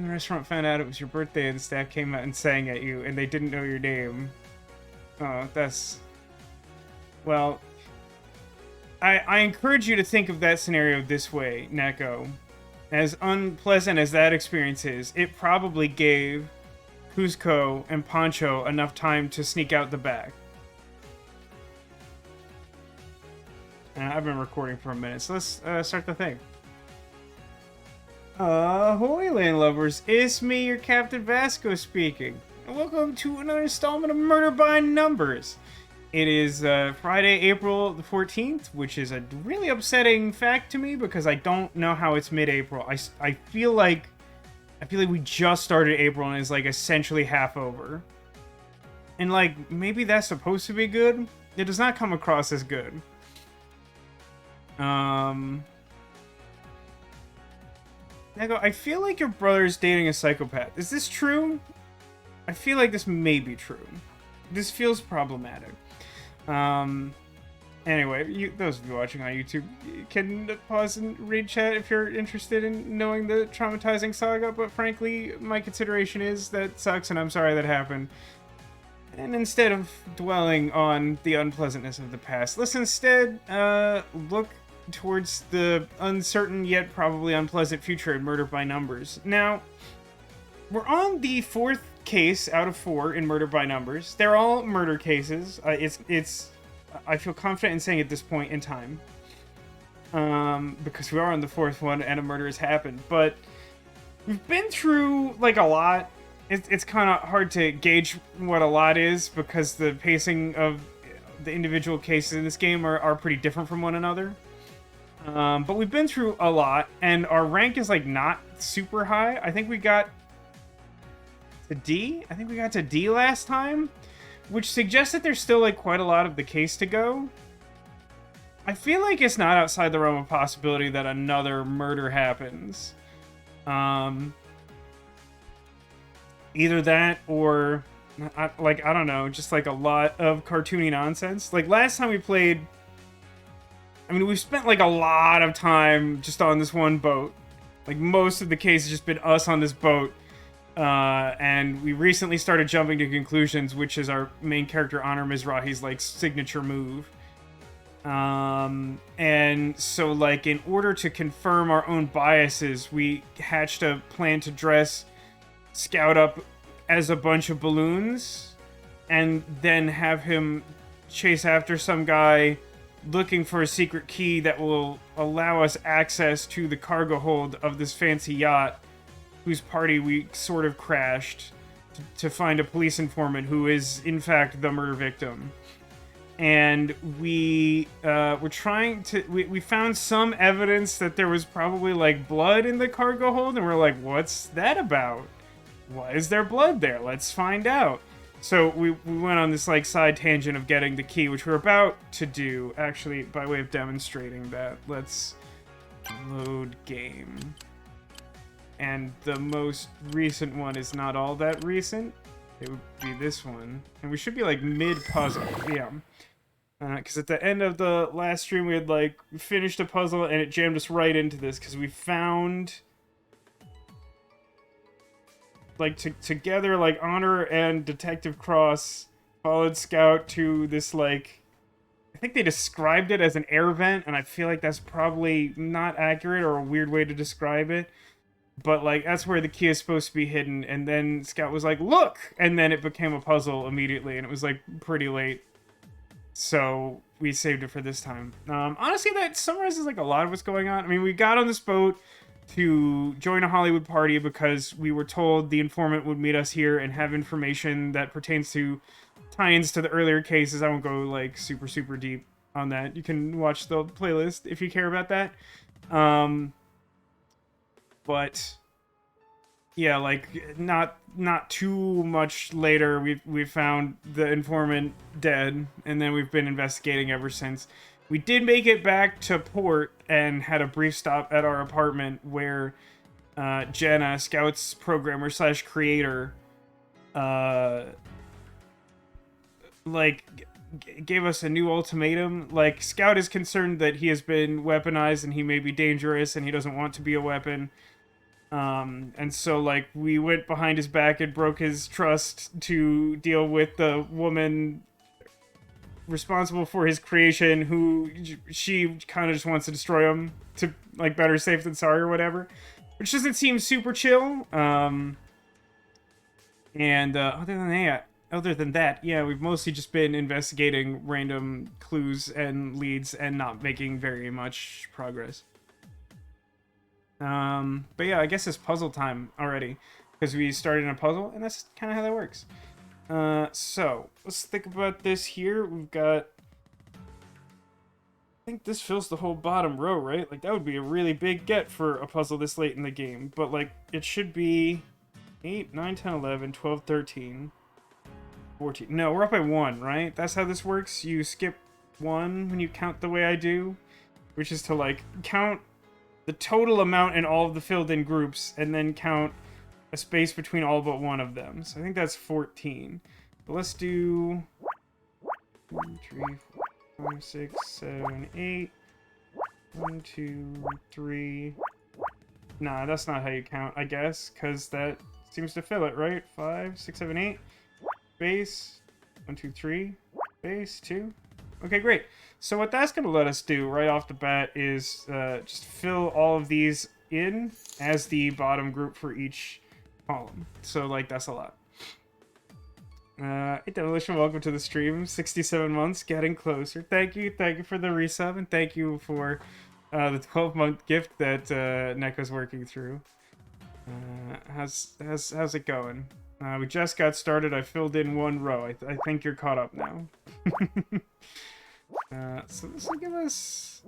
When the restaurant found out it was your birthday, the staff came out and sang at you, and they didn't know your name. Oh, that's... Well, I encourage you to think of that scenario this way, Neko. As unpleasant as that experience is, it probably gave Kuzco and Pancho enough time to sneak out the back. I've been recording for a minute, so let's start the thing. Ahoy, land lovers, it's me, your Captain Vasco speaking, and welcome to another installment of Murder by Numbers. It is Friday, April the 14th, which is a really upsetting fact to me because I don't know how it's mid-April. I feel like we just started April and it's like essentially half over. And like, maybe that's supposed to be good? It does not come across as good. Nego, I feel like your brother's dating a psychopath. Is this true? I feel like this may be true. This feels problematic. Anyway, those of you watching on YouTube can pause and read chat if you're interested in knowing the traumatizing saga, but frankly, my consideration is that sucks and I'm sorry that happened. And instead of dwelling on the unpleasantness of the past, let's instead look towards the uncertain yet probably unpleasant future in Murder by Numbers. Now, we're on the 4th case out of 4 in Murder by Numbers. They're all murder cases. I feel confident in saying at this point in time, because we are on the 4th one and a murder has happened. But we've been through like a lot. It's kind of hard to gauge what a lot is because the pacing of the individual cases in this game are pretty different from one another. But we've been through a lot, and our rank is like not super high. I think we got to D. I think we got to D last time, which suggests that there's still like quite a lot of the case to go. I feel like it's not outside the realm of possibility that another murder happens. Either that or I don't know, just like a lot of cartoony nonsense. Like last time we played, I mean, we've spent like a lot of time just on this one boat. Like most of the case has just been us on this boat. And we recently started jumping to conclusions, which is our main character, Honor Mizrahi's like signature move. And so like in order to confirm our own biases, we hatched a plan to dress Scout up as a bunch of balloons and then have him chase after some guy looking for a secret key that will allow us access to the cargo hold of this fancy yacht whose party we sort of crashed to find a police informant who is in fact the murder victim. And we were trying to we found some evidence that there was probably like blood in the cargo hold, and we're like, what's that about? Why is there blood there? Let's find out. So we went on this like side tangent of getting the key, which we're about to do. Actually, by way of demonstrating that, let's load game. And the most recent one is not all that recent. It would be this one. And we should be like mid-puzzle. Yeah. Because at the end of the last stream, we had like finished a puzzle and it jammed us right into this because we found... like together, like Honor and Detective Cross followed Scout to this like, I think they described it as an air vent, and I feel like that's probably not accurate or a weird way to describe it, but like that's where the key is supposed to be hidden. And then Scout was like, look, and then it became a puzzle immediately, and it was like pretty late, so we saved it for this time. Honestly, that summarizes like a lot of what's going on. I mean, we got on this boat to join a Hollywood party because we were told the informant would meet us here and have information that pertains to tie-ins to the earlier cases. I won't go like super deep on that. You can watch the playlist if you care about that. But yeah, like not too much later, we found the informant dead, and then we've been investigating ever since. We did make it back to port and had a brief stop at our apartment where Jenna, Scout's programmer slash creator, gave us a new ultimatum. Like, Scout is concerned that he has been weaponized and he may be dangerous and he doesn't want to be a weapon. And so, like, we went behind his back and broke his trust to deal with the woman responsible for his creation, who she kind of just wants to destroy him to, like, better safe than sorry or whatever, which doesn't seem super chill. And other than that, yeah, we've mostly just been investigating random clues and leads and not making very much progress. But yeah, I guess it's puzzle time already, because we started in a puzzle, and that's kind of how that works. So let's think about this here. We've got, I think this fills the whole bottom row, right? Like, that would be a really big get for a puzzle this late in the game, but like, it should be 8, 9, 10, 11, 12, 13, 14. No, we're up by 1, right? That's how this works. You skip 1 when you count the way I do, which is to, like, count the total amount in all of the filled-in groups, and then count a space between all but one of them. So I think that's 14. But let's do 2, 3, 4, 5, 6, 7, 8. 1, 2, 3. Nah, that's not how you count, I guess, because that seems to fill it, right? 5, 6, 7, 8. Base. 1, 2, 3. Base. 2. Okay, great. So what that's going to let us do right off the bat is just fill all of these in as the bottom group for each column. So, like, that's a lot. Hey, Demolition, welcome to the stream. 67 months, getting closer. Thank you for the resub, and thank you for the 12-month gift that Neko's working through. How's it going? We just got started. I filled in 1 row. I think you're caught up now. So this will give us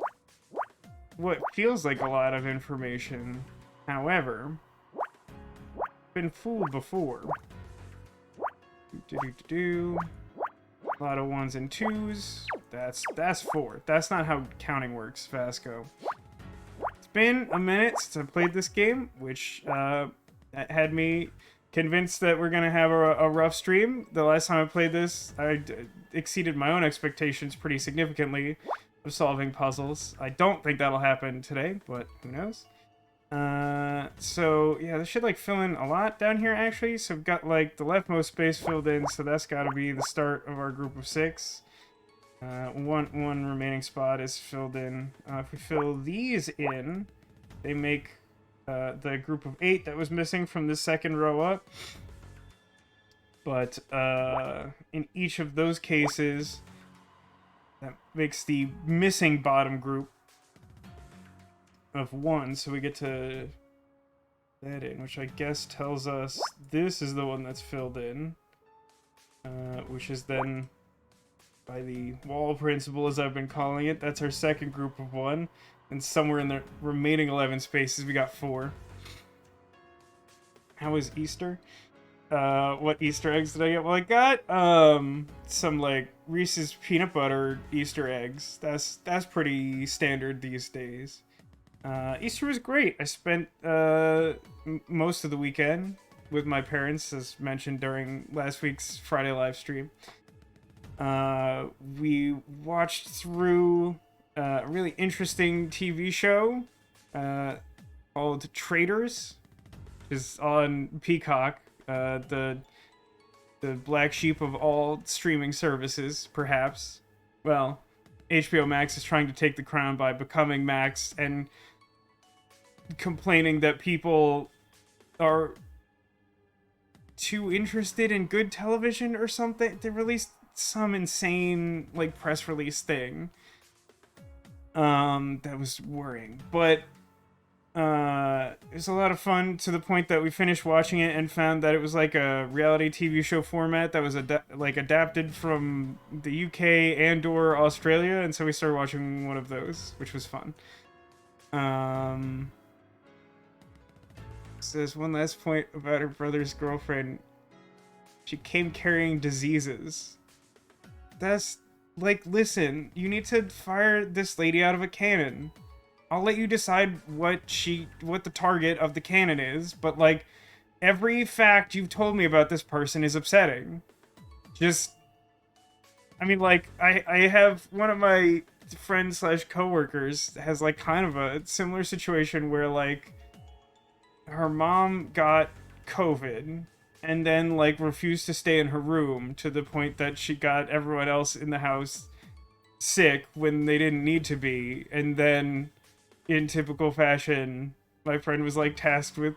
what feels like a lot of information. However, been fooled before. A lot of 1s and 2s. That's 4. That's not how counting works, Vasco. It's been a minute since I played this game, which had me convinced that we're gonna have a rough stream. The last time I played this, I exceeded my own expectations pretty significantly of solving puzzles. I don't think that'll happen today, but who knows? So yeah, this should like fill in a lot down here actually. So we've got like the leftmost space filled in, so that's got to be the start of our group of 6. One remaining spot is filled in. If we fill these in, they make the group of 8 that was missing from the second row up. But in each of those cases, that makes the missing bottom group of 1, so we get to that in, which I guess tells us this is the one that's filled in, which is then, by the wall principle as I've been calling it, that's our second group of 1, and somewhere in the remaining 11 spaces we got 4. How was Easter? What Easter eggs did I get? Well, I got some like Reese's peanut butter Easter eggs. That's pretty standard these days. Easter was great. I spent most of the weekend with my parents, as mentioned during last week's Friday live stream. We watched through a really interesting TV show called Traitors, which is on Peacock, the black sheep of all streaming services, perhaps. Well, HBO Max is trying to take the crown by becoming Max and complaining that people are too interested in good television or something. They released some insane like press release thing that was worrying, but it was a lot of fun, to the point that we finished watching it and found that it was like a reality TV show format that was adapted from the UK and or Australia, and so we started watching one of those, which was fun. Says one last point about her brother's girlfriend. She came carrying diseases. That's like, listen, you need to fire this lady out of a cannon. I'll let you decide what the target of the cannon is, but like, every fact you've told me about this person is upsetting. Just, I mean, like, I have one of my friends / coworkers has like kind of a similar situation where like her mom got COVID and then like refused to stay in her room to the point that she got everyone else in the house sick when they didn't need to be. And then in typical fashion, my friend was like tasked with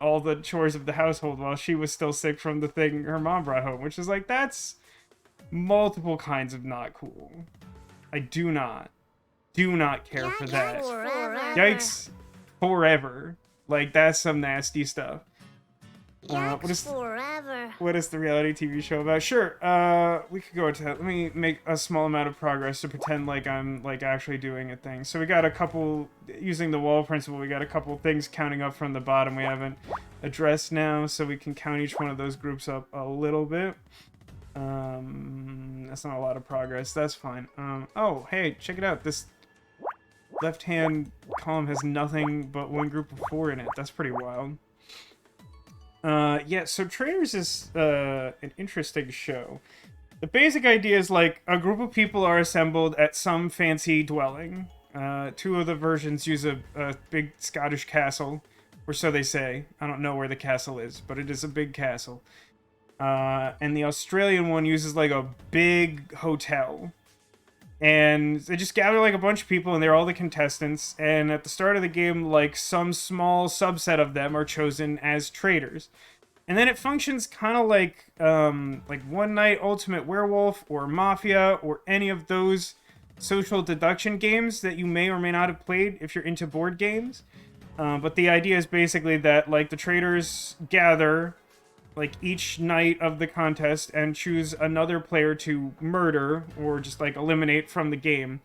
all the chores of the household while she was still sick from the thing her mom brought home, which is like, that's multiple kinds of not cool. I do not care for that. Yikes forever. Like, that's some nasty stuff. What is the reality TV show about? Sure, we could go into that. Let me make a small amount of progress to pretend like I'm like actually doing a thing. So we got a couple, using the wall principle, we got a couple things counting up from the bottom we haven't addressed now, so we can count each one of those groups up a little bit. That's not a lot of progress. That's fine. Oh, hey, check it out. This left-hand column has nothing but one group of 4 in it. That's pretty wild. Yeah, so Traitors is an interesting show. The basic idea is like a group of people are assembled at some fancy dwelling. 2 of the versions use a big Scottish castle, or so they say. I don't know where the castle is, but it is a big castle. And the Australian one uses like a big hotel. And they just gather like a bunch of people and they're all the contestants. And at the start of the game, like some small subset of them are chosen as traitors. And then it functions kind of like One Night Ultimate Werewolf or Mafia or any of those social deduction games that you may or may not have played if you're into board games. But the idea is basically that like the traitors gather like each night of the contest and choose another player to murder or just like eliminate from the game.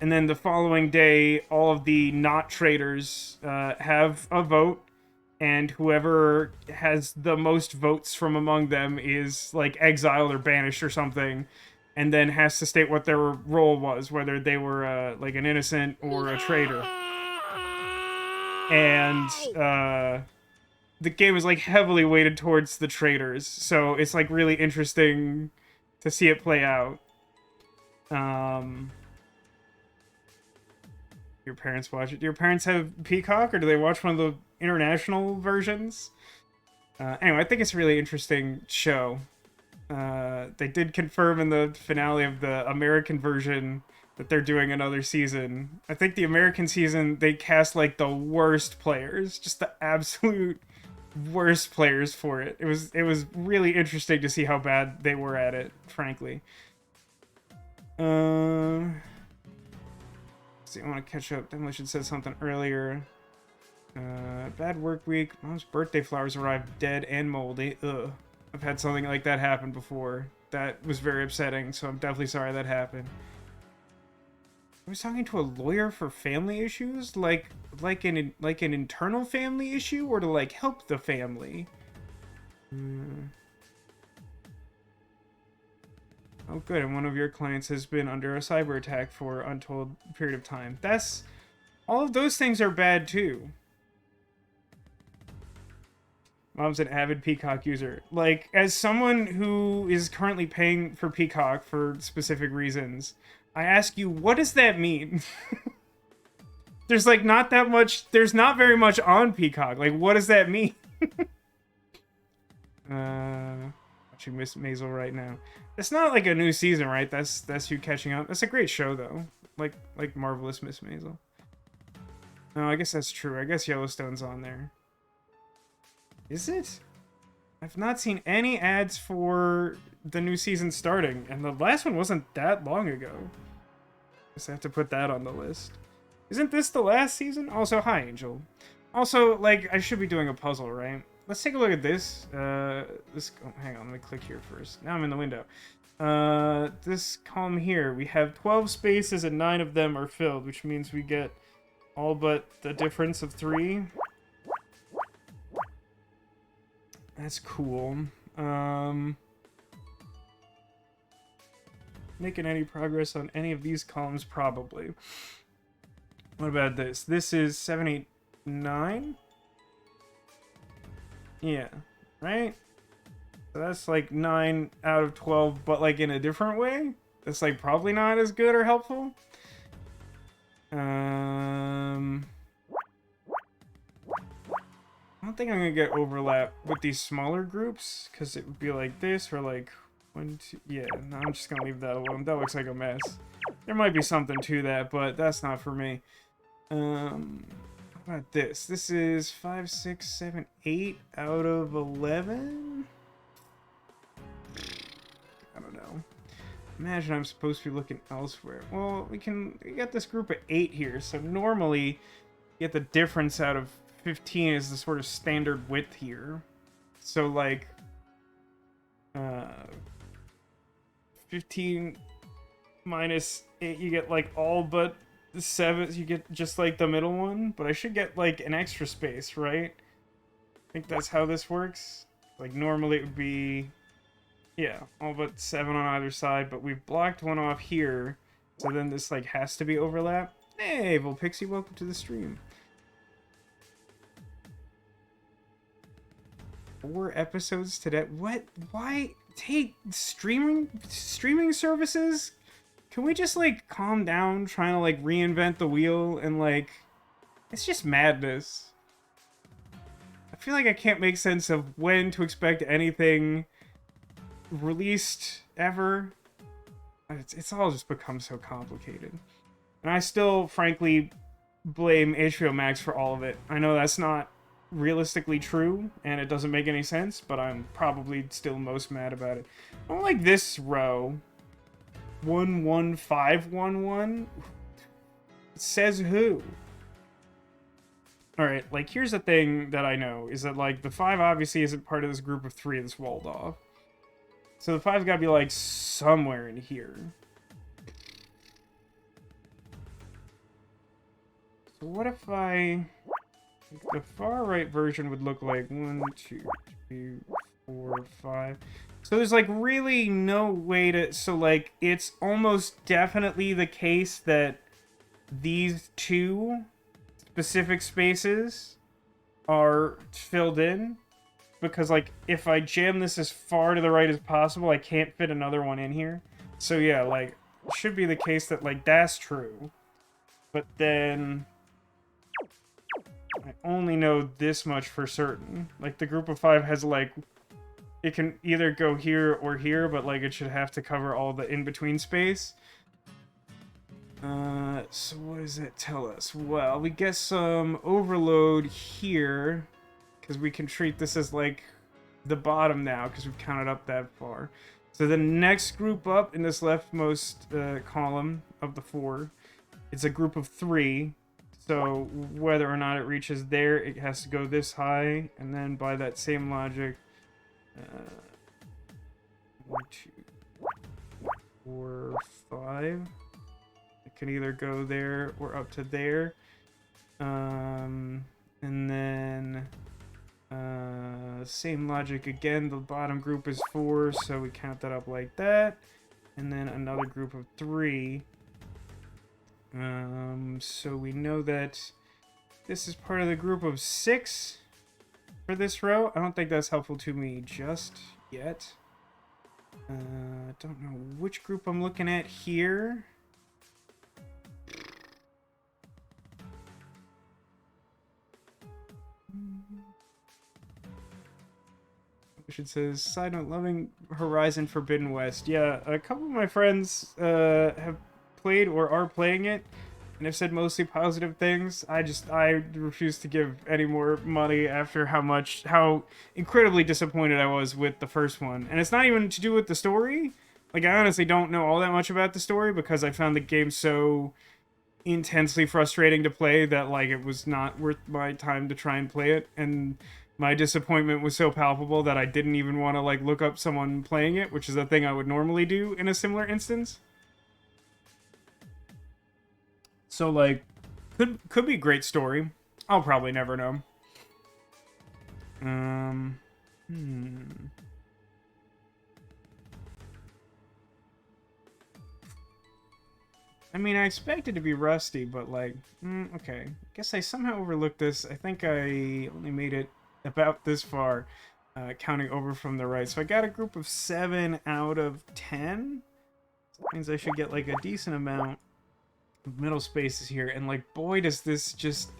And then the following day, all of the not traitors have a vote, and whoever has the most votes from among them is like exiled or banished or something, and then has to state what their role was, whether they were like an innocent or a traitor. And the game is like heavily weighted towards the traitors, so it's like really interesting to see it play out. Your parents watch it? Do your parents have Peacock, or do they watch one of the international versions? Anyway, I think it's a really interesting show. They did confirm in the finale of the American version that they're doing another season. I think the American season, they cast like the worst players, just the absolute worst players for it. It was really interesting to see how bad they were at it, frankly. See, I want to catch up. Demolition said something earlier. Bad work week. Mom's birthday flowers arrived dead and moldy. Ugh. I've had something like that happen before. That was very upsetting, so I'm definitely sorry that happened. I was talking to a lawyer for family issues, like an internal family issue, or to like help the family. Oh, good. And one of your clients has been under a cyber attack for an untold period of time. That's all of those things are bad too. Mom's an avid Peacock user. Like, as someone who is currently paying for Peacock for specific reasons, I ask you, what does that mean? There's like not that much, there's not very much on Peacock. Like, what does that mean? Watching Miss Maisel right now. It's not like a new season, right? That's you catching up. That's a great show though. Like Marvelous Miss Maisel. No, I guess that's true. I guess Yellowstone's on there. Is it? I've not seen any ads for the new season starting, and the last one wasn't that long ago. Guess I have to put that on the list. Isn't this the last season? Also, hi, Angel. Also, like, I should be doing a puzzle, right? Let's take a look at this. Oh, hang on, let me click here first. Now I'm in the window. This column here, we have 12 spaces and 9 of them are filled, which means we get all but the difference of 3. That's cool. Making any progress on any of these columns? Probably. What about this? This is 7, 8, 9? Yeah, right? So that's like 9 out of 12, but like in a different way? That's like probably not as good or helpful. I don't think I'm gonna get overlap with these smaller groups, because it would be like this, or like 1, 2, yeah, no, I'm just gonna leave that alone. That looks like a mess. There might be something to that, but that's not for me. How about this? This is 5, 6, 7, 8 out of 11? I don't know. Imagine I'm supposed to be looking elsewhere. Well, we got this group of 8 here, so normally you get the difference out of 15 is the sort of standard width here. So like 15 minus 8, you get like all but the 7s, you get just like the middle one, but I should get like an extra space, right? I think that's how this works. Like normally it would be, yeah, all but 7 on either side, but we've blocked one off here, so then this like has to be overlap. Hey, Volpixie, welcome to the stream. 4 episodes today. What? Why? Take streaming services? Can we just like calm down trying to like reinvent the wheel and like it's just madness. I feel like I can't make sense of when to expect anything released ever. It's all just become so complicated. And I still frankly blame HBO Max for all of it. I know that's not realistically true and it doesn't make any sense, but I'm probably still most mad about it. I don't like this row. 11511. Says who? Alright, like here's the thing that I know is that like the 5 obviously isn't part of this group of 3 that's walled off. So the 5's gotta be like somewhere in here. So what if the far right version would look like 1, 2, 3, 4, 5. So there's like really no way to, so like it's almost definitely the case that these 2 specific spaces are filled in, because like if I jam this as far to the right as possible, I can't fit another one in here. So yeah, like it should be the case that like that's true, but then I only know this much for certain. Like the group of 5 has like, it can either go here or here, but like it should have to cover all the in-between space. So what does that tell us? Well, we get some overload here, because we can treat this as like the bottom now, because we've counted up that far. So the next group up in this leftmost column of the 4, it's a group of 3. So whether or not it reaches there, it has to go this high, and then by that same logic, 1, 2, 4, 5. It can either go there or up to there. And then same logic again. The bottom group is 4, so we count that up like that. And then another group of 3. So we know that this is part of the group of 6 for this row. I don't think that's helpful to me just yet. Don't know which group I'm looking at here. It says, side note, loving Horizon Forbidden West. Yeah, a couple of my friends have played or are playing it and have said mostly positive things. I refuse to give any more money after how incredibly disappointed I was with the first one. And it's not even to do with the story. Like, I honestly don't know all that much about the story because I found the game so intensely frustrating to play that, like, it was not worth my time to try and play it. And my disappointment was so palpable that I didn't even want to, like, look up someone playing it, which is a thing I would normally do in a similar instance. So, like, could be a great story. I'll probably never know. I mean, I expect it to be rusty, but, like, okay. I guess I somehow overlooked this. I think I only made it about this far, counting over from the right. So I got a group of 7 out of 10. So that means I should get, like, a decent amount of middle spaces here. And, like, boy, does this just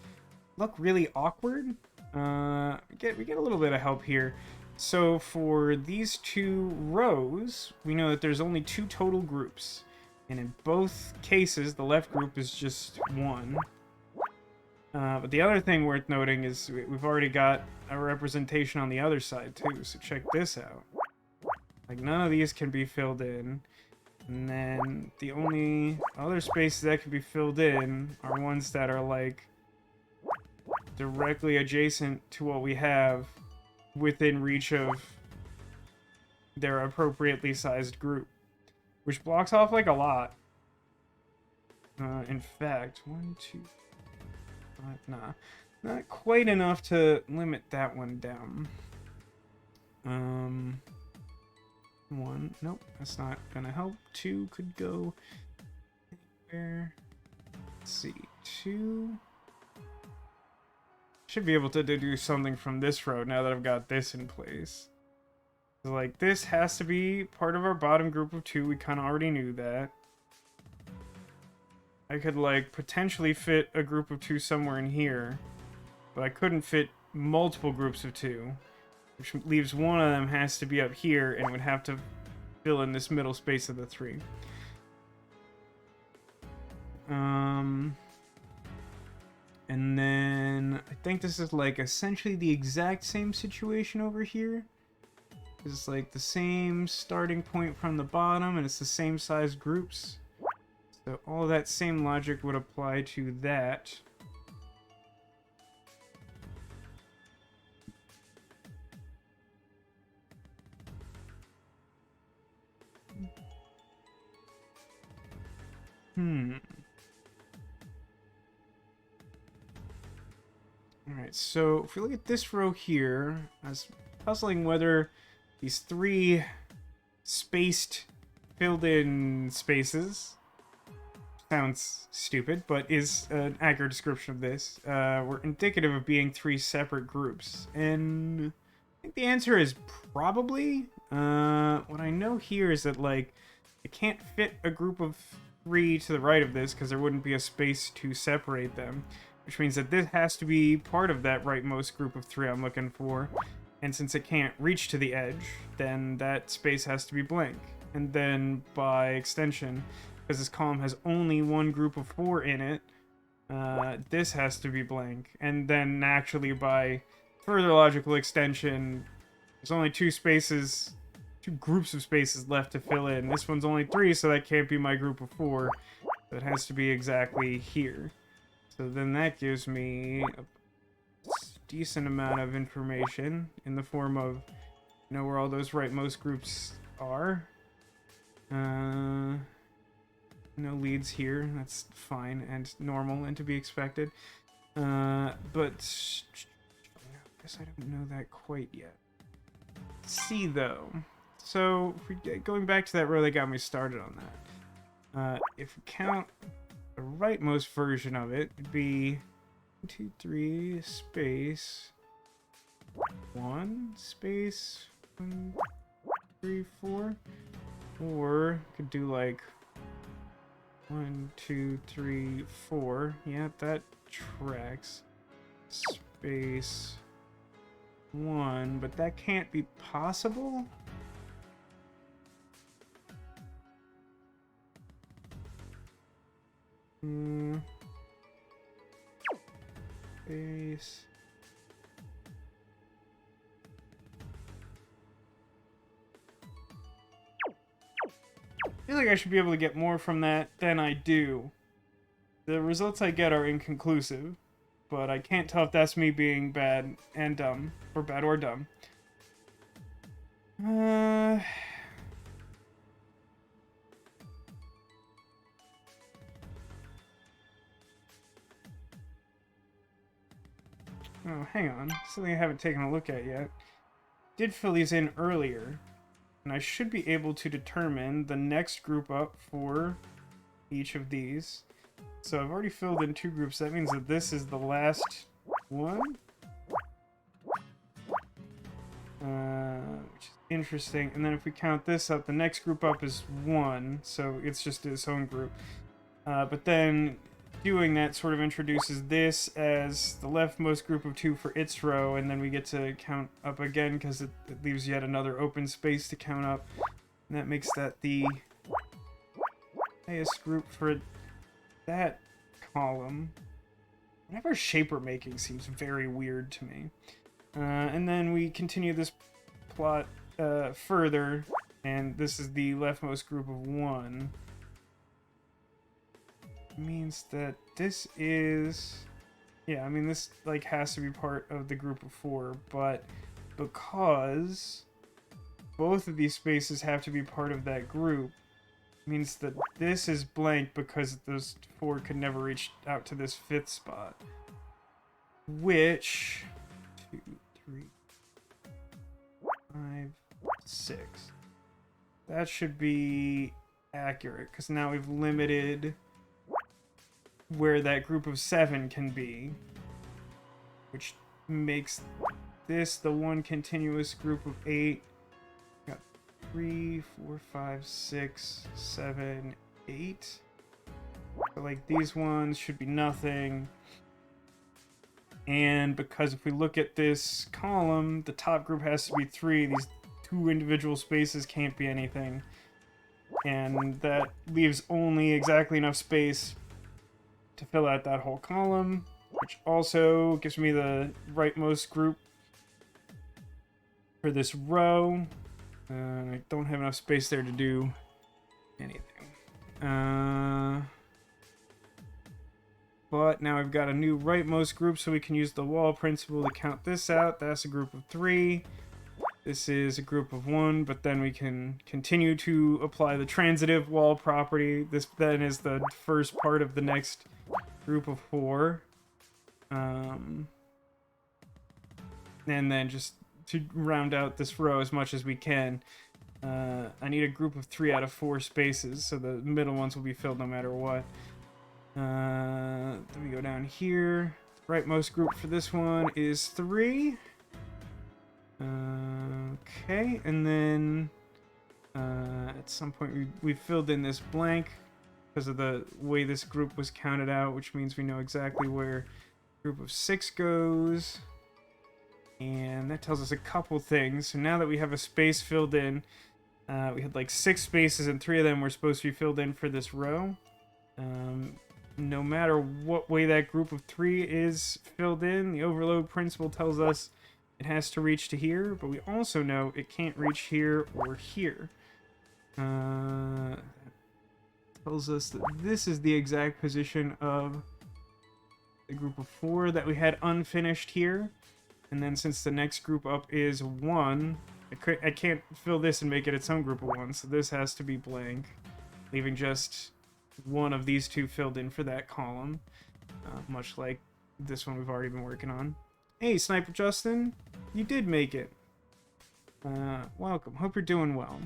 look really awkward. We get a little bit of help here. So for these two rows, we know that there's only 2 total groups. And in both cases, the left group is just 1. But the other thing worth noting is we've already got a representation on the other side too, so check this out. Like, none of these can be filled in. And then the only other spaces that can be filled in are ones that are, like, directly adjacent to what we have within reach of their appropriately sized group. Which blocks off, like, a lot. In fact, 1, 2, 5, nah. Not quite enough to limit that one down. 1, nope, that's not gonna help. 2 could go anywhere. Let's see, 2. Should be able to deduce something from this row now that I've got this in place. So, like, this has to be part of our bottom group of 2. We kind of already knew that. I could, like, potentially fit a group of 2 somewhere in here, but I couldn't fit multiple groups of 2, which leaves one of them has to be up here and would have to fill in this middle space of the 3. And then I think this is, like, essentially the exact same situation over here. It's like the same starting point from the bottom, and it's the same size groups. So all that same logic would apply to that. Alright, so if we look at this row here, I was puzzling whether these 3 spaced, filled-in spaces, sounds stupid, but is an accurate description of this, were indicative of being 3 separate groups. And I think the answer is probably. What I know here is that, like, I can't fit a group of 3 to the right of this because there wouldn't be a space to separate them. Which means that this has to be part of that rightmost group of 3 I'm looking for. And since it can't reach to the edge, then that space has to be blank. And then, by extension, because this column has only one group of 4 in it, this has to be blank. And then, naturally, by further logical extension, there's only 2 groups of spaces left to fill in. This one's only 3, so that can't be my group of 4. So it has to be exactly here. So then that gives me a decent amount of information in the form of, you know, where all those rightmost groups are. No leads here, that's fine and normal and to be expected. But I guess I don't know that quite yet. Let's see though. So going back to that row that got me started on that. If we count the rightmost version of it, would be 1, 2, 3 space 1 space 1, 3, 4, or could do like 1, 2, 3, 4. Yeah, that tracks. Space 1, but that can't be possible. Space. I feel like I should be able to get more from that than I do. The results I get are inconclusive, but I can't tell if that's me being bad and dumb, or bad or dumb. Oh, hang on. Something I haven't taken a look at yet. Did fill these in earlier, and I should be able to determine the next group up for each of these. So I've already filled in 2 groups. That means that this is the last one. Which is interesting. And then if we count this up, the next group up is 1. So it's just its own group. But then doing that sort of introduces this as the leftmost group of 2 for its row, and then we get to count up again because it leaves yet another open space to count up. And that makes that the highest group for that column. Whenever shape we're making seems very weird to me. And then we continue this plot further, and this is the leftmost group of 1. Means that this is... Yeah, I mean, this, like, has to be part of the group of 4, but because both of these spaces have to be part of that group, means that this is blank because those 4 could never reach out to this 5th spot. Which... 2, 3, 5, 6. That should be accurate, because now we've limited where that group of 7 can be, which makes this the one continuous group of 8. Got 3, 4, 5, 6, 7, 8. So, like, these ones should be nothing. And because if we look at this column, the top group has to be 3. These 2 individual spaces can't be anything. And that leaves only exactly enough space to fill out that whole column, which also gives me the rightmost group for this row. I don't have enough space there to do anything. But now I've got a new rightmost group, so we can use the wall principle to count this out. That's a group of 3. This is a group of 1, but then we can continue to apply the transitive wall property. This then is the first part of the next group of 4. And then just to round out this row as much as we can, I need a group of 3 out of 4 spaces, so the middle ones will be filled no matter what. Then we go down here. The rightmost group for this one is 3. Okay, and then at some point we filled in this blank because of the way this group was counted out, which means we know exactly where group of 6 goes. And that tells us a couple things. So now that we have a space filled in, we had like 6 spaces and 3 of them were supposed to be filled in for this row. No matter what way that group of 3 is filled in, the overload principle tells us it has to reach to here, but we also know it can't reach here or here. Tells us that this is the exact position of the group of 4 that we had unfinished here. And then since the next group up is 1, I can't fill this and make it its own group of 1, so this has to be blank, leaving just one of these 2 filled in for that column, much like this one we've already been working on. Hey, Sniper Justin, you did make it. Welcome. Hope you're doing well.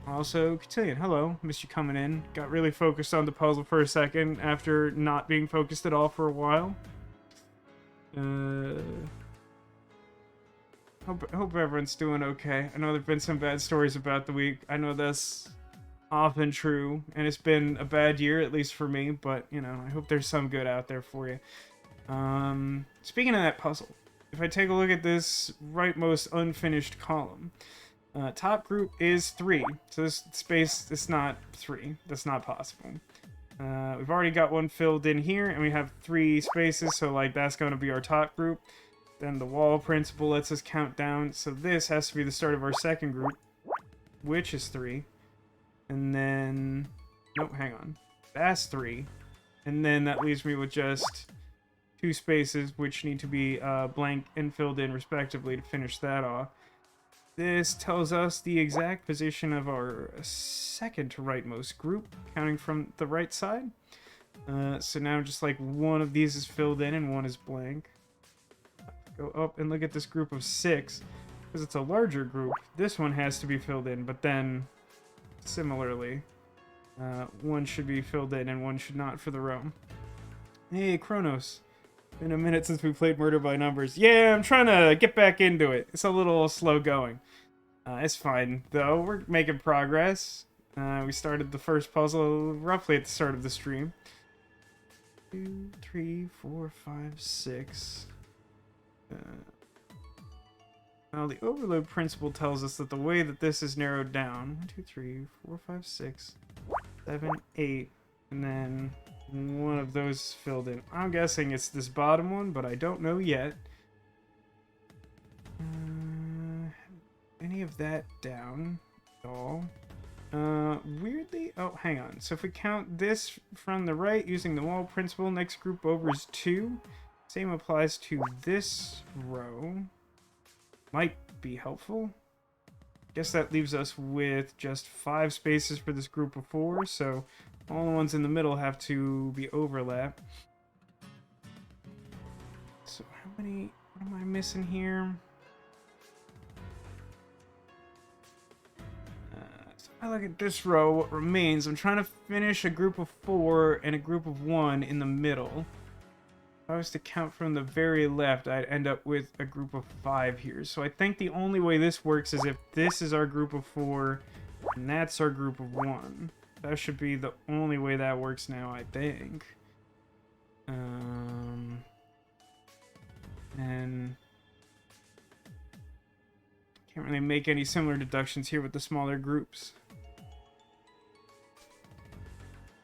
Also, Cotillion, hello. Missed you coming in. Got really focused on the puzzle for a second after not being focused at all for a while. Hope everyone's doing okay. I know there've been some bad stories about the week. I know that's often true, and it's been a bad year, at least for me, but, you know, I hope there's some good out there for you. Speaking of that puzzle, if I take a look at this rightmost unfinished column, top group is 3, so this space is not 3. That's not possible. We've already got one filled in here, and we have 3 spaces, so like that's going to be our top group. Then the wall principle lets us count down, so this has to be the start of our second group, which is 3. And then, nope, hang on, that's 3. And then that leaves me with just 2 spaces, which need to be blank and filled in respectively to finish that off. This tells us the exact position of our second to rightmost group, counting from the right side. So now just like one of these is filled in and one is blank. Go up and look at this group of 6. Because it's a larger group, this one has to be filled in, but then similarly, one should be filled in and one should not for the row. Hey, Kronos. Been a minute since we played Murder by Numbers. Yeah, I'm trying to get back into it. It's a little slow going. It's fine, though. We're making progress. We started the first puzzle roughly at the start of the stream. 2, 3, 4, 5, 6. Now the overload principle tells us that the way that this is narrowed down, 1, 2, 3, 4, 5, 6, 7, 8, and then one of those filled in. I'm guessing it's this bottom one, but I don't know yet. Any of that down at all? Weirdly, oh, hang on. So if we count this from the right using the wall principle, next group over is 2. Same applies to this row. Might be helpful. Guess that leaves us with just 5 spaces for this group of 4, so all the ones in the middle have to be overlap. So how many, what am I missing here? So if I look at this row, what remains, I'm trying to finish a group of 4 and a group of 1 in the middle. If I was to count from the very left, I'd end up with a group of 5 here. So I think the only way this works is if this is our group of 4 and that's our group of 1. That should be the only way that works now, I think. And can't really make any similar deductions here with the smaller groups.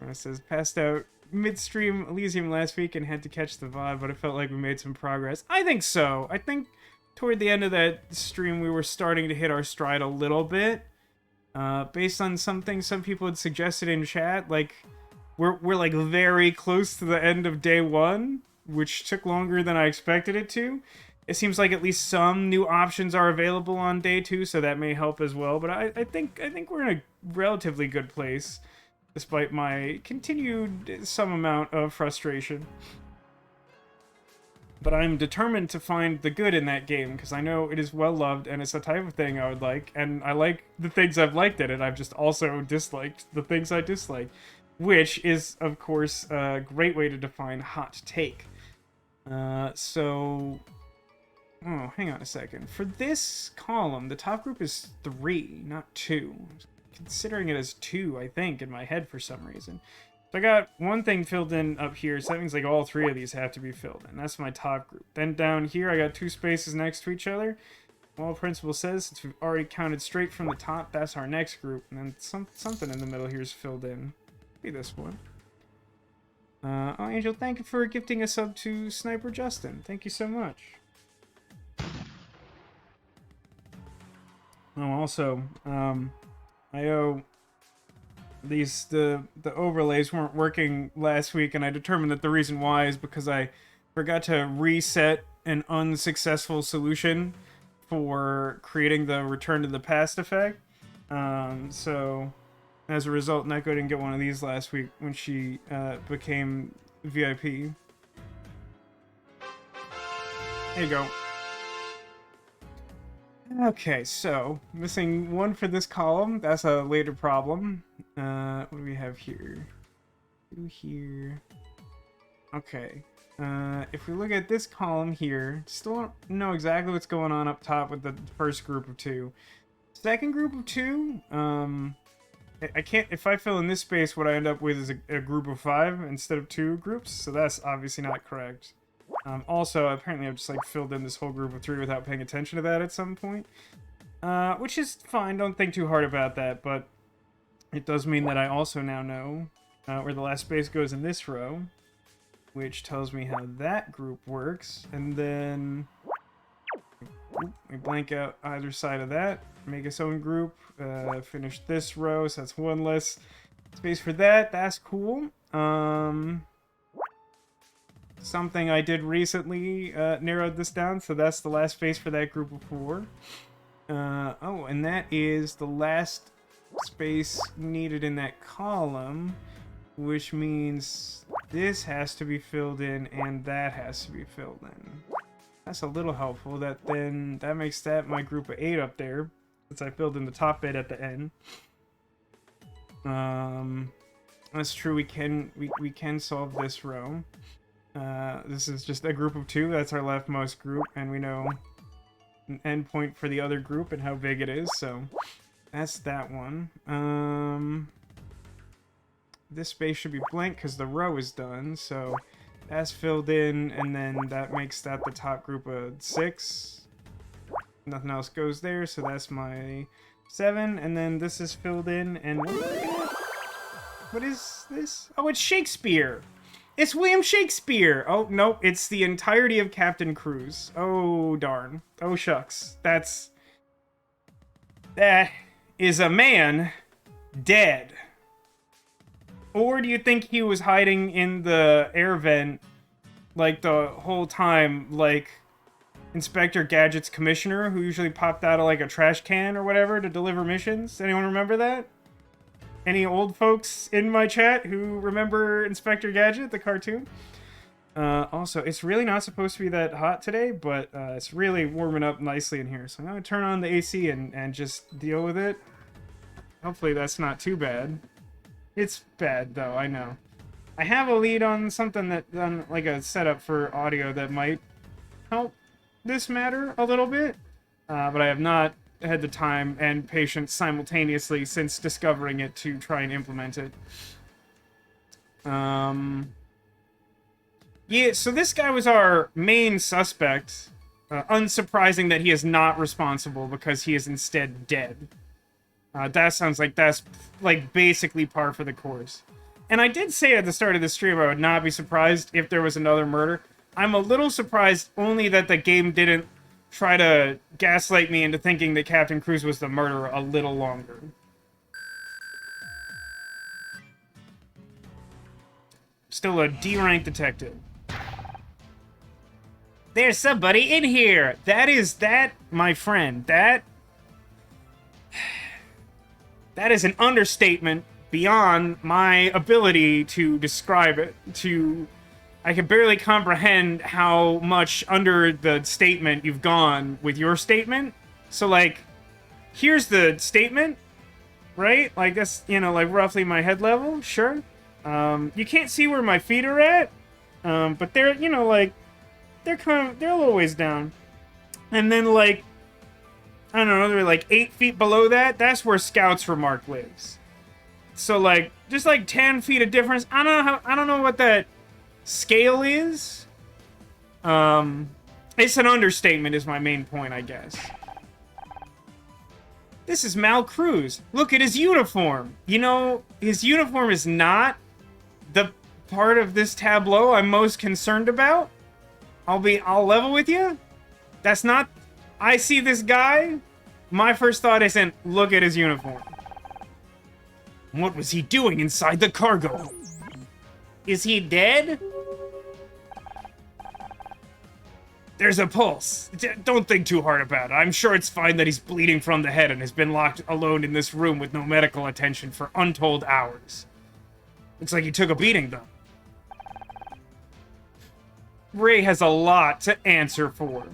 It says, passed out midstream Elysium last week and had to catch the vibe, but I felt like we made some progress. I think so. I think toward the end of that stream, we were starting to hit our stride a little bit. Based on some things some people had suggested in chat, like, we're like very close to the end of day 1, which took longer than I expected it to. It seems like at least some new options are available on day 2, so that may help as well. But I think we're in a relatively good place, despite my continued some amount of frustration. But I'm determined to find the good in that game, because I know it is well loved, and it's the type of thing I would like, and I like the things I've liked in it. I've just also disliked the things I dislike, which is, of course, a great way to define hot take. So... Oh, hang on a second. For this column, the top group is 3, not 2. Considering it as 2, I think, in my head for some reason. So I got one thing filled in up here, so that means like all 3 of these have to be filled in. That's my top group. Then down here, I got 2 spaces next to each other. Wall principle says, since we've already counted straight from the top, that's our next group. And then something in the middle here is filled in. Be this one. Oh, Angel, thank you for gifting a sub to Sniper Justin. Thank you so much. Oh, also, I owe the overlays weren't working last week, and I determined that the reason why is because I forgot to reset an unsuccessful solution for creating the Return to the Past effect. So as a result, Neko didn't get one of these last week when she became VIP. There you go. Okay, so missing 1 for this column. That's a later problem. What do we have here? 2 here. Okay. If we look at this column here, still don't know exactly what's going on up top with the first group of 2. Second group of 2, I can't, if I fill in this space, what I end up with is a group of 5 instead of 2 groups, so that's obviously not correct. Also, apparently I've just like filled in this whole group of 3 without paying attention to that at some point. Which is fine, don't think too hard about that, but it does mean that I also now know where the last space goes in this row, which tells me how that group works, and then we blank out either side of that, make its own group, finish this row, so that's 1 less space for that. That's cool. Something I did recently narrowed this down, so that's the last space for that group of 4. Oh, and that is the last space needed in that column, which means this has to be filled in and that has to be filled in. That's a little helpful. That makes that my group of 8 up there, since I filled in the top bit at the end. That's true. We can solve this row. This is just a group of 2. That's our leftmost group, and we know an endpoint for the other group and how big it is, so that's that one. this space should be blank because the row is done, so that's filled in, and then that makes that the top group of 6. Nothing else goes there, so that's my 7, and then this is filled in, and what is this? Oh, it's Shakespeare! It's William Shakespeare! Oh, no, it's the entirety of Captain Cruz. Oh, darn. Oh, shucks. That is a man dead. Or do you think he was hiding in the air vent, like, the whole time, like Inspector Gadget's commissioner, who usually popped out of, like, a trash can or whatever to deliver missions? Anyone remember that? Any old folks in my chat who remember Inspector Gadget, the cartoon? Also, it's really not supposed to be that hot today, but it's really warming up nicely in here. So I'm going to turn on the AC and just deal with it. Hopefully that's not too bad. It's bad, though, I know. I have a lead on something like a setup for audio that might help this matter a little bit, but I have not had the time and patience simultaneously since discovering it to try and implement it. Yeah, so this guy was our main suspect. Unsurprising that he is not responsible because he is instead dead. That sounds like that's, like, basically par for the course. And I did say at the start of the stream I would not be surprised if there was another murder. I'm a little surprised only that the game didn't try to gaslight me into thinking that Captain Cruz was the murderer a little longer. Still a D-rank detective. There's somebody in here! That, my friend, that is an understatement beyond my ability to describe it. I can barely comprehend how much under the statement you've gone with your statement. So, like, here's the statement, right? Like, that's, you know, like, roughly my head level, sure. You can't see where my feet are at, but they're, you know, like, they're a little ways down. And then, like, I don't know, they're like 8 feet below that. That's where Scout's remark lives. So, like, just like 10 feet of difference. I don't know what that scale is. It's an understatement is my main point, I guess. This is Mal Cruz. Look at his uniform. You know, his uniform is not the part of this tableau I'm most concerned about. I'll level with you. That's not... I see this guy, my first thought isn't, look at his uniform. What was he doing inside the cargo? Is he dead? There's a pulse. Don't think too hard about it. I'm sure it's fine that he's bleeding from the head and has been locked alone in this room with no medical attention for untold hours. Looks like he took a beating, though. Ray has a lot to answer for.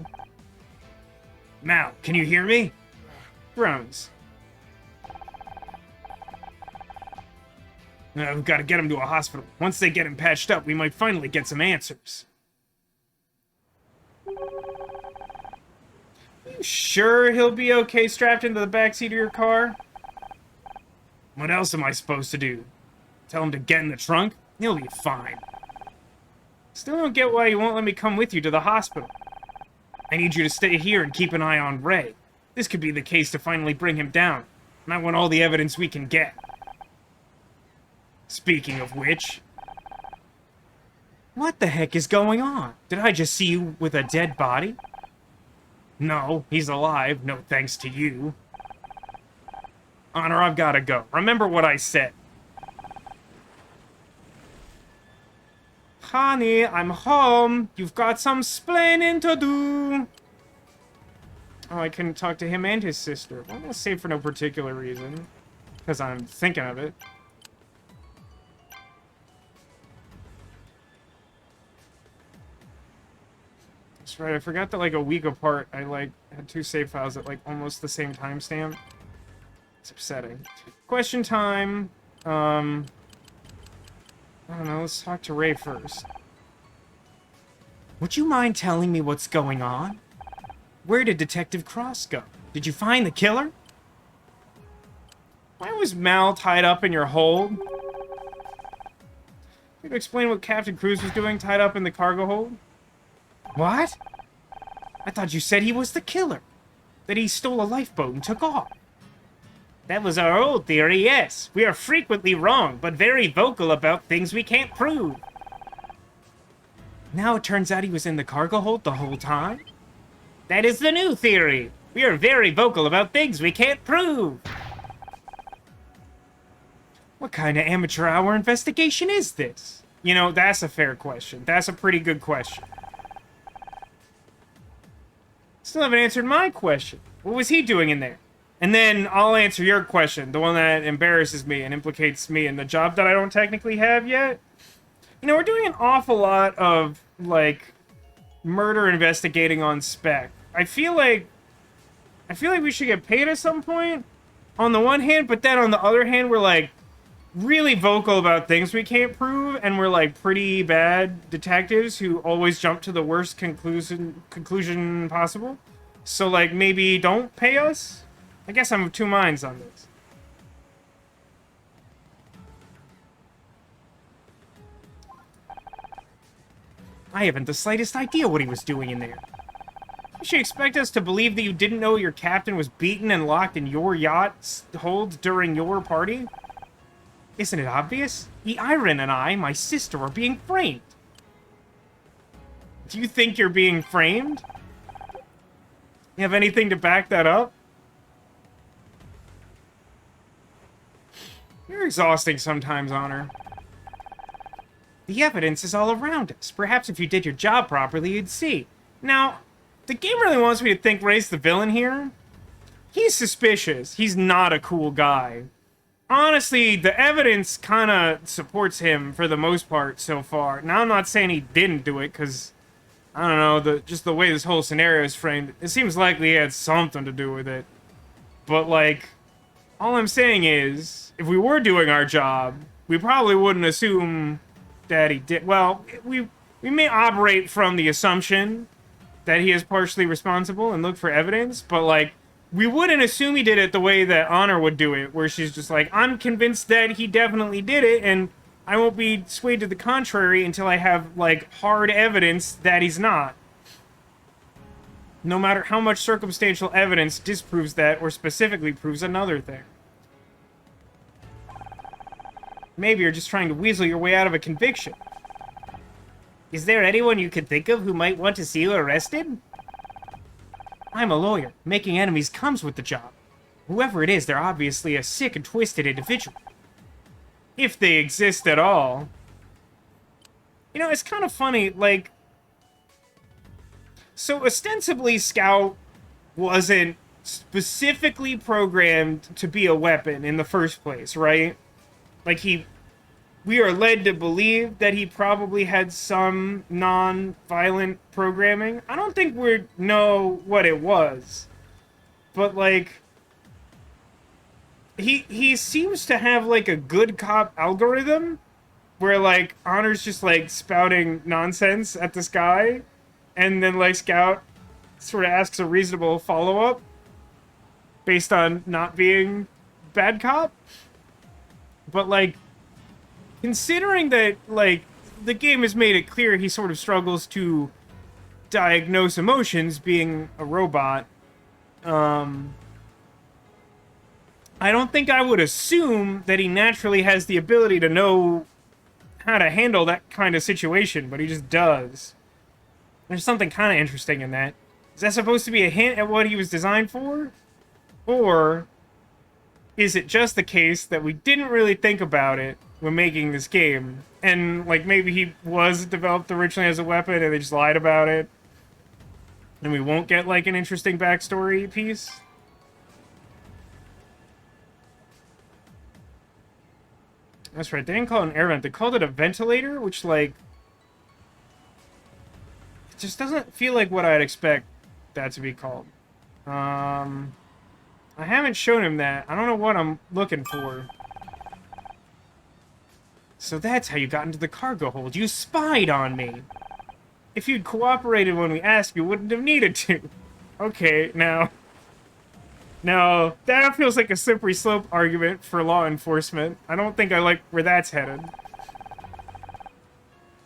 Mal, can you hear me? Groans. We've got to get him to a hospital. Once they get him patched up, we might finally get some answers. You sure he'll be okay strapped into the backseat of your car? What else am I supposed to do? Tell him to get in the trunk? He'll be fine. Still don't get why you won't let me come with you to the hospital. I need you to stay here and keep an eye on Ray. This could be the case to finally bring him down, and I want all the evidence we can get. Speaking of which... What the heck is going on? Did I just see you with a dead body? No, he's alive, no thanks to you. Honor, I've gotta go. Remember what I said. Honey, I'm home. You've got some splaining to do. Oh, I couldn't talk to him and his sister. Well, I'll say for no particular reason. Because I'm thinking of it. That's right, I forgot that, like, a week apart, I, like, had 2 save files at, like, almost the same timestamp. It's upsetting. Question time. I don't know, let's talk to Ray first. Would you mind telling me what's going on? Where did Detective Cross go? Did you find the killer? Why was Mal tied up in your hold? Can you explain what Captain Cruz was doing tied up in the cargo hold? What? I thought you said he was the killer. That he stole a lifeboat and took off. That was our old theory, yes. We are frequently wrong, but very vocal about things we can't prove. Now it turns out he was in the cargo hold the whole time? That is the new theory. We are very vocal about things we can't prove. What kind of amateur hour investigation is this? You know, that's a fair question. That's a pretty good question. Still haven't answered my question. What was he doing in there? And then I'll answer your question, the one that embarrasses me and implicates me in the job that I don't technically have yet. You know, we're doing an awful lot of, like, murder investigating on spec. I feel like we should get paid at some point, on the one hand, but then on the other hand, we're, like, really vocal about things we can't prove, and we're, like, pretty bad detectives who always jump to the worst conclusion possible. So, like, maybe don't pay us? I guess I'm of two minds on this. I haven't the slightest idea what he was doing in there. You should expect us to believe that you didn't know your captain was beaten and locked in your yacht's hold during your party? Isn't it obvious? Iron and I, my sister, are being framed. Do you think you're being framed? You have anything to back that up? You're exhausting sometimes, Honor. The evidence is all around us. Perhaps if you did your job properly, you'd see. Now, the game really wants me to think Ray's the villain here. He's suspicious. He's not a cool guy. Honestly, the evidence kind of supports him for the most part so far. Now, I'm not saying he didn't do it, because, I don't know, just the way this whole scenario is framed, it seems likely he had something to do with it. But, like, all I'm saying is, if we were doing our job, we probably wouldn't assume that he did. Well, we may operate from the assumption that he is partially responsible and look for evidence, but, like, we wouldn't assume he did it the way that Honor would do it, where she's just like, I'm convinced that he definitely did it, and I won't be swayed to the contrary until I have, like, hard evidence that he's not. No matter how much circumstantial evidence disproves that or specifically proves another thing. Maybe you're just trying to weasel your way out of a conviction. Is there anyone you could think of who might want to see you arrested? I'm a lawyer. Making enemies comes with the job. Whoever it is, they're obviously a sick and twisted individual. If they exist at all. You know, it's kind of funny, like... So, ostensibly, Scout wasn't specifically programmed to be a weapon in the first place, right? Like, we are led to believe that he probably had some non-violent programming. I don't think we know what it was. But, like, he seems to have, like, a good cop algorithm where, like, Honor's just, like, spouting nonsense at this guy, and then, like, Scout sort of asks a reasonable follow-up based on not being bad cop. But, like, considering that, like, the game has made it clear he sort of struggles to diagnose emotions being a robot, I don't think I would assume that he naturally has the ability to know how to handle that kind of situation, but he just does. There's something kind of interesting in that. Is that supposed to be a hint at what he was designed for? Or is it just the case that we didn't really think about it when making this game? And, like, maybe he was developed originally as a weapon and they just lied about it? And we won't get, like, an interesting backstory piece? That's right, they didn't call it an air vent. They called it a ventilator, which, like... It just doesn't feel like what I'd expect that to be called. I haven't shown him that. I don't know what I'm looking for. So that's how you got into the cargo hold. You spied on me. If you'd cooperated when we asked, you wouldn't have needed to. Okay, now... No, that feels like a slippery slope argument for law enforcement. I don't think I like where that's headed.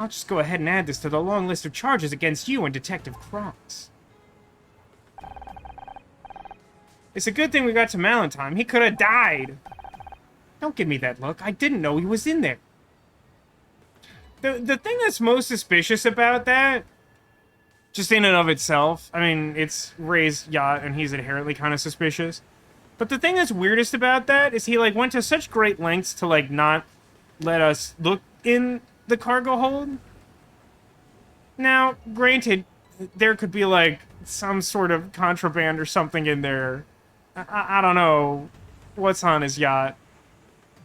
I'll just go ahead and add this to the long list of charges against you and Detective Cross. It's a good thing we got to Mal in time. He could have died. Don't give me that look. I didn't know he was in there. The thing that's most suspicious about that, just in and of itself, I mean, it's Ray's yacht, and he's inherently kind of suspicious. But the thing that's weirdest about that is he, like, went to such great lengths to, like, not let us look in the cargo hold. Now, granted, there could be, like, some sort of contraband or something in there. I don't know what's on his yacht.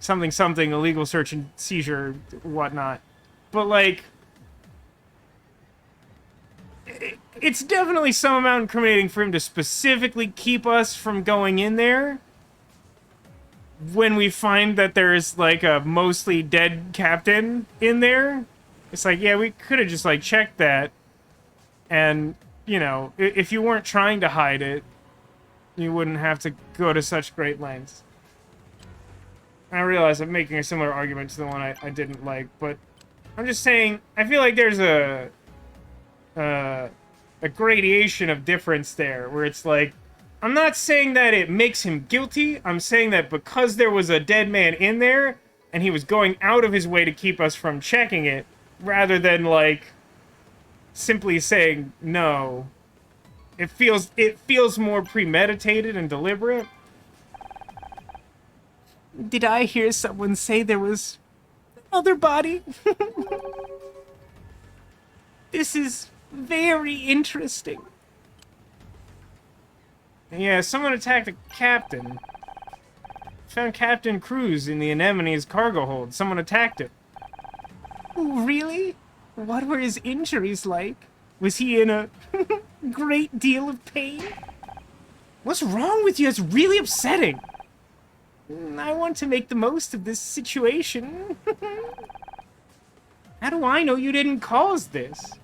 Something, illegal search and seizure, whatnot. But, like, it's definitely some amount incriminating for him to specifically keep us from going in there when we find that there's, like, a mostly dead captain in there. It's like, yeah, we could have just, like, checked that. And, you know, if you weren't trying to hide it, you wouldn't have to go to such great lengths. I realize I'm making a similar argument to the one I didn't like, but I'm just saying, I feel like there's a gradation of difference there, where it's like, I'm not saying that it makes him guilty, I'm saying that because there was a dead man in there, and he was going out of his way to keep us from checking it, rather than, like, simply saying no. It feels more premeditated and deliberate. Did I hear someone say there was another body? This is very interesting. Yeah, someone attacked the captain. Found Captain Cruz in the Anemone's cargo hold. Someone attacked him. Ooh, really? What were his injuries like? Was he in a great deal of pain? What's wrong with you? It's really upsetting. I want to make the most of this situation. How do I know you didn't cause this?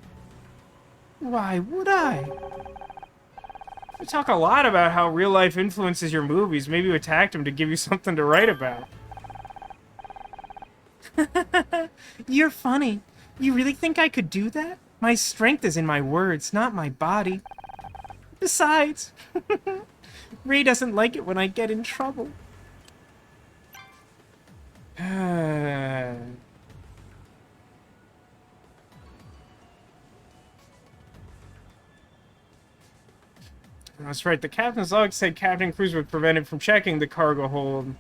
Why would I? We talk a lot about how real life influences your movies. Maybe you attacked him to give you something to write about. You're funny. You really think I could do that? My strength is in my words, not my body. Besides, Ray doesn't like it when I get in trouble. That's right, the captain's log said Captain Cruz was prevented from checking the cargo hold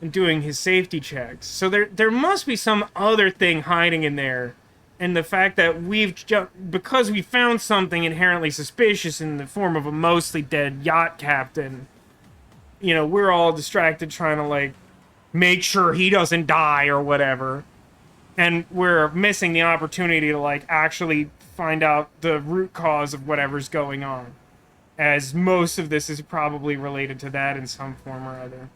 and doing his safety checks. So there must be some other thing hiding in there. And the fact that because we found something inherently suspicious in the form of a mostly dead yacht captain, you know, we're all distracted trying to, like, make sure he doesn't die or whatever. And we're missing the opportunity to, like, actually find out the root cause of whatever's going on. As most of this is probably related to that in some form or other.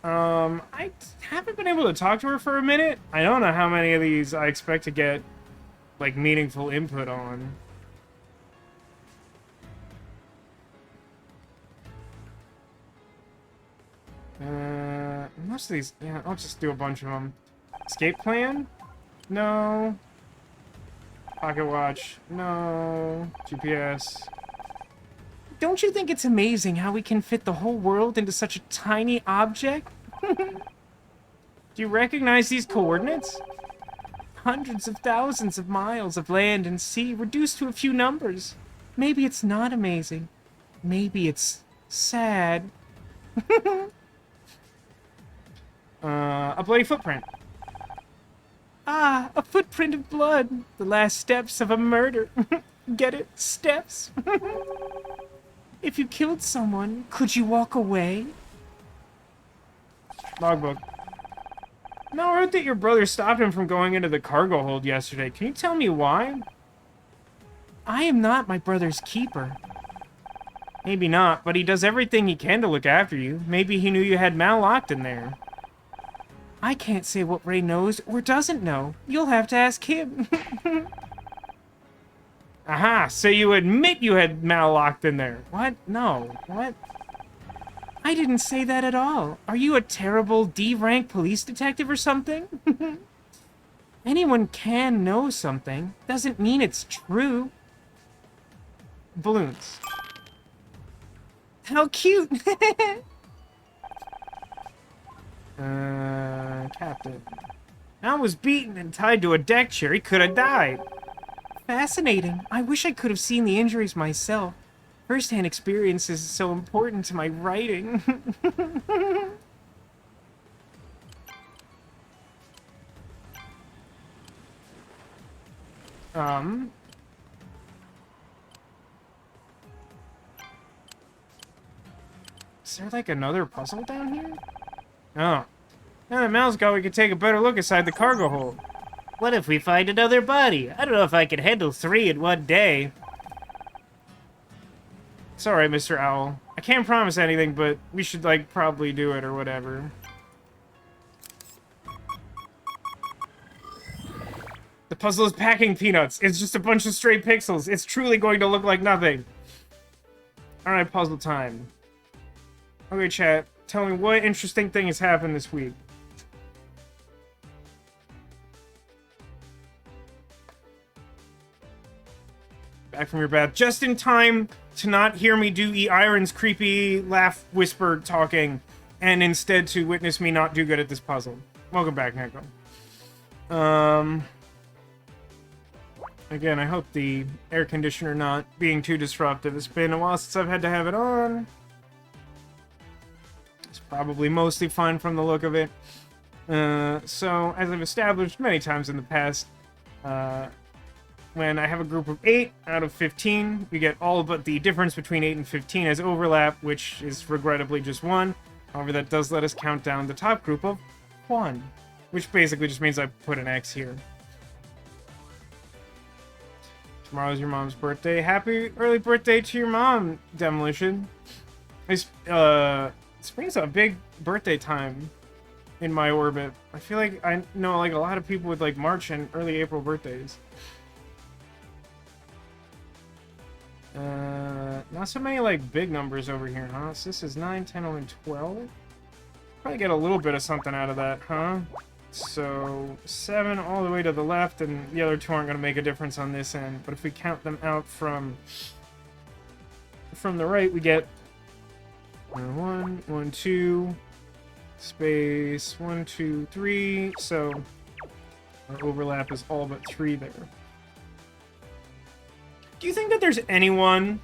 I haven't been able to talk to her for a minute. I don't know how many of these I expect to get, like, meaningful input on. Most of these, yeah, I'll just do a bunch of them. Escape plan? No. Pocket watch? No. GPS? Don't you think it's amazing how we can fit the whole world into such a tiny object? Do you recognize these coordinates? Hundreds of thousands of miles of land and sea reduced to a few numbers. Maybe it's not amazing. Maybe it's sad. A bloody footprint. Ah, a footprint of blood. The last steps of a murder. Get it? Steps? If you killed someone, could you walk away? Logbook. Mel wrote that your brother stopped him from going into the cargo hold yesterday. Can you tell me why? I am not my brother's keeper. Maybe not, but he does everything he can to look after you. Maybe he knew you had Mal locked in there. I can't say what Ray knows or doesn't know. You'll have to ask him. Aha, so you admit you had Mal locked in there. What? No. What? I didn't say that at all. Are you a terrible D-rank police detective or something? Anyone can know something. Doesn't mean it's true. Balloons. How cute! Captain. Al was beaten and tied to a deck chair. He could have died. Fascinating. I wish I could have seen the injuries myself. First-hand experience is so important to my writing. Is there like another puzzle down here? Oh. Now that Mal's gone, we can take a better look inside the cargo hold. What if we find another body? I don't know if I can handle 3 in one day. It's alright, Mr. Owl. I can't promise anything, but we should, like, probably do it or whatever. The puzzle is packing peanuts. It's just a bunch of stray pixels. It's truly going to look like nothing. Alright, puzzle time. Okay, chat. Tell me what interesting thing has happened this week. Back from your bath. Just in time to not hear me do E. Iron's creepy laugh whisper talking, and instead to witness me not do good at this puzzle. Welcome back, Neko. Again, I hope the air conditioner not being too disruptive. It's been a while since I've had to have it on. It's probably mostly fine from the look of it. So, as I've established many times in the past, when I have a group of 8 out of 15, we get all but the difference between 8 and 15 as overlap, which is regrettably just 1. However, that does let us count down the top group of 1, which basically just means I put an X here. Tomorrow's your mom's birthday. Happy early birthday to your mom, Demolition. Spring's a big birthday time in my orbit. I feel like I know like a lot of people with like March and early April birthdays. Not so many like big numbers over here, huh? So this is 9, 10, 11, 12. Probably get a little bit of something out of that, huh? So 7 all the way to the left, and the other 2 aren't going to make a difference on this end. But if we count them out from the right, we get 1, 1, 2, space 1, 2, 3. So our overlap is all but 3 there. Do you think that there's anyone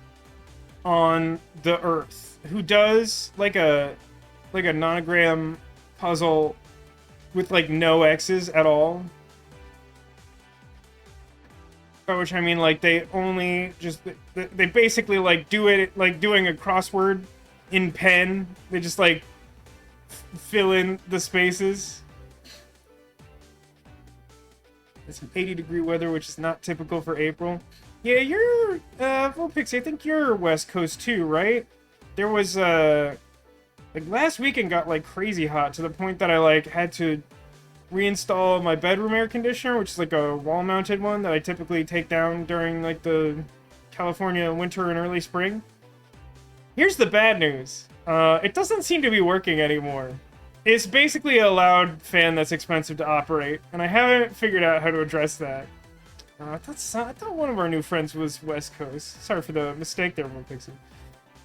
on the Earth who does like a nonogram puzzle with like no X's at all? By which I mean like they only just they basically like do it like doing a crossword in pen. They just like fill in the spaces. It's 80-degree weather, which is not typical for April. Yeah, you're, Pixie, I think you're West Coast too, right? There was, like, last weekend got, like, crazy hot to the point that I, like, had to reinstall my bedroom air conditioner, which is, like, a wall-mounted one that I typically take down during, like, the California winter and early spring. Here's the bad news. It doesn't seem to be working anymore. It's basically a loud fan that's expensive to operate, and I haven't figured out how to address that. I thought one of our new friends was West Coast. Sorry for the mistake there, Pixie.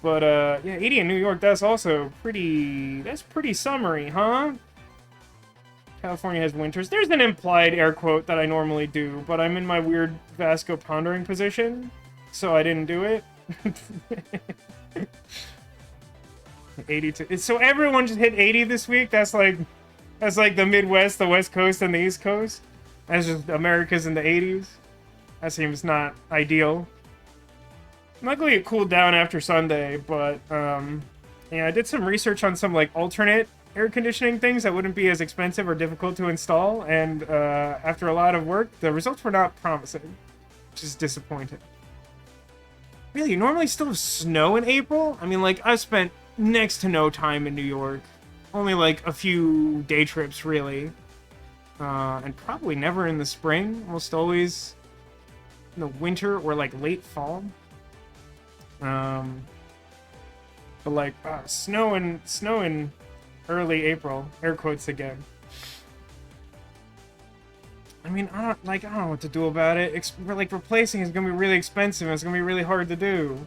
But, yeah, 80 in New York, that's also that's pretty summery, huh? California has winters. There's an implied air quote that I normally do, but I'm in my weird Vasco pondering position, so I didn't do it. 82. So everyone just hit 80 this week? That's like the Midwest, the West Coast, and the East Coast? That's just America's in the 80s? That seems not ideal. Luckily, it cooled down after Sunday, but, yeah, I did some research on some, like, alternate air conditioning things that wouldn't be as expensive or difficult to install, and, after a lot of work, the results were not promising, which is disappointing. Really, you normally still have snow in April? I mean, like, I've spent next to no time in New York. Only, like, a few day trips, really. And probably never in the spring. Almost always in the winter or like late fall. But like snow in early April. Air quotes again. I mean, I don't know what to do about it. Replacing is gonna be really expensive and it's gonna be really hard to do.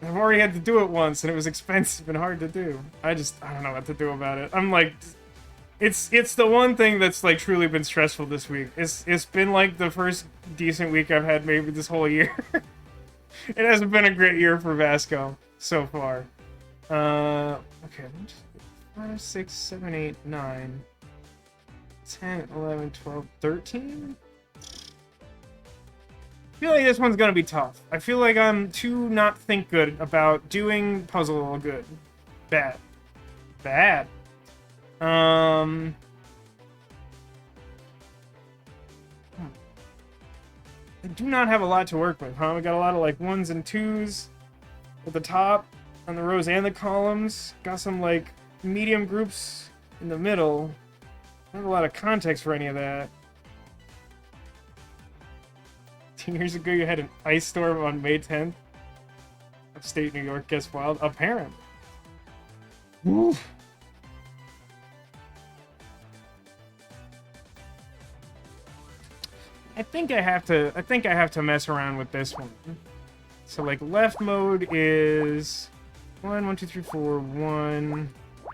I've already had to do it once and it was expensive and hard to do. I don't know what to do about it. I'm like, it's the one thing that's like truly been stressful this week. It's been like the first decent week I've had maybe this whole year. It hasn't been a great year for Vasco so far. Okay, 5, 6, 7, 8, 9, 10, 11, 12, 13? I feel like this one's gonna be tough. I feel like I'm too not think good about doing puzzle good. Bad. Bad. I do not have a lot to work with, huh? We got a lot of like 1s and 2s at the top, on the rows and the columns. Got some like medium groups in the middle. I don't have a lot of context for any of that. 10 years ago, you had an ice storm on May 10th. Upstate New York gets wild. Apparent. Oof. I think I have to mess around with this one. So like left mode is 1, 1, 2, 3, 4, 1,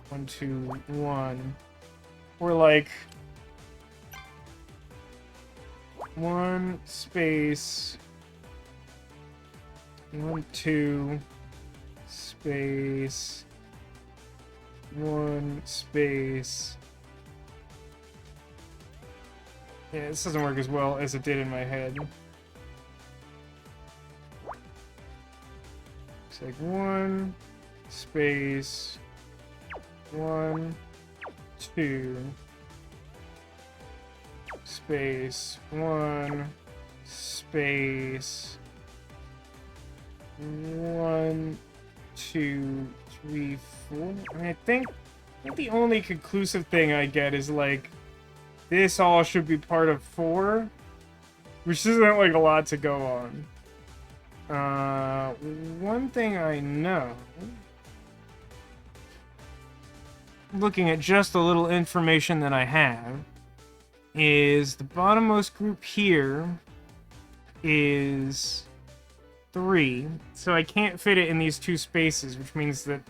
1, 2, 1. Or like 1 space 1, 2 space 1 space. Yeah, this doesn't work as well as it did in my head. It's like 1 space 1, 2 space 1 space 1, 2, 3, 4. I mean, I think the only conclusive thing I get is like this all should be part of 4, which isn't like a lot to go on. One thing I know, looking at just a little information that I have, is the bottommost group here is 3, so I can't fit it in these 2 spaces, which means that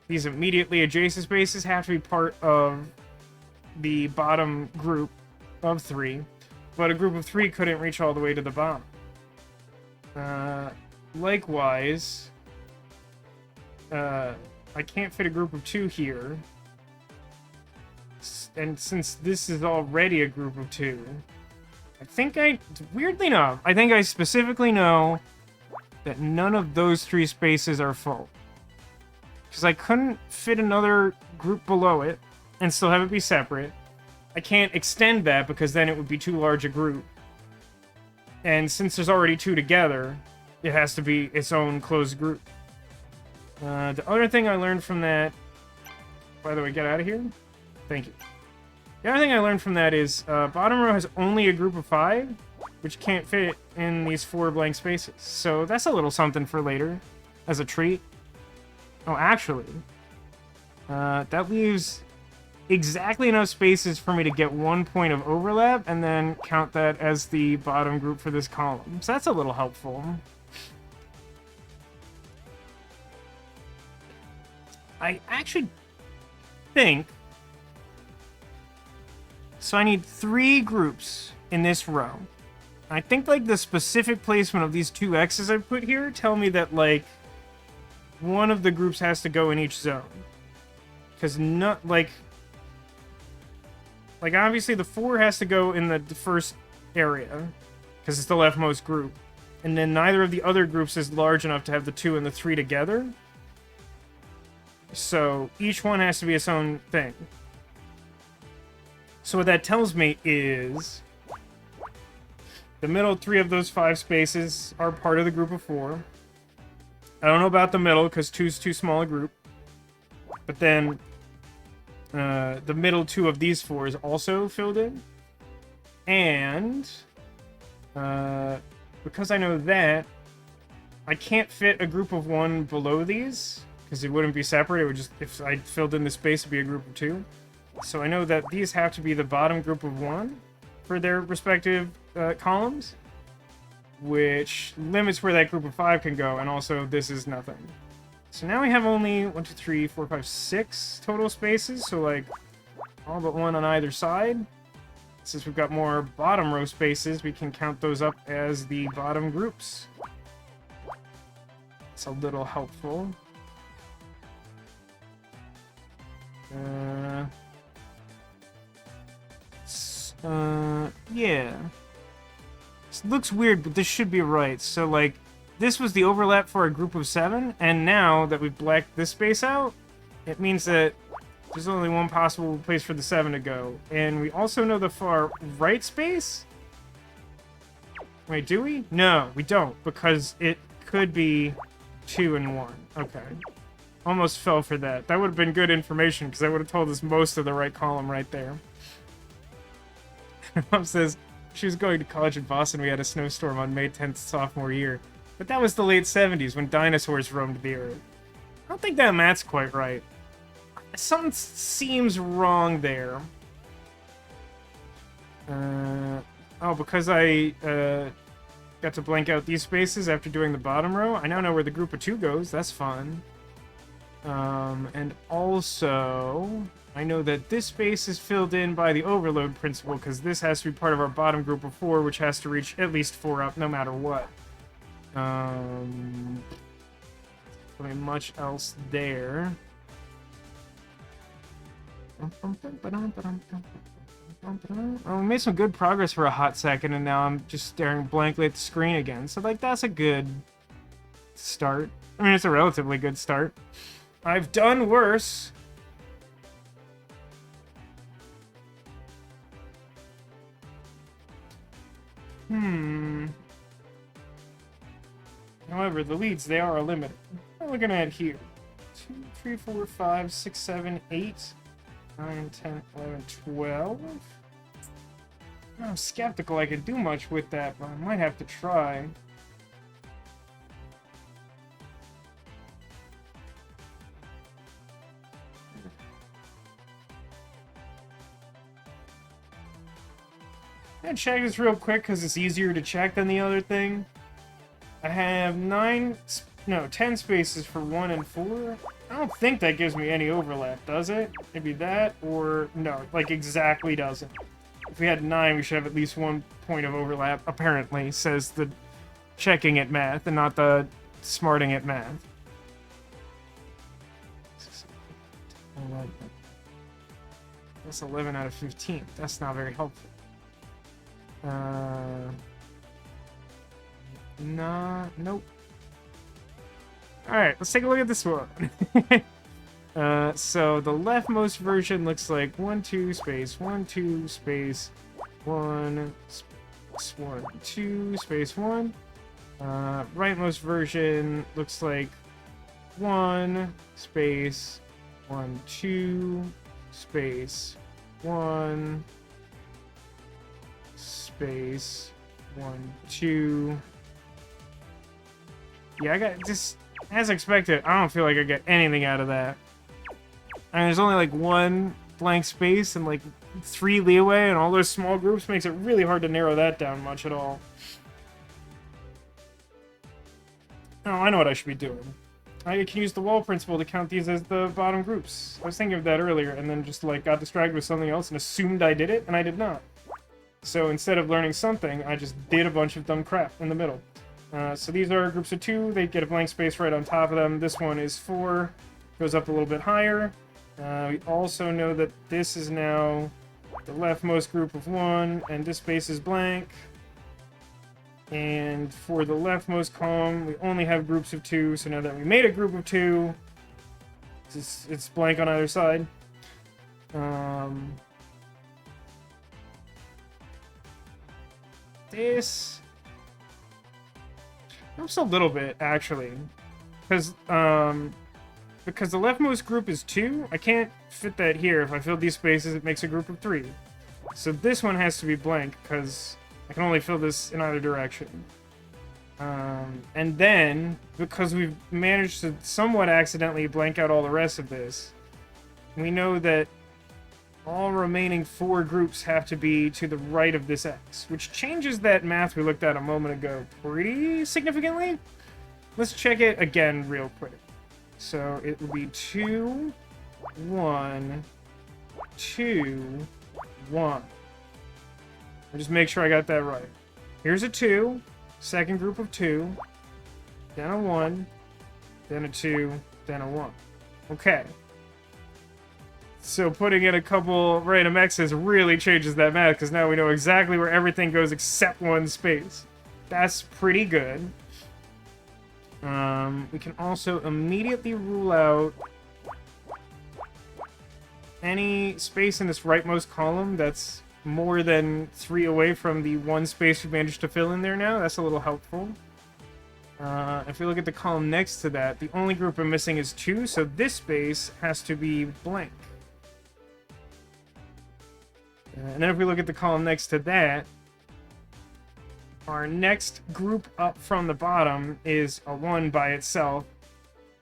these immediately adjacent spaces have to be part of the bottom group of 3, but a group of 3 couldn't reach all the way to the bottom. Likewise, I can't fit a group of 2 here, and since this is already a group of 2, weirdly enough, I think I specifically know that none of those 3 spaces are full. Because I couldn't fit another group below it and still have it be separate. I can't extend that because then it would be too large a group. And since there's already 2 together, it has to be its own closed group. The other thing I learned from that... By the way, get out of here. Thank you. The other thing I learned from that is bottom row has only a group of 5, which can't fit in these 4 blank spaces. So that's a little something for later as a treat. Oh, actually, that leaves exactly enough spaces for me to get 1 point of overlap and then count that as the bottom group for this column. So that's a little helpful. I actually think... So I need 3 groups in this row. I think, like, the specific placement of these 2 X's I put here tell me that, like, one of the groups has to go in each zone. Because not, like, obviously the 4 has to go in the first area, because it's the leftmost group. And then neither of the other groups is large enough to have the 2 and the 3 together. So each one has to be its own thing. So what that tells me is the middle 3 of those 5 spaces are part of the group of 4. I don't know about the middle, because 2's too small a group. But then the middle 2 of these 4 is also filled in. And because I know that, I can't fit a group of 1 below these, because it wouldn't be separate. It would just, if I filled in the space, it'd be a group of 2. So I know that these have to be the bottom group of 1. for their respective columns, which limits where that group of 5 can go, and also this is nothing. So now we have only 1, 2, 3, 4, 5, 6 total spaces, so like all but one on either side. Since we've got more bottom row spaces, we can count those up as the bottom groups. It's a little helpful. Yeah. This looks weird, but this should be right. So, like, this was the overlap for a group of 7, and now that we've blacked this space out, it means that there's only one possible place for the 7 to go. And we also know the far right space? Wait, do we? No, we don't, because it could be 2 and 1. Okay. Almost fell for that. That would have been good information, because that would have told us most of the right column right there. Mom says she was going to college in Boston. We had a snowstorm on May 10th, sophomore year. But that was the late 70s, when dinosaurs roamed the earth. I don't think that math's quite right. Something seems wrong there. Oh, because I got to blank out these spaces after doing the bottom row. I now know where the group of 2 goes. That's fun. And also, I know that this space is filled in by the overload principle, because this has to be part of our bottom group of 4, which has to reach at least 4 up, no matter what. Not much else there. Oh, we made some good progress for a hot second, and now I'm just staring blankly at the screen again. So, like, that's a good start. I mean, it's a relatively good start. I've done worse. However, the leads, they are limited. What are we looking at here? 2, 3, 4, 5, 6, 7, 8, 9, 10, 11, 12. I'm skeptical I could do much with that, but I might have to try. I'm gonna check this real quick because it's easier to check than the other thing. I have 10 spaces for 1 and 4. I don't think that gives me any overlap, does it? Maybe that, or no, like exactly doesn't. If we had 9, we should have at least 1 point of overlap, apparently, says the checking at math and not the smarting at math. That's 11 out of 15. That's not very helpful. Nope. Alright, let's take a look at this one. So the leftmost version looks like 1, 2, space, 1, 2, space, 1, 1, 2, space, 1. Rightmost version looks like 1, space, 1, 2, space, 1, space, 1, 2. Yeah, I got just as expected. I don't feel like I get anything out of that. And there's only like 1 blank space and like 3 leeway, and all those small groups makes it really hard to narrow that down much at all. Oh, I know what I should be doing. I can use the wall principle to count these as the bottom groups. I was thinking of that earlier, and then just like got distracted with something else and assumed I did it, and I did not. So instead of learning something, I just did a bunch of dumb crap in the middle. So these are groups of 2. They get a blank space right on top of them. This one is 4. Goes up a little bit higher. We also know that this is now the leftmost group of 1, and this space is blank. And for the leftmost column, we only have groups of 2, so now that we made a group of 2, it's blank on either side. This helps a little bit, actually. Because the leftmost group is 2, I can't fit that here. If I fill these spaces, it makes a group of 3. So this one has to be blank, because I can only fill this in either direction. And then, because we've managed to somewhat accidentally blank out all the rest of this, we know that all remaining 4 groups have to be to the right of this X, which changes that math we looked at a moment ago pretty significantly. Let's check it again real quick. So it would be 2, 1, 2, 1. I'll just make sure I got that right. Here's a 2, second group of 2, then a 1, then a 2, then a 1. Okay. So putting in a couple random X's really changes that math, because now we know exactly where everything goes except one space. That's pretty good. We can also immediately rule out any space in this rightmost column that's more than 3 away from the 1 space we managed to fill in there now. That's a little helpful. If we look at the column next to that, the only group we're missing is 2, so this space has to be blank. And then if we look at the column next to that, our next group up from the bottom is a 1 by itself.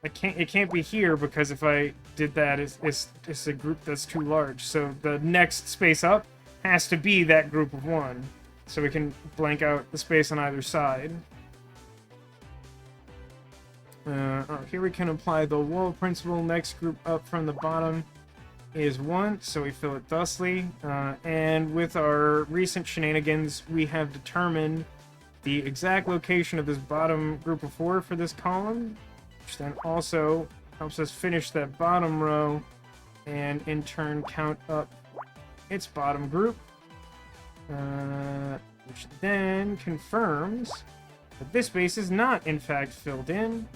It can't be here, because if I did that, it's a group that's too large. So the next space up has to be that group of 1. So we can blank out the space on either side. Here we can apply the wall principle. Next group up from the bottom is 1, so we fill it thusly. And with our recent shenanigans, we have determined the exact location of this bottom group of 4 for this column, which then also helps us finish that bottom row and in turn count up its bottom group, which then confirms that this space is not in fact filled in.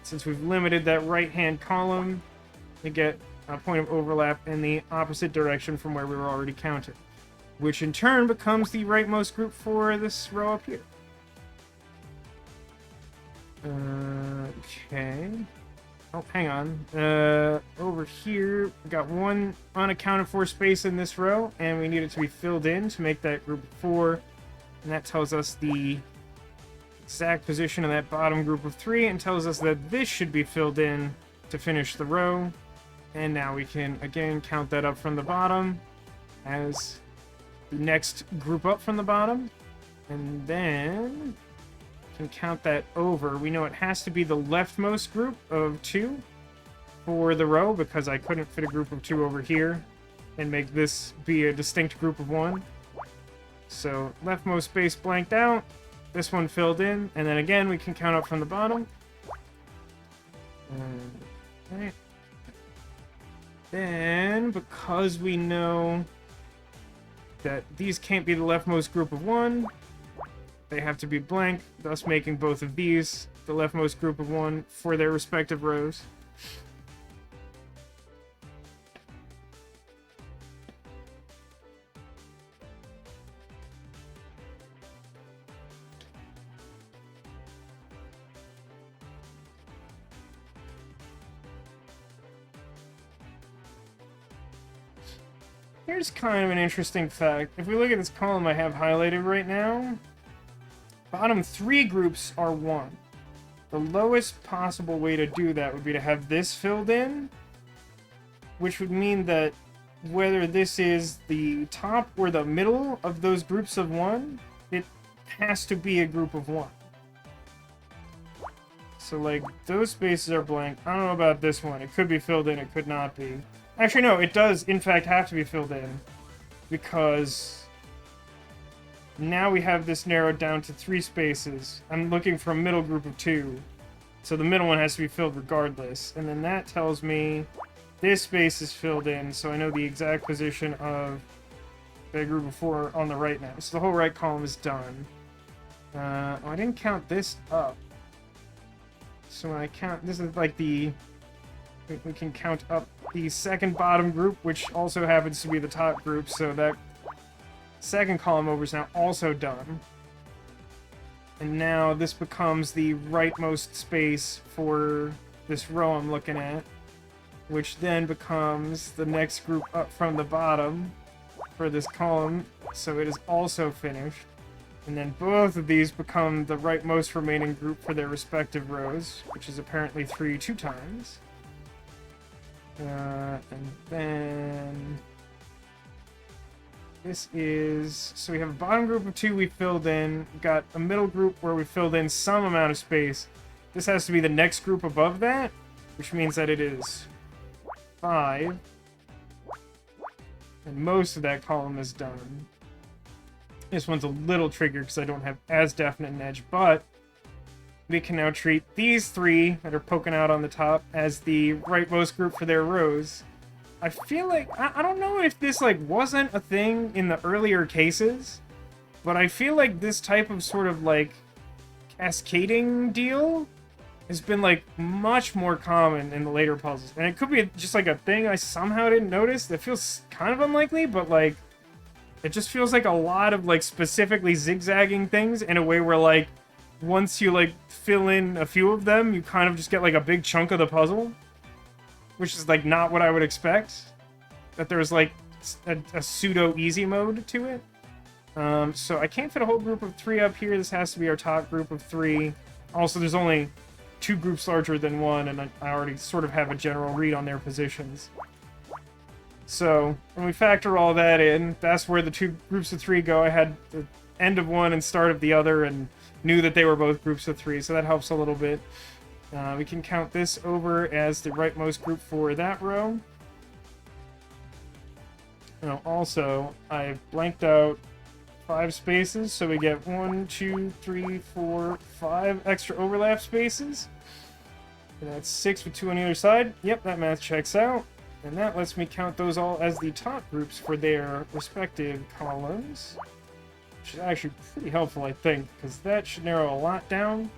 Since we've limited that right-hand column, we get a point of overlap in the opposite direction from where we were already counted, which in turn becomes the rightmost group for this row up here. Okay. Oh, hang on. Over here, we got 1 unaccounted for space in this row, and we need it to be filled in to make that group of 4. And that tells us the exact position of that bottom group of 3, and tells us that this should be filled in to finish the row. And now we can, again, count that up from the bottom as the next group up from the bottom. And then can count that over. We know it has to be the leftmost group of 2 for the row, because I couldn't fit a group of 2 over here and make this be a distinct group of 1. So leftmost space blanked out, this one filled in, and then again we can count up from the bottom. Okay. Then, because we know that these can't be the leftmost group of 1, they have to be blank, thus making both of these the leftmost group of 1 for their respective rows. Here's kind of an interesting fact. If we look at this column I have highlighted right now, bottom 3 groups are 1. The lowest possible way to do that would be to have this filled in, which would mean that whether this is the top or the middle of those groups of 1, it has to be a group of 1. So, like, those spaces are blank. I don't know about this one. It could be filled in, it could not be. Actually, no, it does, in fact, have to be filled in, because now we have this narrowed down to 3 spaces. I'm looking for a middle group of 2, so the middle one has to be filled regardless. And then that tells me this space is filled in, so I know the exact position of the group of 4 on the right now. So the whole right column is done. Oh, I didn't count this up. So when I count, this is like the... We can count up the second bottom group, which also happens to be the top group, so that second column over is now also done. And now this becomes the rightmost space for this row I'm looking at, which then becomes the next group up from the bottom for this column, so it is also finished. And then both of these become the rightmost remaining group for their respective rows, which is apparently 3 2 times. And then this is, so we have a bottom group of 2 we filled in. We've got a middle group where we filled in some amount of space. This has to be the next group above that, which means that it is 5. And most of that column is done. This one's a little triggered because I don't have as definite an edge, but we can now treat these 3 that are poking out on the top as the rightmost group for their rows. I feel like, I don't know if this, like, wasn't a thing in the earlier cases, but I feel like this type of sort of, like, cascading deal has been, like, much more common in the later puzzles. And it could be just, like, a thing I somehow didn't notice that feels kind of unlikely, but, like, it just feels like a lot of, like, specifically zigzagging things in a way where, like, once you, like, fill in a few of them, you kind of just get, like, a big chunk of the puzzle. Which is, like, not what I would expect. That there's, like, a pseudo-easy mode to it. So I can't fit a whole group of 3 up here. This has to be our top group of 3. Also, there's only 2 groups larger than 1, and I already sort of have a general read on their positions. So, when we factor all that in, that's where the 2 groups of 3 go. I had the end of one and start of the other, and knew that they were both groups of 3, so that helps a little bit. We can count this over as the rightmost group for that row. Now, also, I've blanked out 5 spaces, so we get 1, 2, 3, 4, 5 extra overlap spaces. And that's 6 with 2 on either side. Yep, that math checks out. And that lets me count those all as the top groups for their respective columns. Which is actually pretty helpful, I think, because that should narrow a lot down.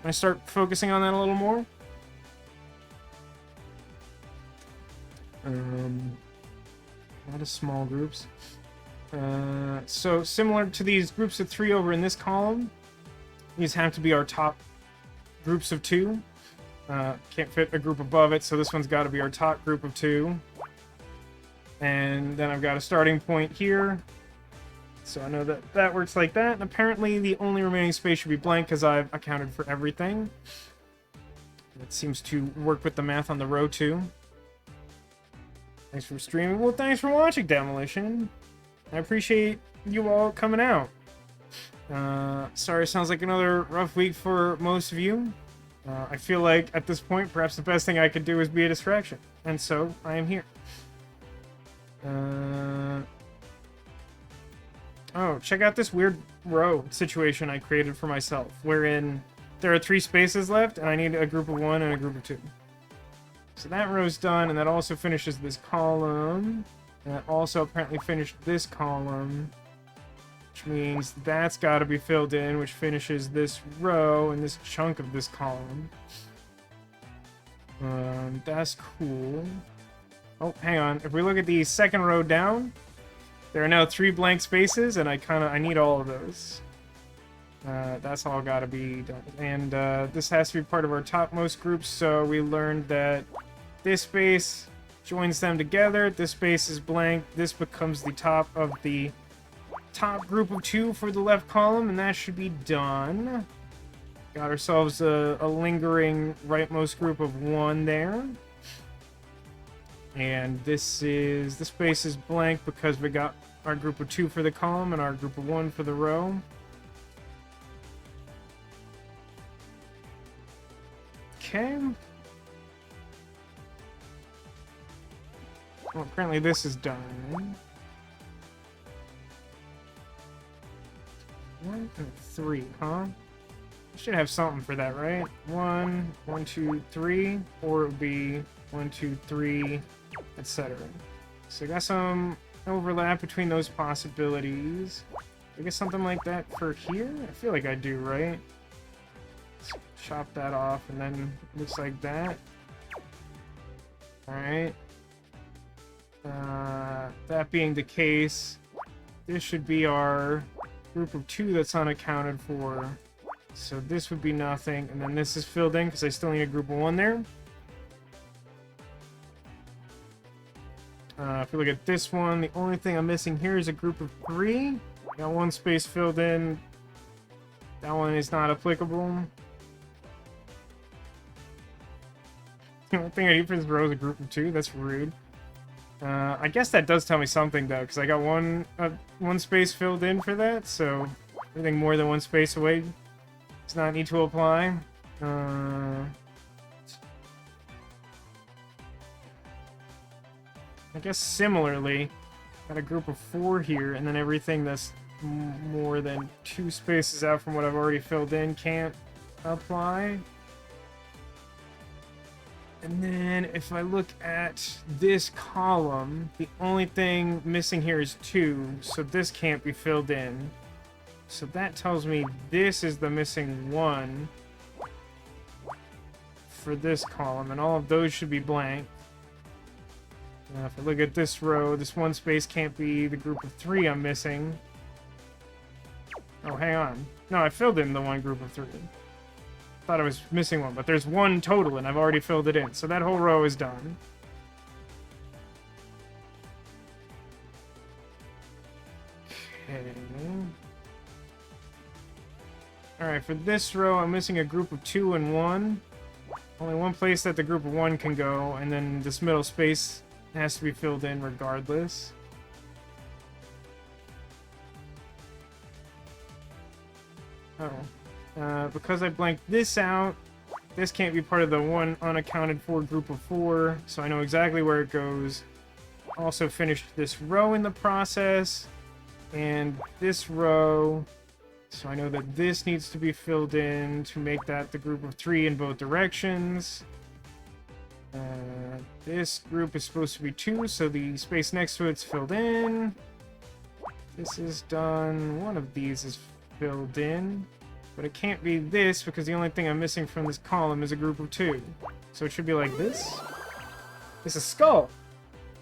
I start focusing on that a little more. A lot of small groups. So similar to these groups of 3 over in this column, these have to be our top groups of 2. Can't fit a group above it, so this one's got to be our top group of 2. And then I've got a starting point here. So I know that that works like that, and apparently the only remaining space should be blank because I've accounted for everything. That seems to work with the math on the row too. Thanks for streaming. Well, thanks for watching, Demolition. I appreciate you all coming out. Sorry, sounds like another rough week for most of you. I feel like at this point, perhaps the best thing I could do is be a distraction, and so I am here. Oh, check out this weird row situation I created for myself, wherein there are 3 spaces left, and I need a group of 1 and a group of 2. So that row's done, and that also finishes this column. And that also apparently finished this column, which means that's got to be filled in, which finishes this row and this chunk of this column. That's cool. Oh, hang on. If we look at the second row down, there are now 3 blank spaces, and I need all of those. That's all gotta be done. And this has to be part of our topmost group, so we learned that this space joins them together. This space is blank. This becomes the top of the top group of 2 for the left column, and that should be done. Got ourselves a lingering rightmost group of 1 there. And this space is blank because we got our group of 2 for the column and our group of 1 for the row. Okay. Well, apparently this is done. 1 and 3, huh? I should have something for that, right? 1, 1, 2, 3, or it would be 1, 2, 3, etc. So I got some overlap between those possibilities. I guess something like that for here? I feel like I do, right? Let's chop that off, and then it looks like that. Alright. That being the case, this should be our group of 2 that's unaccounted for. So this would be nothing, and then this is filled in because I still need a group of 1 there. If we look at this one, the only thing I'm missing here is a group of 3. Got 1 space filled in. That one is not applicable. The only thing I need for this row is a group of 2. That's rude. I guess that does tell me something, though, because I got one space filled in for that, so everything more than 1 space away does not need to apply. I guess similarly, got a group of 4 here, and then everything that's more than 2 spaces out from what I've already filled in can't apply. And then if I look at this column, the only thing missing here is 2, so this can't be filled in. So that tells me this is the missing 1 for this column, and all of those should be blank. Now if I look at this row, this 1 space can't be the group of 3 I'm missing. Oh, hang on. No, I filled in the 1 group of 3. Thought I was missing 1, but there's 1 total, and I've already filled it in. So that whole row is done. Okay. Alright, for this row, I'm missing a group of 2 and 1. Only 1 place that the group of 1 can go, and then this middle space has to be filled in regardless. Oh. Because I blanked this out, this can't be part of the 1 unaccounted for group of 4, so I know exactly where it goes. Also finished this row in the process, and this row, so I know that this needs to be filled in to make that the group of 3 in both directions. This group is supposed to be 2, so the space next to it's filled in. This is done. One of these is filled in. But it can't be this, because the only thing I'm missing from this column is a group of 2. So it should be like this. It's a skull.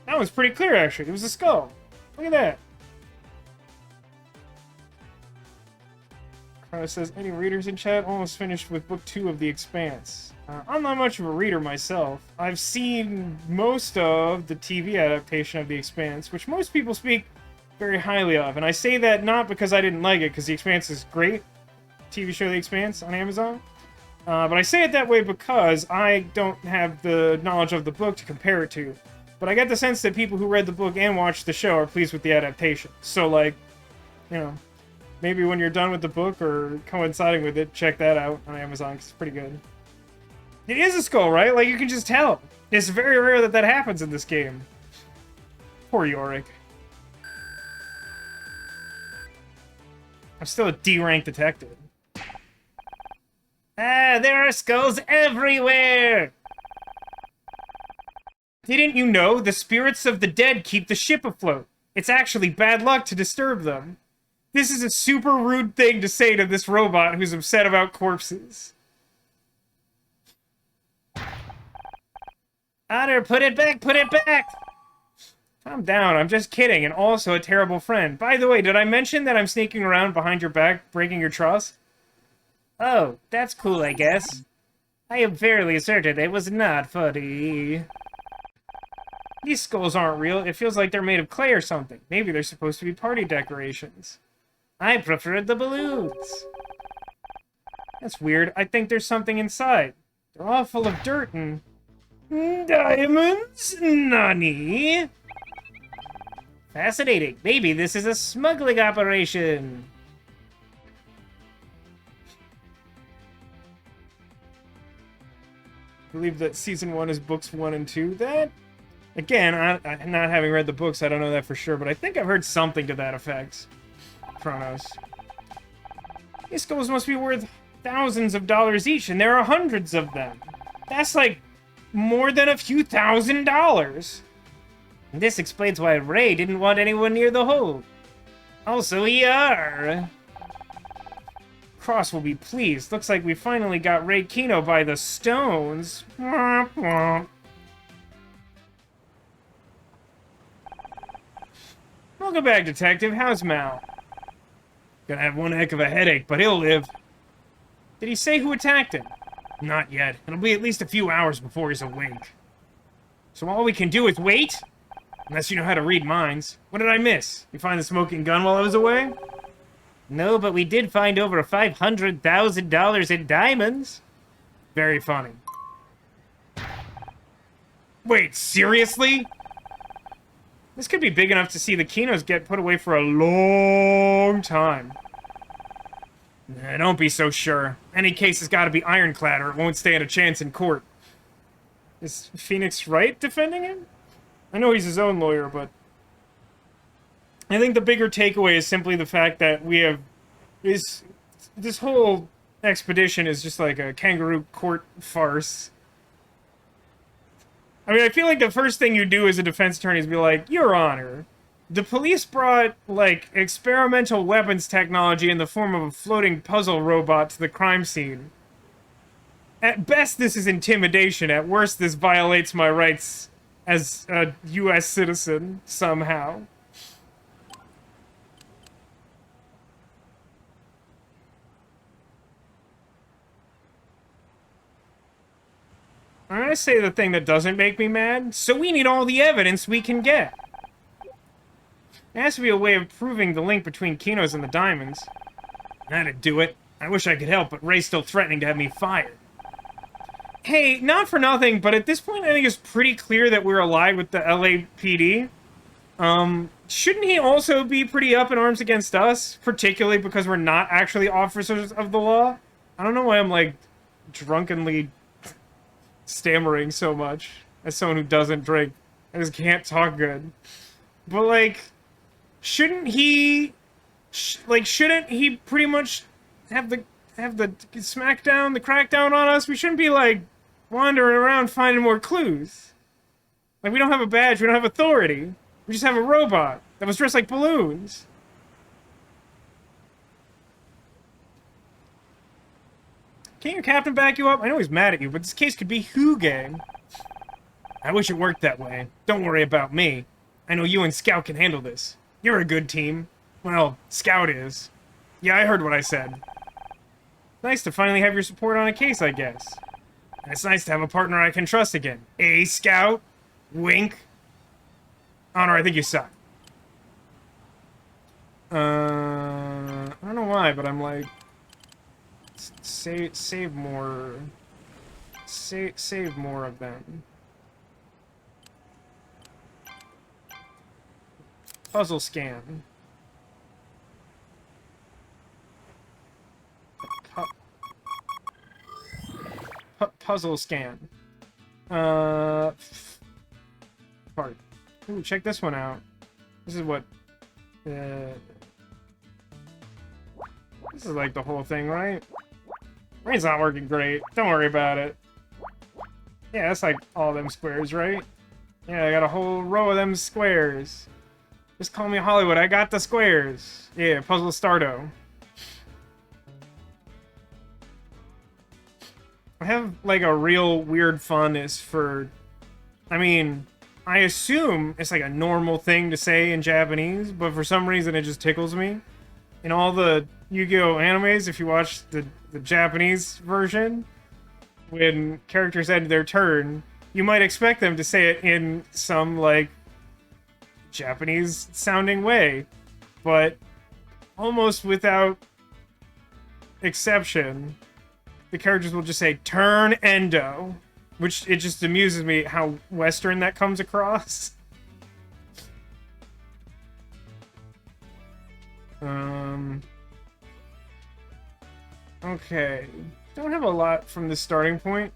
That was pretty clear, actually. It was a skull. Look at that. It says, any readers in chat? Almost finished with book 2 of The Expanse. I'm not much of a reader myself. I've seen most of the TV adaptation of The Expanse, which most people speak very highly of. And I say that not because I didn't like it, because The Expanse is great. TV show The Expanse on Amazon. But I say it that way because I don't have the knowledge of the book to compare it to. But I get the sense that people who read the book and watched the show are pleased with the adaptation. So, like, you know, maybe when you're done with the book or coinciding with it, check that out on Amazon, because it's pretty good. It is a skull, right? Like, you can just tell. It's very rare that that happens in this game. Poor Yorick. I'm still a D-rank detective. Ah, there are skulls everywhere! Didn't you know the spirits of the dead keep the ship afloat? It's actually bad luck to disturb them. This is a super rude thing to say to this robot who's upset about corpses. Otter, put it back, put it back! Calm down, I'm just kidding, and also a terrible friend. By the way, did I mention that I'm sneaking around behind your back, breaking your trust? Oh, that's cool, I guess. I am fairly certain it was not funny. These skulls aren't real. It feels like they're made of clay or something. Maybe they're supposed to be party decorations. I preferred the balloons. That's weird. I think there's something inside. They're all full of dirt and... diamonds? Nani? Fascinating. Maybe this is a smuggling operation. I believe that season 1 is books 1 and 2. That, again, I not having read the books, I don't know that for sure, but I think I've heard something to that effect. Chronos. These skulls must be worth thousands of dollars each, and there are hundreds of them. That's like more than a few $1,000s. This explains why Ray didn't want anyone near the hole. Also, ER. Cross will be pleased. Looks like we finally got Ray Kino by the stones. Womp womp. Welcome back, Detective. How's Mal? Gonna have one heck of a headache, but he'll live. Did he say who attacked him? Not yet. It'll be at least a few hours before he's awake. So all we can do is wait? Unless you know how to read minds. What did I miss? You find the smoking gun while I was away? No, but we did find over $500,000 in diamonds. Very funny. Wait, seriously? This could be big enough to see the Kinos get put away for a long time. Don't be so sure. Any case has got to be ironclad or it won't stand a chance in court. Is Phoenix Wright defending him? I know he's his own lawyer, but... I think the bigger takeaway is simply the fact that we have... This whole expedition is just like a kangaroo court farce. I mean, I feel like the first thing you do as a defense attorney is be like, Your Honor, the police brought, like, experimental weapons technology in the form of a floating puzzle robot to the crime scene. At best, this is intimidation. At worst, this violates my rights as a U.S. citizen, somehow. I'm gonna say the thing that doesn't make me mad. So we need all the evidence we can get. There has to be a way of proving the link between Kinos and the diamonds. That'd do it. I wish I could help, but Ray's still threatening to have me fired. Hey, not for nothing, but at this point I think it's pretty clear that we're allied with the LAPD. Shouldn't he also be pretty up in arms against us? Particularly because we're not actually officers of the law? I don't know why I'm, like, drunkenly stammering so much as someone who doesn't drink. I just can't talk good. But, like, shouldn't he... shouldn't he pretty much have the smackdown, the crackdown on us? We shouldn't be, like, wandering around finding more clues. Like, we don't have a badge, we don't have authority. We just have a robot that was dressed like balloons. Can't your captain back you up? I know he's mad at you, but this case could be who game. I wish it worked that way. Don't worry about me. I know you and Scout can handle this. You're a good team. Well, Scout is. Yeah, I heard what I said. Nice to finally have your support on a case, I guess. And it's nice to have a partner I can trust again. Eh, Scout? Wink. Honor, I think you suck. I don't know why, but I'm like... Save more... Save more of them. Puzzle scan. Puzzle scan. Part. Ooh, check this one out. This is what... this is like the whole thing, right? Brain's not working great. Don't worry about it. Yeah, that's like all them squares, right? Yeah, I got a whole row of them squares. Just call me Hollywood, I got the squares. Yeah, Puzzle Stardo. I have, like, a real weird fondness for... I mean, I assume it's, like, a normal thing to say in Japanese, but for some reason it just tickles me. In all the Yu-Gi-Oh! Animes, if you watch the Japanese version, when characters end their turn, you might expect them to say it in some, like, Japanese-sounding way, but almost without exception, the characters will just say, turn endo, which it just amuses me how Western that comes across. Okay. Don't have a lot from this starting point.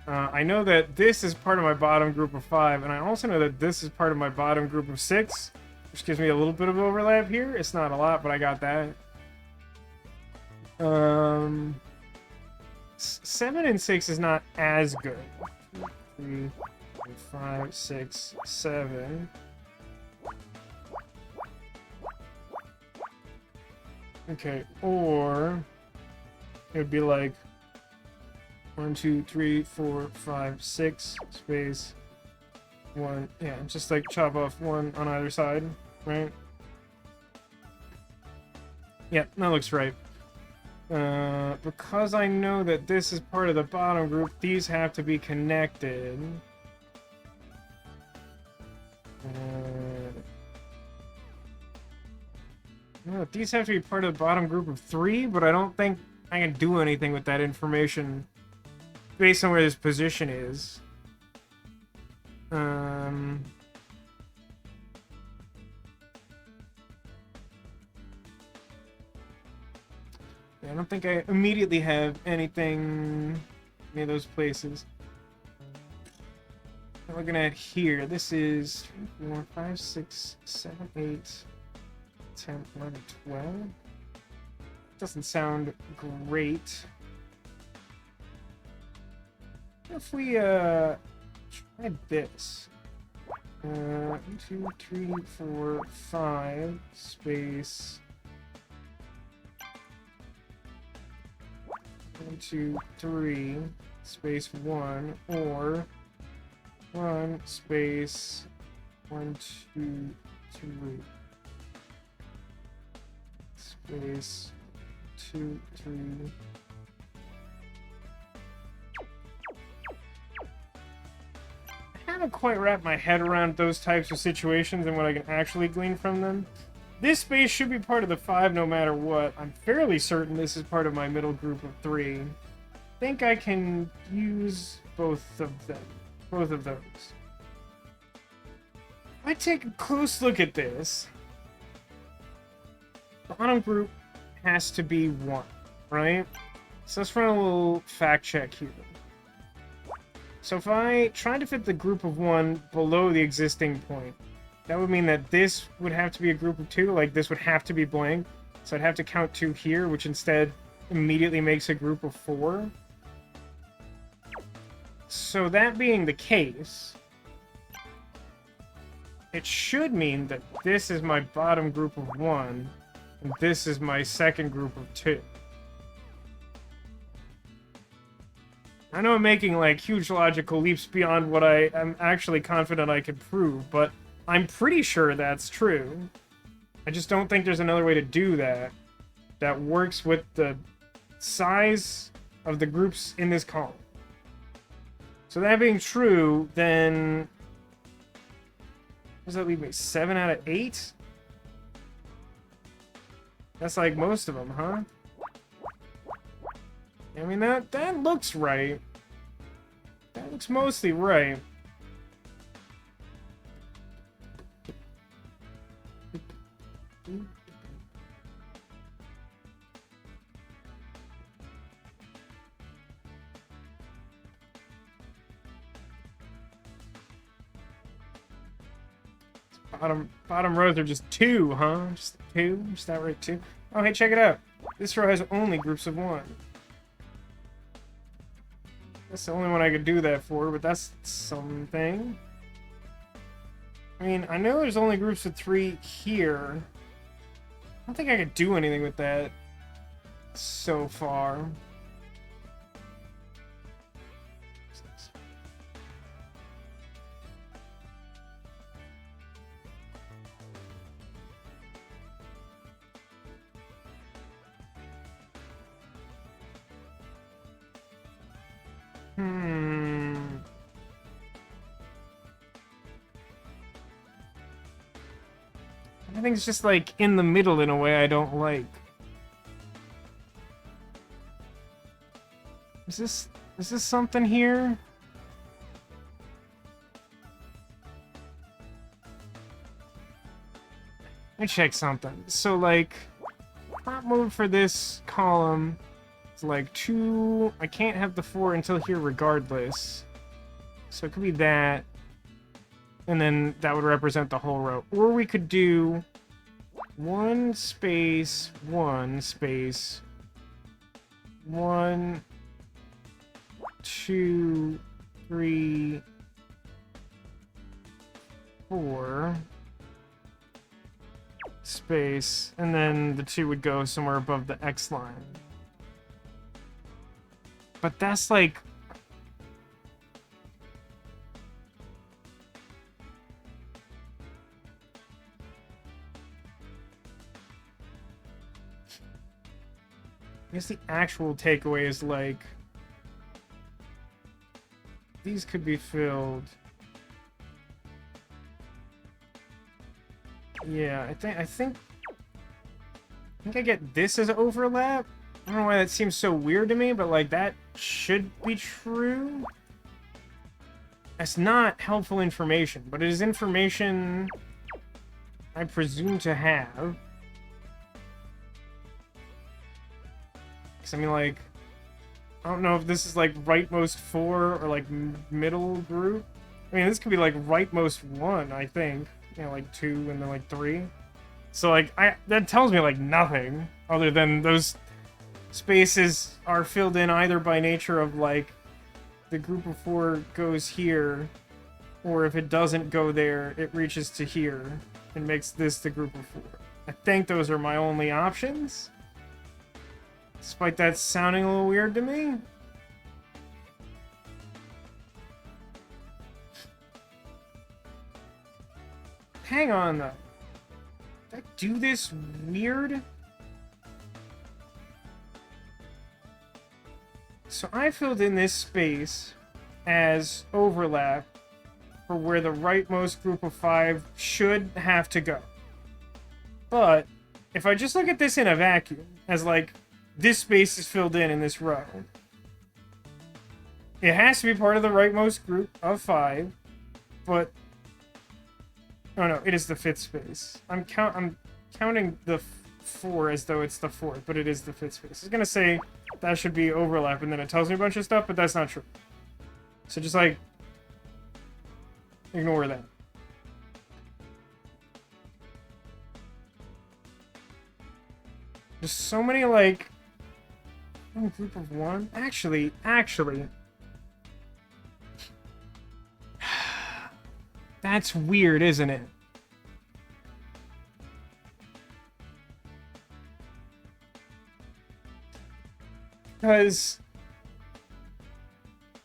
I know that this is part of my bottom group of 5, and I also know that this is part of my bottom group of 6, which gives me a little bit of overlap here. It's not a lot, but I got that. 7 and 6 is not as good. 3, 5, 6, 7. Okay, or it would be like 1, 2, 3, 4, 5, 6 space 1. Yeah, just like chop off 1 on either side, right? Yeah, that looks right. Because I know that this is part of the bottom group, these have to be connected. No, these have to be part of the bottom group of 3, but I don't think I can do anything with that information based on where this position is. I don't think I immediately have anything near those places. I'm looking at here. This is 3, 4, 5, 6, 7, 8, 10, 11, 12. Doesn't sound great. If we try this. 1, 2, 3, 4, 5 space 1, 2, 3 space 1 or 1 space 1, 2, 3 space 2, 3. I haven't quite wrapped my head around those types of situations and what I can actually glean from them. This space should be part of the 5 no matter what. I'm fairly certain this is part of my middle group of 3. I think I can use both of them. Both of those. If I take a close look at this, the bottom group has to be 1, right? So let's run a little fact check here. So if I try to fit the group of 1 below the existing point, that would mean that this would have to be a group of 2, like this would have to be blank. So I'd have to count 2 here, which instead immediately makes a group of 4. So that being the case, it should mean that this is my bottom group of 1, and this is my second group of 2. I know I'm making, like, huge logical leaps beyond what I am actually confident I can prove, but I'm pretty sure that's true. I just don't think there's another way to do that that works with the size of the groups in this column. So that being true, then... what does that leave me? 7 out of 8? That's like most of them, huh? I mean, that looks right. That looks mostly right. Bottom rows are just 2, huh? Just 2? Just that right, 2? Oh, hey, check it out. This row has only groups of 1. That's the only one I could do that for, but that's something. I mean, I know there's only groups of 3 here. I don't think I could do anything with that so far. Everything's just like in the middle in a way I don't like. Is this something here? Let me check something. So like, top move for this column is like 2. I can't have the 4 until here regardless. So it could be that. And then that would represent the whole row. Or we could do 1 space 1 space 1, 2, 3, 4 space, and then the 2 would go somewhere above the X line. But that's like... I guess the actual takeaway is like... these could be filled. Yeah, I think I get this as overlap. I don't know why that seems so weird to me, but like that should be true. That's not helpful information, but it is information I presume to have. Because, I mean, like, I don't know if this is, like, rightmost 4 or, like, middle group. I mean, this could be, like, rightmost 1, I think. You know, like, 2 and then, like, 3. So, like, that tells me, like, nothing. Other than those spaces are filled in either by nature of, like, the group of 4 goes here, or if it doesn't go there, it reaches to here and makes this the group of 4. I think those are my only options. Despite that sounding a little weird to me. Hang on, though. Did I do this weird? So I filled in this space as overlap for where the rightmost group of 5 should have to go. But if I just look at this in a vacuum, as like, this space is filled in this row, it has to be part of the rightmost group of 5, but... Oh no, it is the 5th space. I'm counting the 4 as though it's the 4th, but it is the 5th space. I was gonna say that should be overlap, and then it tells me a bunch of stuff, but that's not true. So just, like, ignore that. There's so many, like... group of 1? Actually... That's weird, isn't it? Because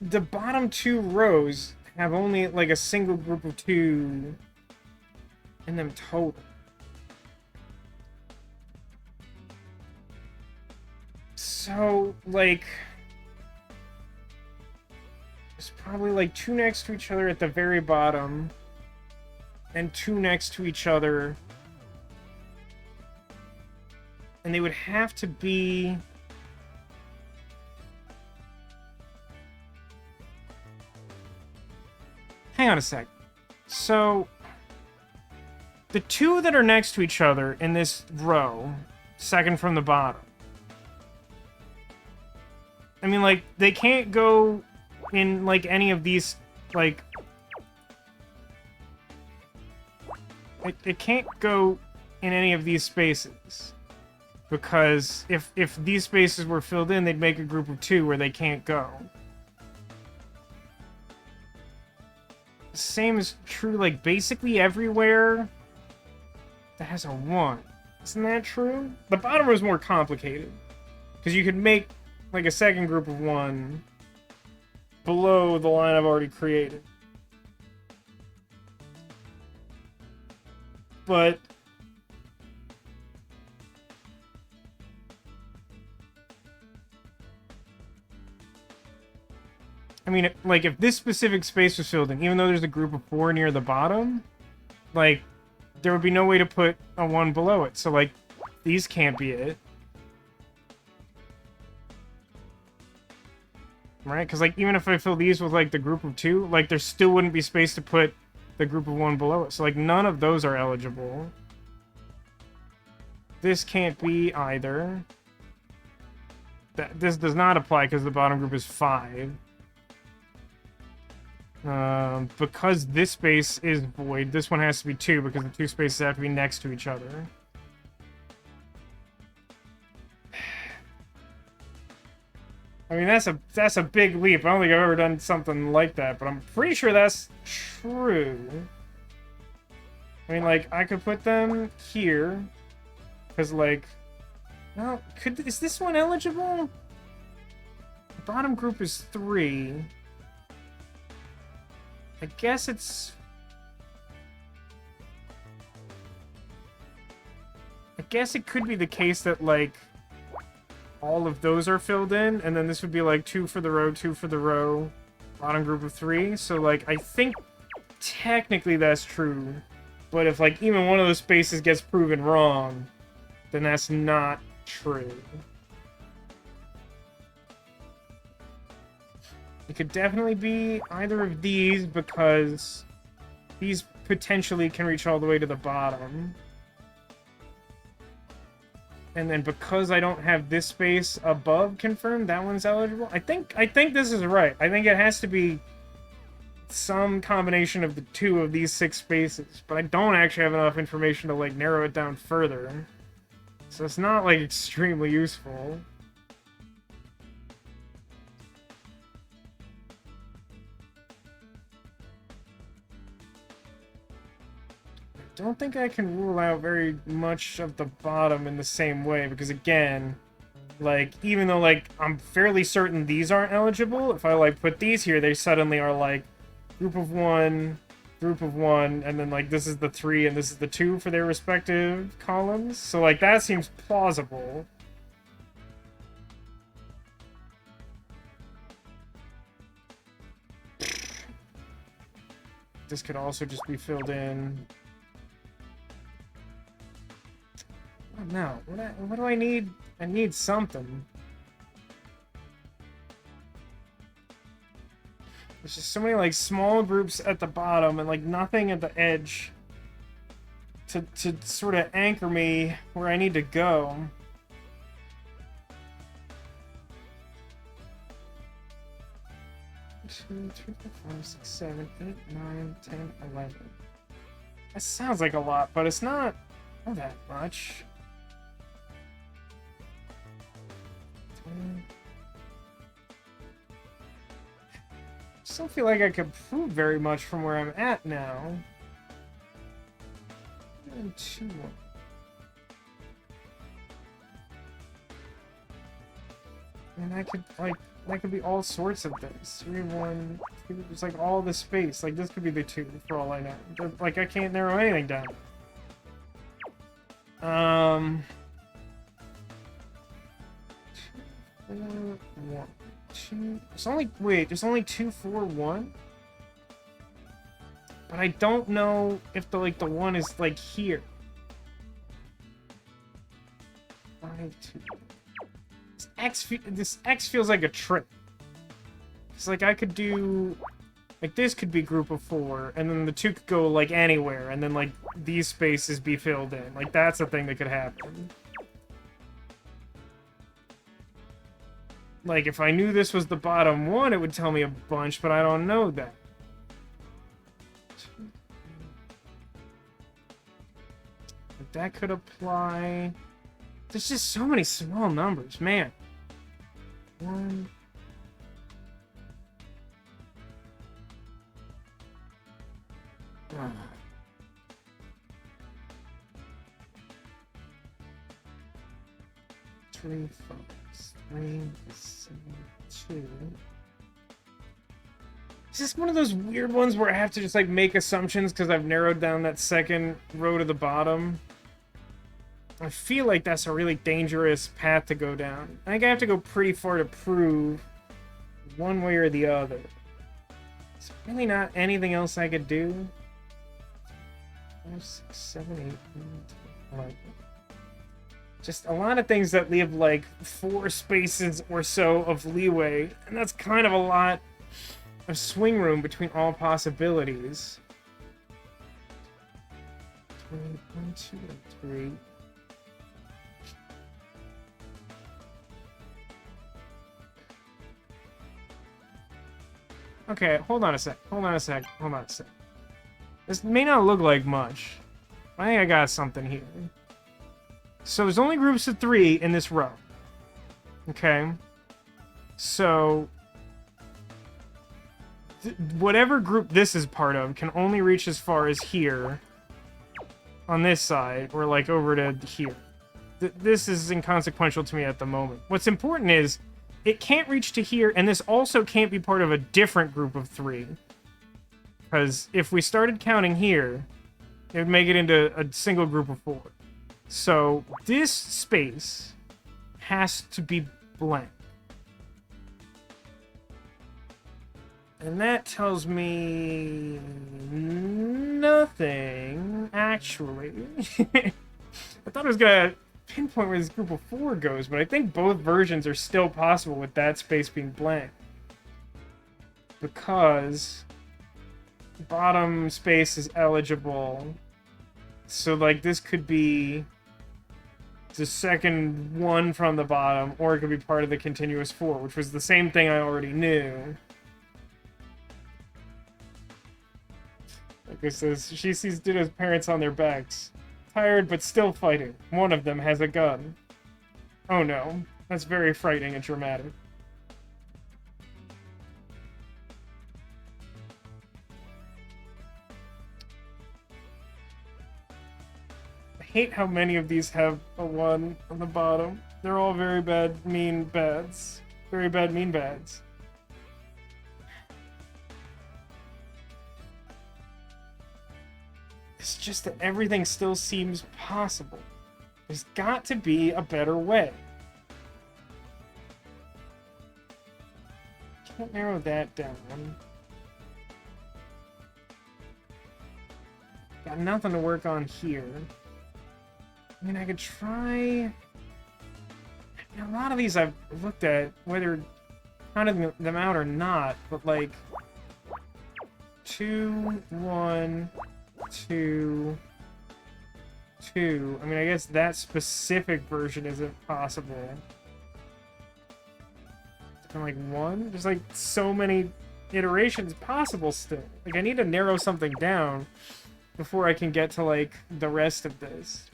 the bottom 2 rows have only, like, a single group of 2 in them total. So, like... There's probably, like, 2 next to each other at the very bottom, and 2 next to each other. And they would have to be... Hang on a sec. So, the 2 that are next to each other in this row, second from the bottom. I mean, like, they can't go in, like, any of these, like... It can't go in any of these spaces. Because if these spaces were filled in, they'd make a group of 2 where they can't go. Same is true, like, basically everywhere that has a 1. Isn't that true? The bottom row is more complicated. Because you could make, like, a second group of 1 below the line I've already created. But... I mean, like, if this specific space was filled in, even though there's a group of 4 near the bottom, like, there would be no way to put a 1 below it. So, like, these can't be it. Right? Because, like, even if I fill these with, like, the group of 2, like, there still wouldn't be space to put the group of 1 below it. So, like, none of those are eligible. This can't be either. This does not apply because the bottom group is 5. Because this space is void, this one has to be 2 because the 2 spaces have to be next to each other. I mean, that's a big leap. I don't think I've ever done something like that, but I'm pretty sure that's true. I mean, like, I could put them here, because, like, well, is this one eligible? The bottom group is 3. I guess it's... I guess it could be the case that, like, all of those are filled in, and then this would be, like, 2 for the row, 2 for the row, bottom group of 3. So, like, I think technically that's true. But if, like, even one of those spaces gets proven wrong, then that's not true. It could definitely be either of these because these potentially can reach all the way to the bottom. And then because I don't have this space above confirmed, that one's eligible. I think this is right. I think it has to be some combination of the two of these 6 spaces, but I don't actually have enough information to like narrow it down further. So it's not like extremely useful. I don't think I can rule out very much of the bottom in the same way, because again, like, even though like I'm fairly certain these aren't eligible, if I like put these here, they suddenly are like group of 1, and then like this is the 3 and this is the 2 for their respective columns. So like that seems plausible. This could also just be filled in. Oh no, what do I need? I need something. There's just so many like small groups at the bottom and like nothing at the edge to sort of anchor me where I need to go. Two, 3, 4, 5, 6, 7, 8, 9, 10, 11. That sounds like a lot, but it's not that much. I just don't feel like I could prove very much from where I'm at now. 2, 1. And I could, like, that could be all sorts of things. 3, 1, it's like all the space. Like, this could be the 2 for all I know. But, like, I can't narrow anything down. 4, 1, 2. There's only 2, 4, 1. But I don't know if the 1 is like here. 5, 2. This X feels like a trick. It's like I could do, like this could be group of 4, and then the 2 could go like anywhere, and then like these spaces be filled in. Like that's a thing that could happen. Like, if I knew this was the bottom 1, it would tell me a bunch, but I don't know that. But that could apply. There's just so many small numbers, man. 1. Oh. 3, 5. 3, 7, 2. Is this one of those weird ones where I have to just like make assumptions because I've narrowed down that second row to the bottom? I feel like that's a really dangerous path to go down. I think I have to go pretty far to prove one way or the other. There's really not anything else I could do. 5, 6, 7, 8, 9, 10, 11. Just a lot of things that leave like 4 spaces or so of leeway, and that's kind of a lot of swing room between all possibilities. 1, 2, and 3. Okay, hold on a sec. This may not look like much. I think I got something here. So there's only groups of 3 in this row. Okay? So whatever group this is part of can only reach as far as here on this side, or like over to here. This is inconsequential to me at the moment. What's important is it can't reach to here, and this also can't be part of a different group of 3. Because if we started counting here, it would make it into a single group of 4. So this space has to be blank. And that tells me nothing, actually. I thought it was gonna pinpoint where this group of 4 goes, but I think both versions are still possible with that space being blank. because bottom space is eligible. So, like, this could be the second one from the bottom, or it could be part of the continuous 4, which was the same thing I already knew. Like it says, she sees Ditto's parents on their backs. Tired, but still fighting. One of them has a gun. Oh no. That's very frightening and dramatic. I hate how many of these have a 1 on the bottom. They're all very bad, mean bads. Very bad, mean bads. It's just that everything still seems possible. There's got to be a better way. Can't narrow that down. Got nothing to work on here. I mean, I could try... A lot of these I've looked at, whether counting them out or not, but like... 2, 1... 2, 2. I mean, I guess that specific version isn't possible. And like 1? There's like so many iterations possible still. Like, I need to narrow something down before I can get to like the rest of this.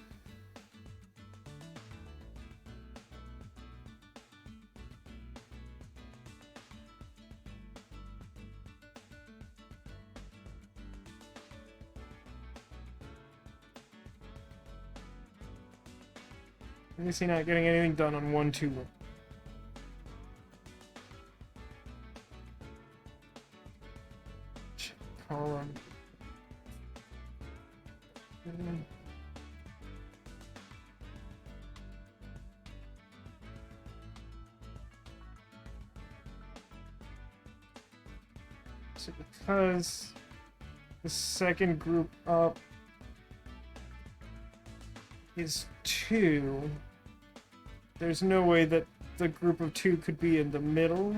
I guess you're not getting anything done on 1, 2. Column. So because the second group up is 2, there's no way that the group of 2 could be in the middle.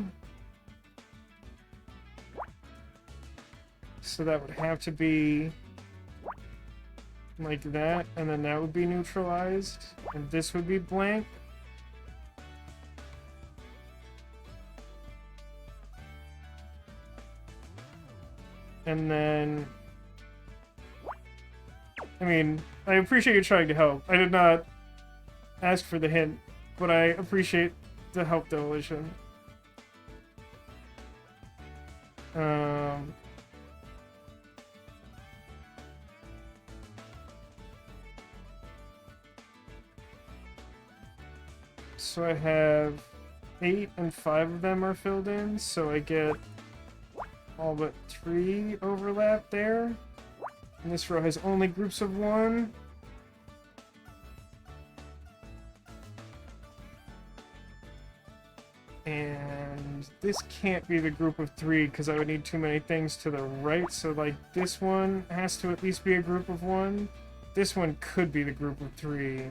So that would have to be like that, and then that would be neutralized, and this would be blank. And then... I mean, I appreciate you trying to help. I did not ask for the hint, but I appreciate the help, Demolition. So I have 8 and 5 of them are filled in, so I get all but 3 overlap there. And this row has only groups of 1. And this can't be the group of 3 because I would need too many things to the right. So like this one has to at least be a group of 1. This one could be the group of 3.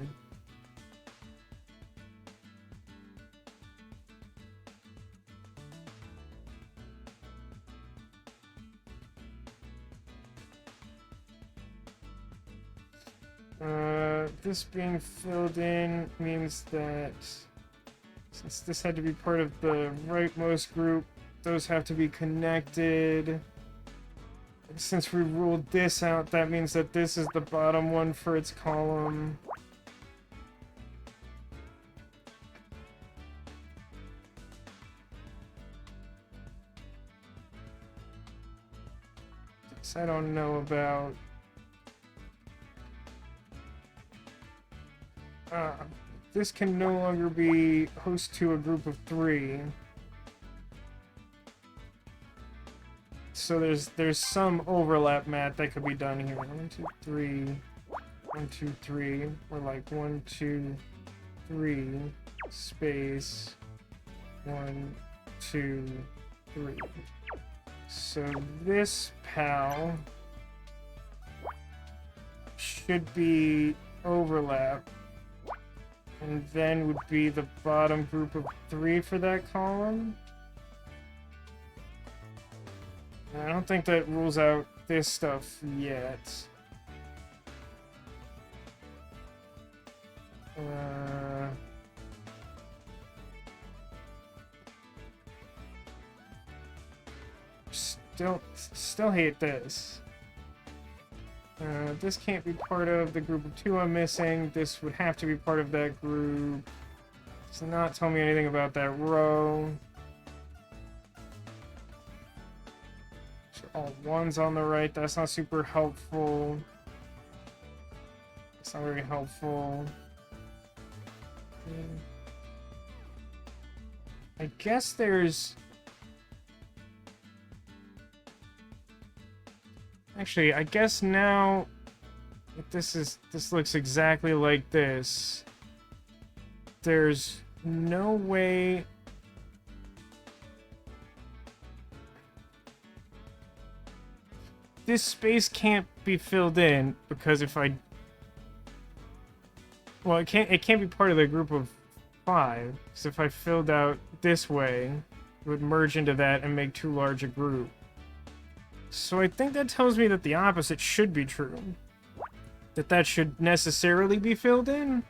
This being filled in means that since this had to be part of the rightmost group, those have to be connected. Since we ruled this out, that means that this is the bottom one for its column. This I don't know about. This can no longer be host to a group of 3. So there's some overlap, Matt, that could be done here. 1, 2, 3. 1, 2, 3. Or like 1, 2, 3. Space. 1, 2, 3. So this pal should be overlap. And then would be the bottom group of 3 for that column. I don't think that rules out this stuff yet. Still hate this. This can't be part of the group of 2 I'm missing. This would have to be part of that group. It's not telling me anything about that row. So all 1s on the right. That's not super helpful. It's not very helpful. I guess there's... Actually, I guess now if this looks exactly like this. There's no way. This space can't be filled in because if I... Well, it can't be part of the group of 5. Because if I filled out this way, it would merge into that and make too large a group. So I think that tells me that the opposite should be true. That should necessarily be filled in.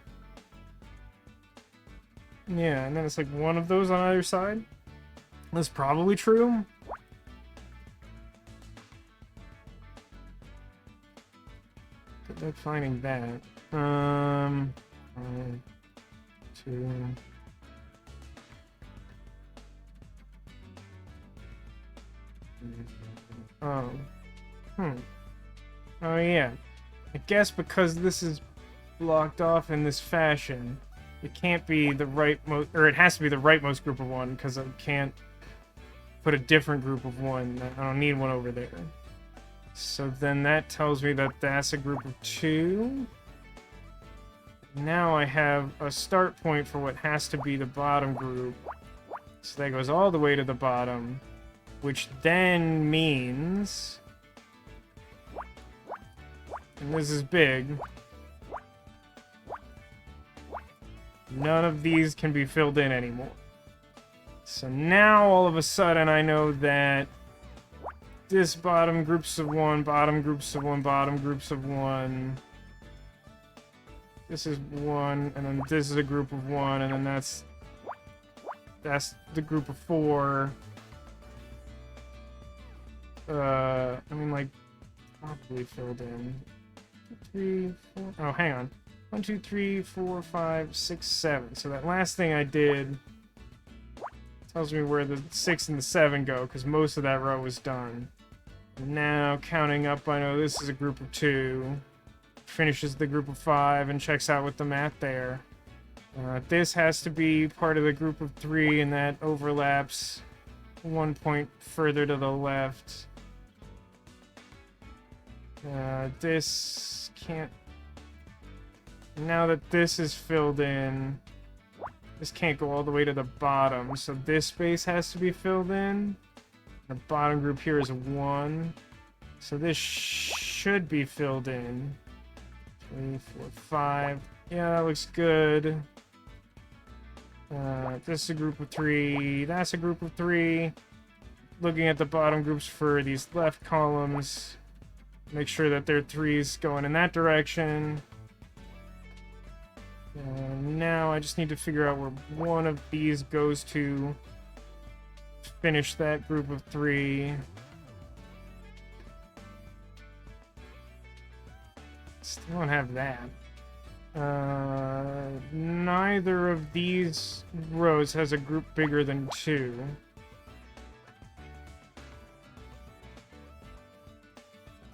Yeah, and then it's like one of those on either side. That's probably true. Good luck finding that. 1, 2... Oh. Oh, yeah. I guess because this is blocked off in this fashion, it can't be the rightmost, or it has to be the rightmost group of 1, because I can't put a different group of 1. I don't need one over there. So then that tells me that that's a group of 2. Now I have a start point for what has to be the bottom group. So that goes all the way to the bottom. Which then means... And this is big. None of these can be filled in anymore. So now, all of a sudden, I know that this bottom groups of 1, bottom groups of 1, bottom groups of 1... This is 1, and then this is a group of 1, and then that's the group of 4... I mean, like, probably filled in. 2, 3, 4... Oh, hang on. 1, 2, 3, 4, 5, 6, 7. So that last thing I did tells me where the 6 and the 7 go, because most of that row was done. Now, counting up, I know this is a group of 2. Finishes the group of 5 and checks out with the math there. This has to be part of the group of 3, and that overlaps 1 point further to the left. This can't... Now that this is filled in, this can't go all the way to the bottom, so this space has to be filled in. The bottom group here is 1, so this should be filled in. 3, 4, 5. Yeah, that looks good. This is a group of 3. That's a group of 3. Looking at the bottom groups for these left columns. Make sure that there are 3s going in that direction. Now I just need to figure out where one of these goes to finish that group of 3. Still don't have that. Neither of these rows has a group bigger than 2.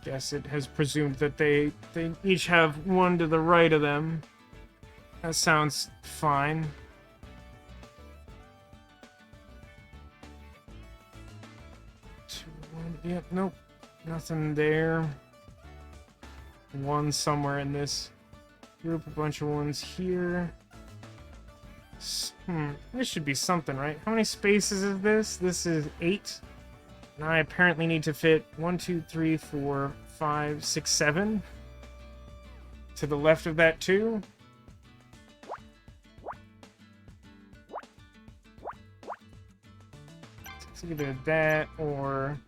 Guess it has presumed that they each have 1 to the right of them. That sounds fine. 2, 1, yep, nope. Nothing there. 1 somewhere in this group, a bunch of 1s here. This should be something, right? How many spaces is this? This is 8. And I apparently need to fit 1, 2, 3, 4, 5, 6, 7 to the left of that too. It's either that or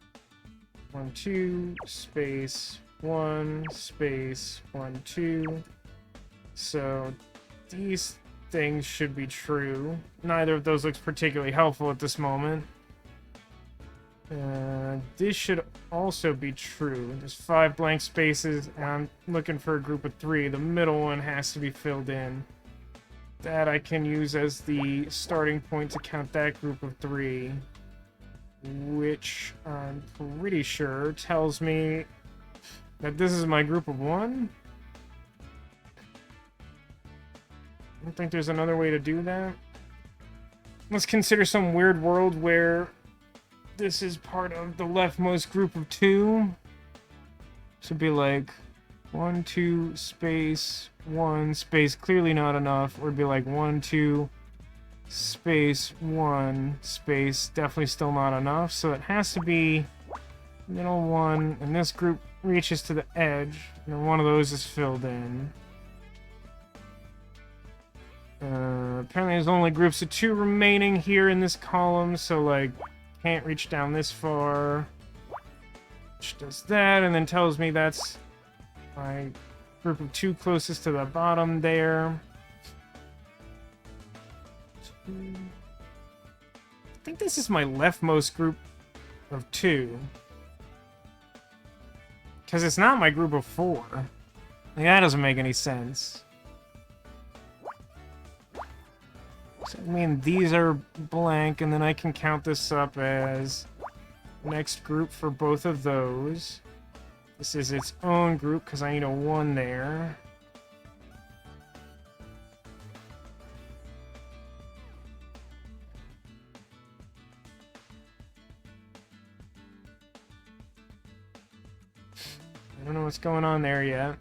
1, 2, space 1, space 1, 2. So these things should be true. Neither of those looks particularly helpful at this moment. This should also be true. There's 5 blank spaces, and I'm looking for a group of 3. The middle one has to be filled in. That I can use as the starting point to count that group of 3. Which I'm pretty sure tells me that this is my group of 1. I don't think there's another way to do that. Let's consider some weird world where this is part of the leftmost group of 2. Should be like 1, 2, space 1, space clearly not enough. Or it'd be like 1, 2, space 1, space definitely still not enough. So it has to be middle 1, and this group reaches to the edge, and one of those is filled in. Apparently there's only groups of 2 remaining here in this column, so like can't reach down this far. Which does that, and then tells me that's my group of 2 closest to the bottom there. I think this is my leftmost group of 2. Because it's not my group of 4. Like, that doesn't make any sense. So, I mean, these are blank, and then I can count this up as next group for both of those. This is its own group, because I need a 1 there. I don't know what's going on there yet.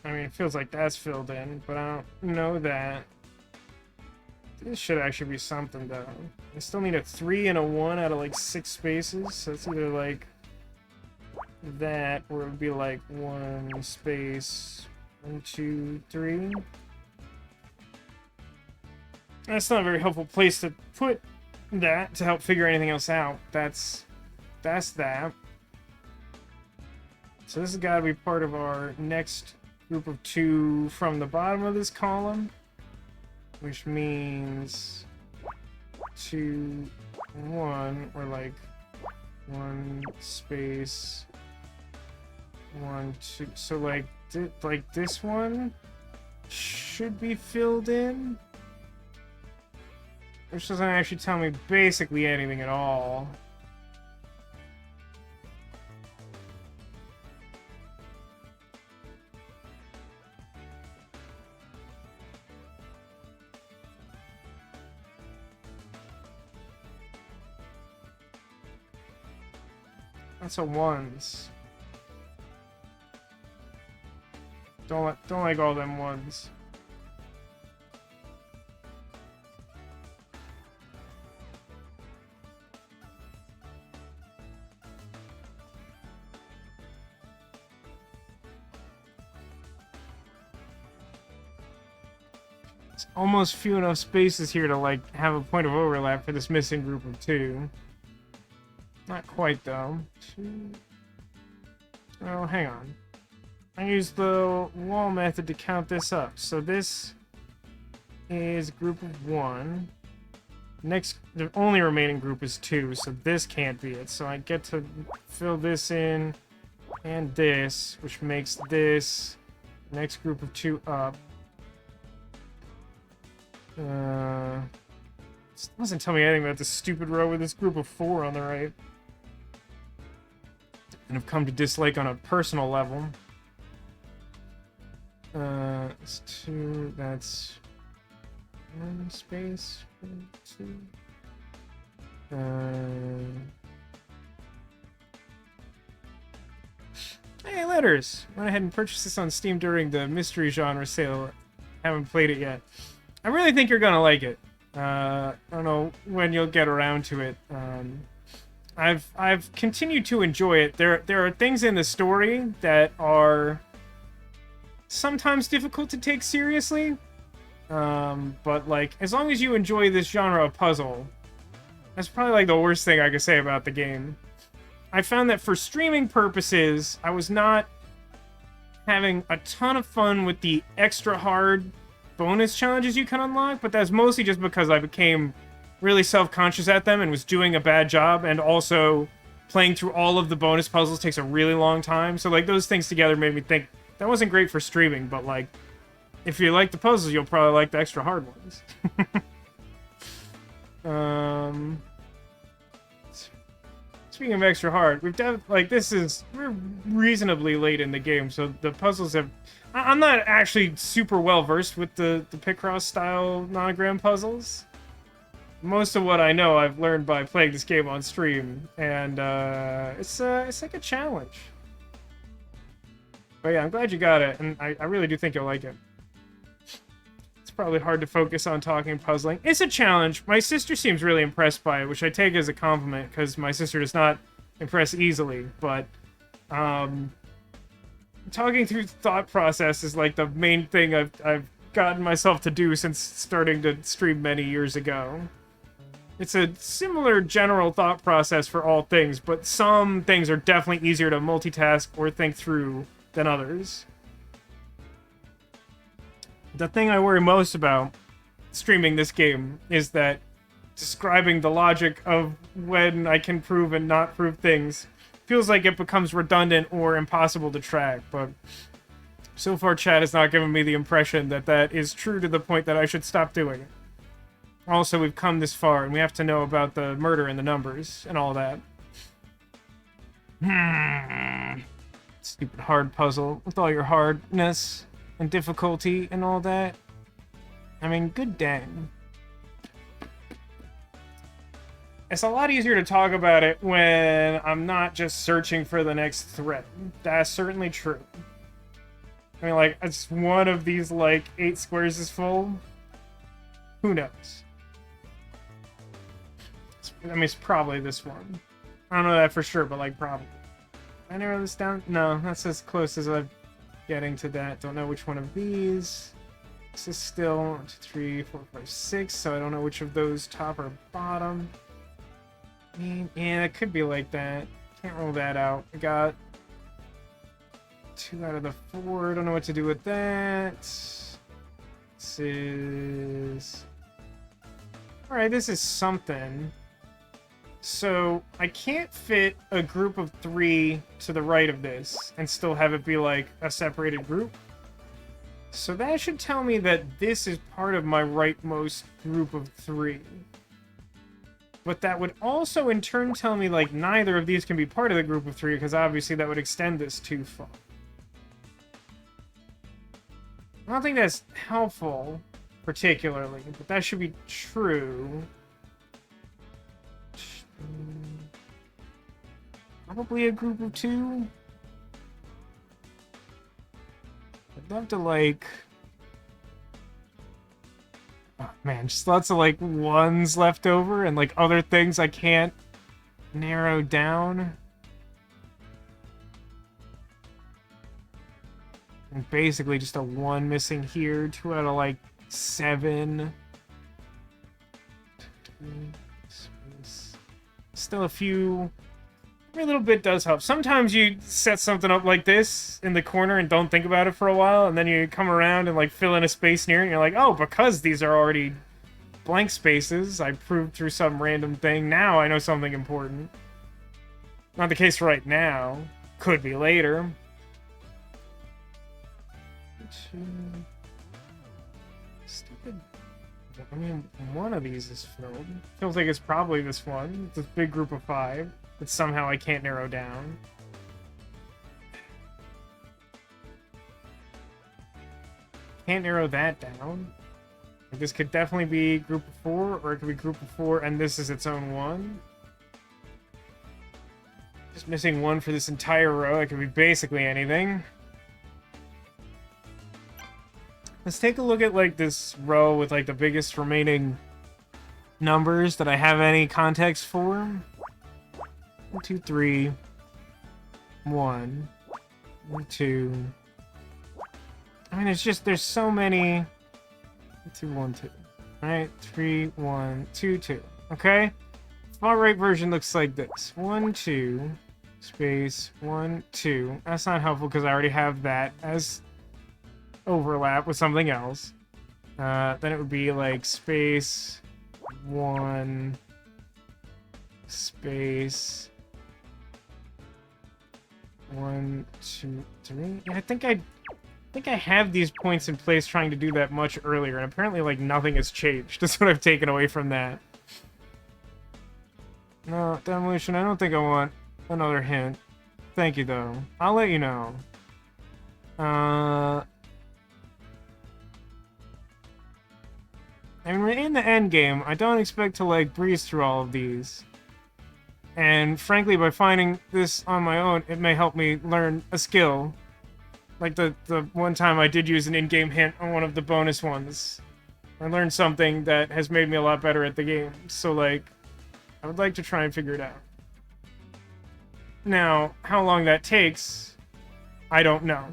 I mean, it feels like that's filled in, but I don't know that. This should actually be something, though. I still need a 3 and a 1 out of, like, 6 spaces, so it's either, like, that, or it would be, like, 1 space, 1, 2, 3. That's not a very helpful place to put that to help figure anything else out. That's that. So this has got to be part of our next group of 2 from the bottom of this column, which means 2, 1, or like 1 space 1, 2. So like this one should be filled in, which doesn't actually tell me basically anything at all. That's a 1s. Don't like all them 1s. It's almost few enough spaces here to like have a point of overlap for this missing group of 2. Not quite, though. 2... Oh, hang on. I used the wall method to count this up. So this is group of 1. Next, the only remaining group is 2, so this can't be it. So I get to fill this in and this, which makes this next group of 2 up. It doesn't tell me anything about this stupid row with this group of 4 on the right. And I've come to dislike on a personal level. It's 2, that's 1 space, 2. Hey, letters! Went ahead and purchased this on Steam during the mystery genre sale. Haven't played it yet. I really think you're gonna like it. I don't know when you'll get around to it. I've continued to enjoy it. There are things in the story that are sometimes difficult to take seriously. But like, as long as you enjoy this genre of puzzle, that's probably like the worst thing I could say about the game. I found that for streaming purposes, I was not having a ton of fun with the extra hard bonus challenges you can unlock, but that's mostly just because I became really self-conscious at them and was doing a bad job, and also playing through all of the bonus puzzles takes a really long time. So like, those things together made me think that wasn't great for streaming, but like, if you like the puzzles, you'll probably like the extra hard ones. Speaking of extra hard, we're reasonably late in the game, so the puzzles have... I'm not actually super well versed with the Picross style nonogram puzzles. Most of what I know I've learned by playing this game on stream, and it's like a challenge. But yeah, I'm glad you got it, and I really do think you'll like it. It's probably hard to focus on talking puzzling. It's a challenge. My sister seems really impressed by it, which I take as a compliment, because my sister does not impress easily, but talking through thought process is like the main thing I've gotten myself to do since starting to stream many years ago. It's a similar general thought process for all things, but some things are definitely easier to multitask or think through than others. The thing I worry most about streaming this game is that describing the logic of when I can prove and not prove things feels like it becomes redundant or impossible to track, but so far chat has not given me the impression that that is true to the point that I should stop doing it. Also, we've come this far, and we have to know about the murder and the numbers and all that. Stupid hard puzzle with all your hardness and difficulty and all that. I mean, good dang. It's a lot easier to talk about it when I'm not just searching for the next threat. That's certainly true. I mean, like, it's one of these, like, 8 squares is full. Who knows? I mean, it's probably this one. I don't know that for sure, but, like, probably. Can I narrow this down? No, that's as close as I'm getting to that. Don't know which one of these. This is still 1, 2, 3, 4, 5, 6, so I don't know which of those top or bottom. I mean, yeah, it could be like that. Can't roll that out. I got 2 out of the 4. Don't know what to do with that. This is... Alright, this is something. So, I can't fit a group of 3 to the right of this and still have it be like a separated group. So that should tell me that this is part of my rightmost group of 3. But that would also in turn tell me like neither of these can be part of the group of 3, because obviously that would extend this too far. I don't think that's helpful, particularly, but that should be true. Probably a group of 2. I'd love to, like... Oh, man, just lots of, like, 1s left over and, like, other things I can't narrow down. And basically just a 1 missing here. 2 out of, like, 7. Still a few... Every little bit does help. Sometimes you set something up like this in the corner and don't think about it for a while, and then you come around and like fill in a space near it, and you're like, oh, because these are already blank spaces, I proved through some random thing. Now I know something important. Not the case right now. Could be later. Stupid. I mean, one of these is filled. Feels like it's probably this one. It's this big group of 5. That somehow I can't narrow down. Can't narrow that down. This could definitely be group of 4, or it could be group of 4 and this is its own one. Just missing 1 for this entire row. It could be basically anything. Let's take a look at like this row with like the biggest remaining numbers that I have any context for. 1, 2, 3. 1, 2. I mean, there's so many. 2, 1, 2. Right? 3, 1, 2, 2. Okay? Far right version looks like this. 1, 2, space, 1, 2. That's not helpful because I already have that as overlap with something else. Then it would be like space, 1, space, 1, 2, 3. Yeah, I think I have these points in place trying to do that much earlier, and apparently, like, nothing has changed. That's what I've taken away from that. No, Demolition, I don't think I want another hint. Thank you, though. I'll let you know. I mean, we're in the end game. I don't expect to, like, breeze through all of these. And, frankly, by finding this on my own, it may help me learn a skill. Like the one time I did use an in-game hint on one of the bonus ones. I learned something that has made me a lot better at the game. So, like, I would like to try and figure it out. Now, how long that takes, I don't know.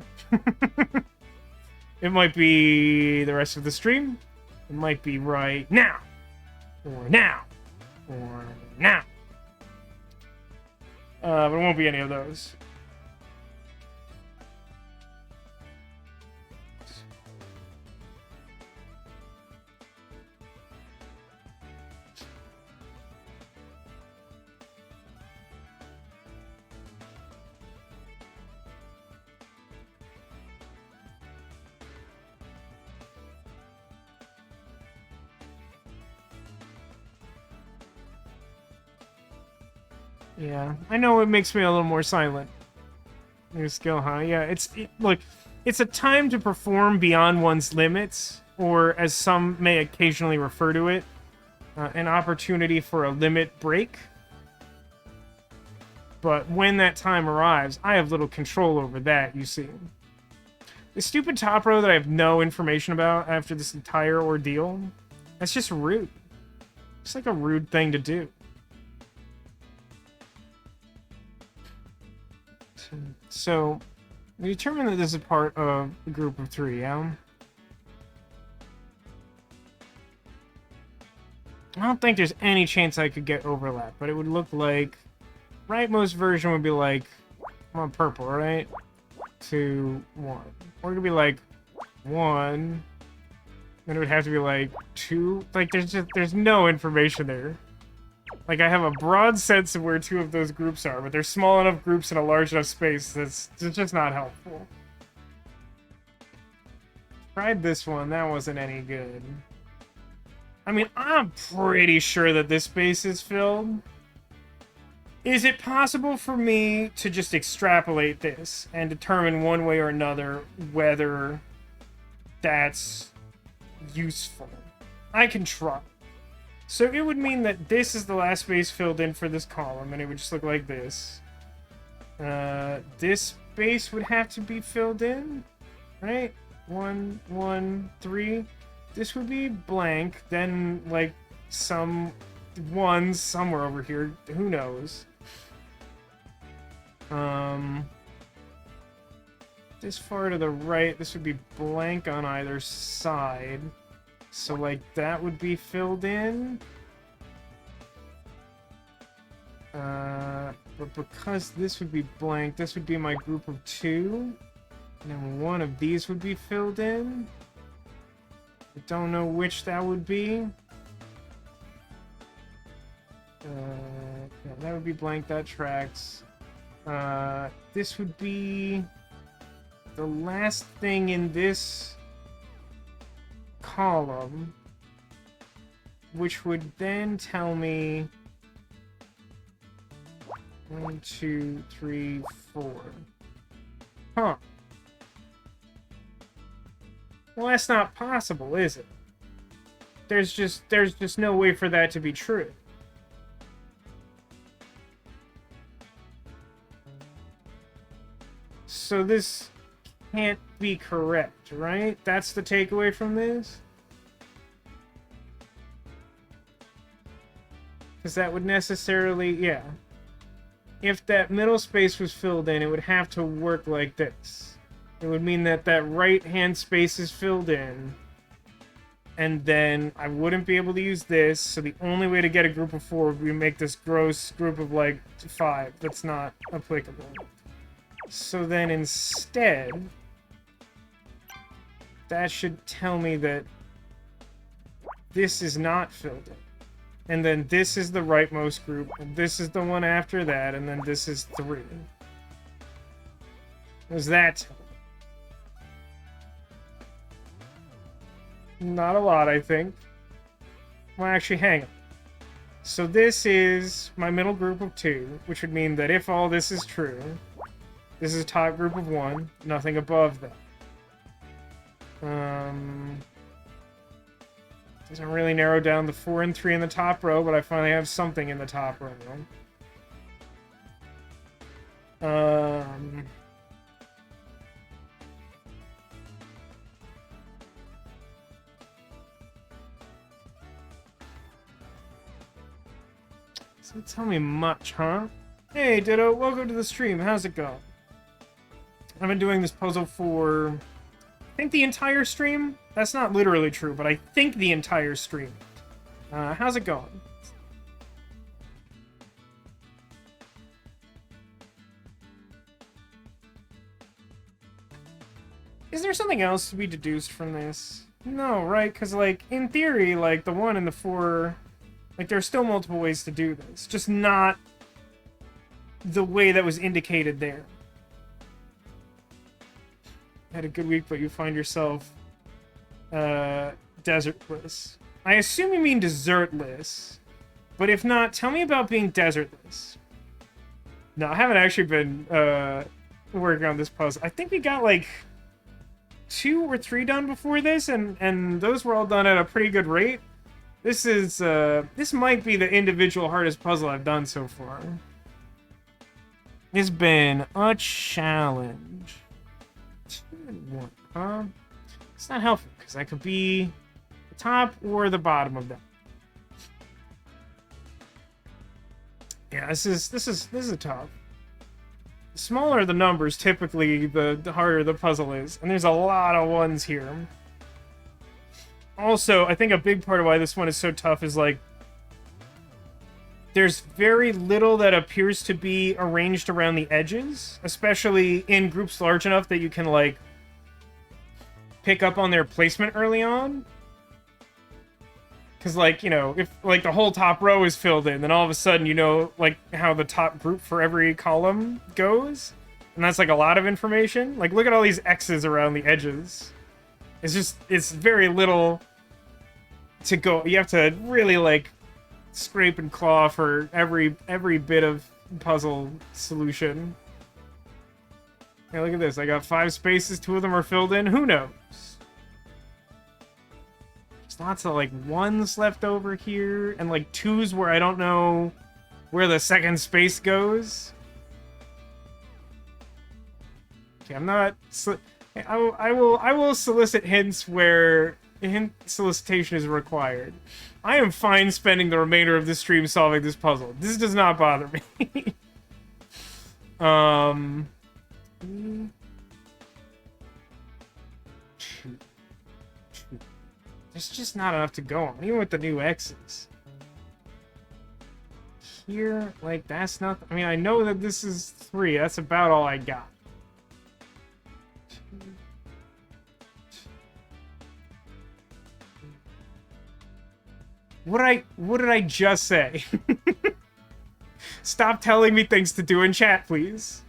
It might be the rest of the stream. It might be right now. Or now. Or now. But it won't be any of those. Yeah, I know it makes me a little more silent. New skill, huh? Yeah, look, it's a time to perform beyond one's limits, or as some may occasionally refer to it, an opportunity for a limit break. But when that time arrives, I have little control over that, you see. The stupid top row that I have no information about after this entire ordeal, that's just rude. It's like a rude thing to do. So, we determine that this is part of a group of 3, yeah? I don't think there's any chance I could get overlap, but it would look like... Rightmost version would be like... I'm on purple, right? 2, 1. Or it could be like... 1... Then it would have to be like 2... Like, there's no information there. Like, I have a broad sense of where 2 of those groups are, but they're small enough groups in a large enough space that's just not helpful. Tried this one, that wasn't any good. I mean, I'm pretty sure that this space is filled. Is it possible for me to just extrapolate this and determine one way or another whether that's useful? I can try. So it would mean that this is the last space filled in for this column, and it would just look like this. This space would have to be filled in, right? 1, 1, 3. This would be blank, then, like, some ones somewhere over here. Who knows? This far to the right, this would be blank on either side. So, like, that would be filled in. But because this would be blank, this would be my group of 2. And then one of these would be filled in. I don't know which that would be. Yeah, that would be blank, that tracks. This would be the last thing in this column, which would then tell me 1, 2, 3, 4. Huh. Well, that's not possible, is it? There's just no way for that to be true. So this can't be correct, right? That's the takeaway from this? Because that would necessarily, yeah. If that middle space was filled in, it would have to work like this. It would mean that that right-hand space is filled in. And then I wouldn't be able to use this, so the only way to get a group of 4 would be to make this gross group of, like, 5. That's not applicable. So then instead, that should tell me that this is not filled in. And then this is the rightmost group, and this is the one after that, and then this is 3. What does that tell me? Not a lot, I think. Well, actually, hang on. So this is my middle group of 2, which would mean that if all this is true, this is top group of 1, nothing above that. Doesn't really narrow down the 4 and 3 in the top row, but I finally have something in the top row. Doesn't tell me much, huh? Hey, Ditto, welcome to the stream. How's it going? I've been doing this puzzle for, I think, the entire stream. That's not literally true, but I think the entire stream. How's it going? Is there something else to be deduced from this? No, right? Because, like, in theory, like, the 1 and the 4... Like, there are still multiple ways to do this. Just not the way that was indicated there. Had a good week, but you find yourself desertless. I assume you mean desertless. But if not, tell me about being desertless. No, I haven't actually been working on this puzzle. I think we got, like, 2 or 3 done before this, and those were all done at a pretty good rate. This is, this might be the individual hardest puzzle I've done so far. It's been a challenge. 2 and 1, huh? It's not helpful, because I could be the top or the bottom of that. Yeah, this is tough. The smaller the numbers, typically, the harder the puzzle is. And there's a lot of 1s here. Also, I think a big part of why this one is so tough is, like, there's very little that appears to be arranged around the edges, especially in groups large enough that you can, like, pick up on their placement early on. Because, like, you know, if, like, the whole top row is filled in, then all of a sudden you know, like, how the top group for every column goes. And that's, like, a lot of information. Like, look at all these X's around the edges. It's just, it's very little to go. You have to really, like, scrape and claw for every bit of puzzle solution. Hey, look at this. I got 5 spaces. 2 of them are filled in. Who knows? There's lots of, like, 1s left over here, and, like, 2s where I don't know where the second space goes. Okay, I'm not... I will solicit hints where hint solicitation is required. I am fine spending the remainder of this stream solving this puzzle. This does not bother me. There's just not enough to go on, even with the new X's. Here, like, that's not... I mean, I know that this is 3. That's about all I got. What did I just say? Stop telling me things to do in chat, please.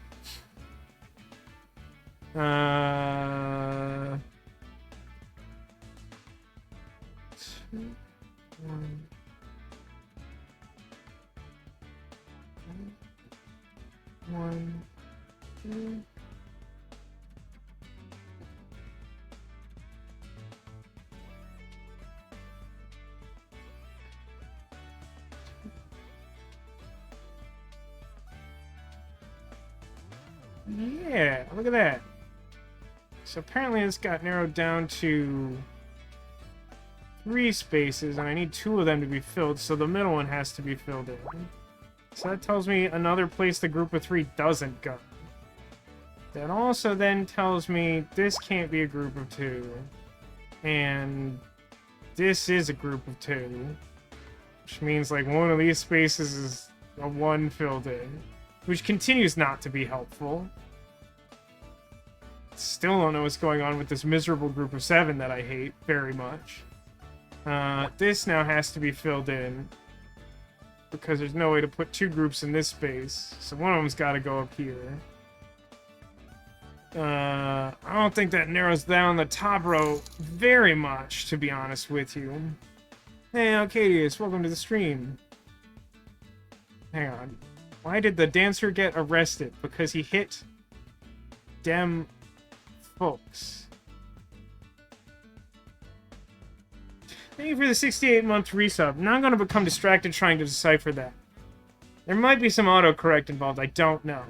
2, 1, 1, 2. Yeah, look at that. So apparently this got narrowed down to 3 spaces, and I need 2 of them to be filled, so the middle one has to be filled in. So that tells me another place the group of 3 doesn't go. That also then tells me this can't be a group of 2. And this is a group of 2. Which means, like, one of these spaces is a 1 filled in. Which continues not to be helpful. Still don't know what's going on with this miserable group of 7 that I hate very much. This now has to be filled in. Because there's no way to put 2 groups in this space. So one of them's got to go up here. I don't think that narrows down the top row very much, to be honest with you. Hey, Arcadius, welcome to the stream. Hang on. Why did the dancer get arrested? Because he hit dem folks. Thank you for the 68-month resub. Now I'm going to become distracted trying to decipher that. There might be some autocorrect involved, I don't know.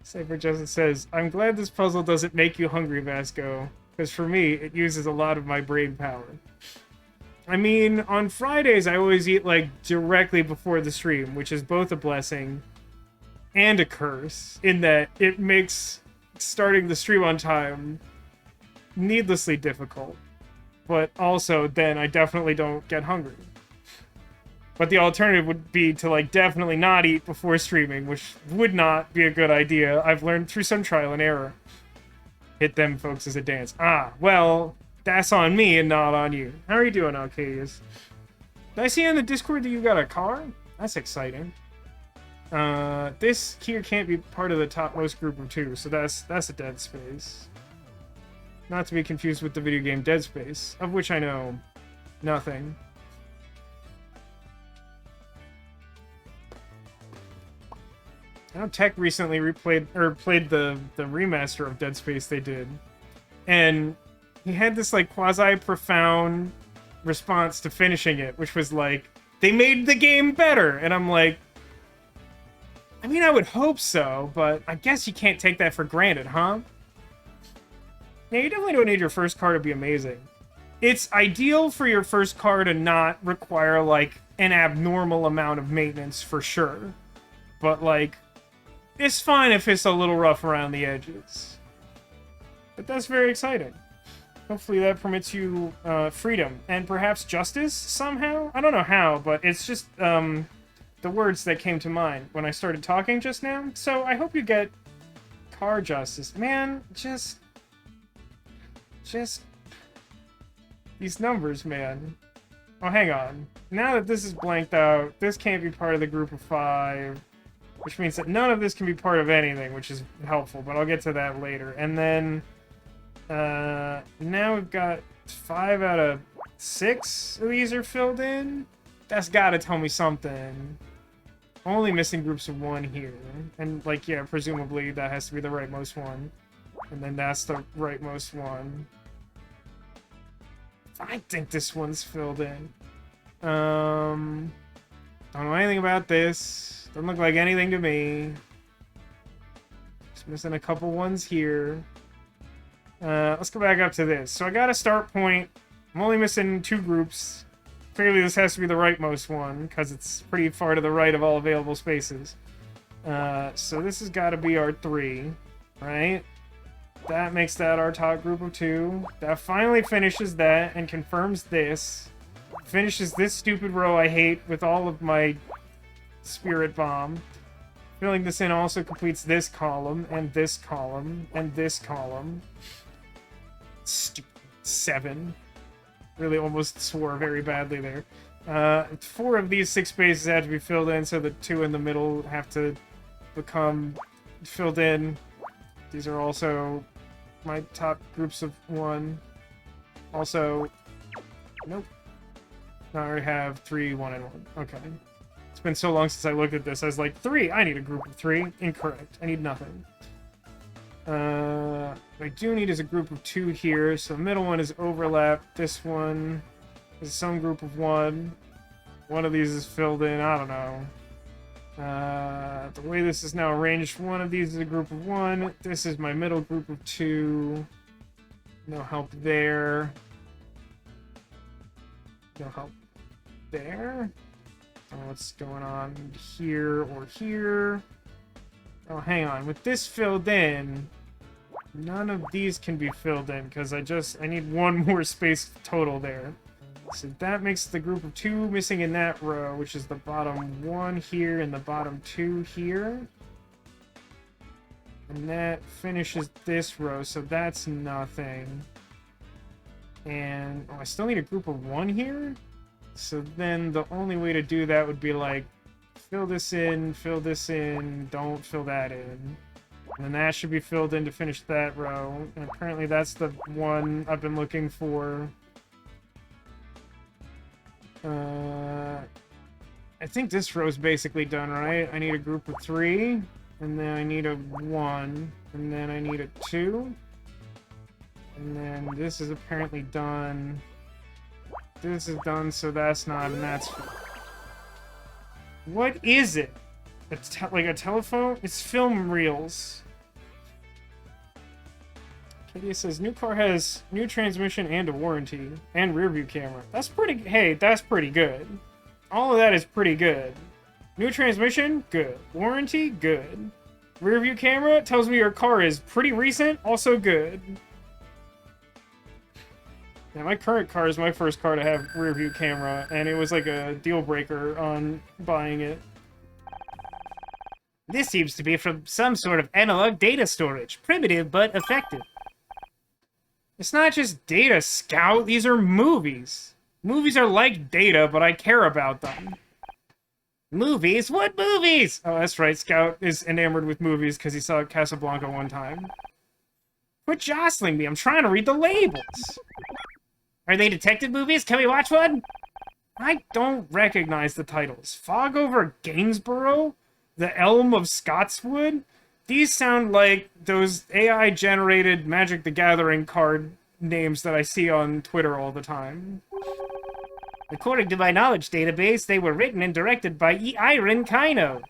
Cypher Justin says, I'm glad this puzzle doesn't make you hungry, Vasco. Because for me, it uses a lot of my brain power. I mean, on Fridays, I always eat, like, directly before the stream, which is both a blessing and a curse, in that it makes starting the stream on time needlessly difficult. But also, then I definitely don't get hungry. But the alternative would be to, like, definitely not eat before streaming, which would not be a good idea. I've learned through some trial and error. Hit them folks as a dance. Ah, well, that's on me and not on you. How are you doing, Arcadius? Did I see on the Discord that you got a car? That's exciting. This here can't be part of the topmost group of 2, so that's a dead space. Not to be confused with the video game Dead Space, of which I know nothing. I know Tech recently played the remaster of Dead Space they did. And he had this, like, quasi-profound response to finishing it, which was like, they made the game better! And I'm like, I mean, I would hope so, but I guess you can't take that for granted, huh? Yeah, you definitely don't need your first car to be amazing. It's ideal for your first car to not require, like, an abnormal amount of maintenance, for sure. But, like, it's fine if it's a little rough around the edges. But that's very exciting. Hopefully that permits you freedom and perhaps justice somehow? I don't know how, but it's just the words that came to mind when I started talking just now. So I hope you get car justice. Man, just these numbers, man. Oh, hang on. Now that this is blanked out, this can't be part of the group of 5. Which means that none of this can be part of anything, which is helpful, but I'll get to that later. And then, now we've got 5 out of 6 of these are filled in. That's gotta tell me something. Only missing groups of 1 here. And, like, yeah, presumably that has to be the rightmost one. And then that's the rightmost one. I think this one's filled in. Don't know anything about this. Doesn't look like anything to me. Just missing a couple ones here. Let's go back up to this. So I got a start point. I'm only missing 2 groups. Clearly this has to be the rightmost one, because it's pretty far to the right of all available spaces. So this has got to be our 3, right? That makes that our top group of 2. That finally finishes that and confirms this. Finishes this stupid row I hate with all of my Spirit Bomb. Filling this in also completes this column, and this column, and this column. Stupid 7. Really almost swore very badly there. 4 of these 6 spaces have to be filled in, so the 2 in the middle have to become filled in. These are also my top groups of 1. Also, nope. Now I already have 3, 1, and 1. Okay. It's been so long since I looked at this. I was like, 3! I need a group of 3. Incorrect. I need nothing. What I do need is a group of 2 here. So the middle one is overlap. This one is some group of 1. One of these is filled in. I don't know. The way this is now arranged, one of these is a group of 1. This is my middle group of 2. No help there. No help there. What's going on here or here? Oh, hang on. With this filled in, none of these can be filled in because I need one more space total there. So that makes the group of 2 missing in that row, which is the bottom 1 here and the bottom 2 here. And that finishes this row, so that's nothing. And I still need a group of 1 here? So then the only way to do that would be like, fill this in, don't fill that in. And then that should be filled in to finish that row. And apparently that's the one I've been looking for. I think this row's basically done, right? I need a group of 3, and then I need a 1, and then I need a 2. And then this is apparently done. This is done, so that's not, and that's... What is it? It's like a telephone? It's film reels. Katie says, new car has new transmission and a warranty, and rear view camera. That's pretty... Hey, that's pretty good. All of that is pretty good. New transmission? Good. Warranty? Good. Rear view camera tells me your car is pretty recent, also good. Yeah, my current car is my first car to have rear view camera, and it was like a deal breaker on buying it. This seems to be from some sort of analog data storage. Primitive, but effective. It's not just data, Scout. These are movies. Movies are like data, but I care about them. Movies? What movies? Oh, that's right. Scout is enamored with movies because he saw Casablanca one time. Quit jostling me. I'm trying to read the labels. Are they detective movies? Can we watch one? I don't recognize the titles. Fog over Gainsborough? The Elm of Scotswood? These sound like those AI-generated Magic the Gathering card names that I see on Twitter all the time. According to my knowledge database, they were written and directed by Irene Kino.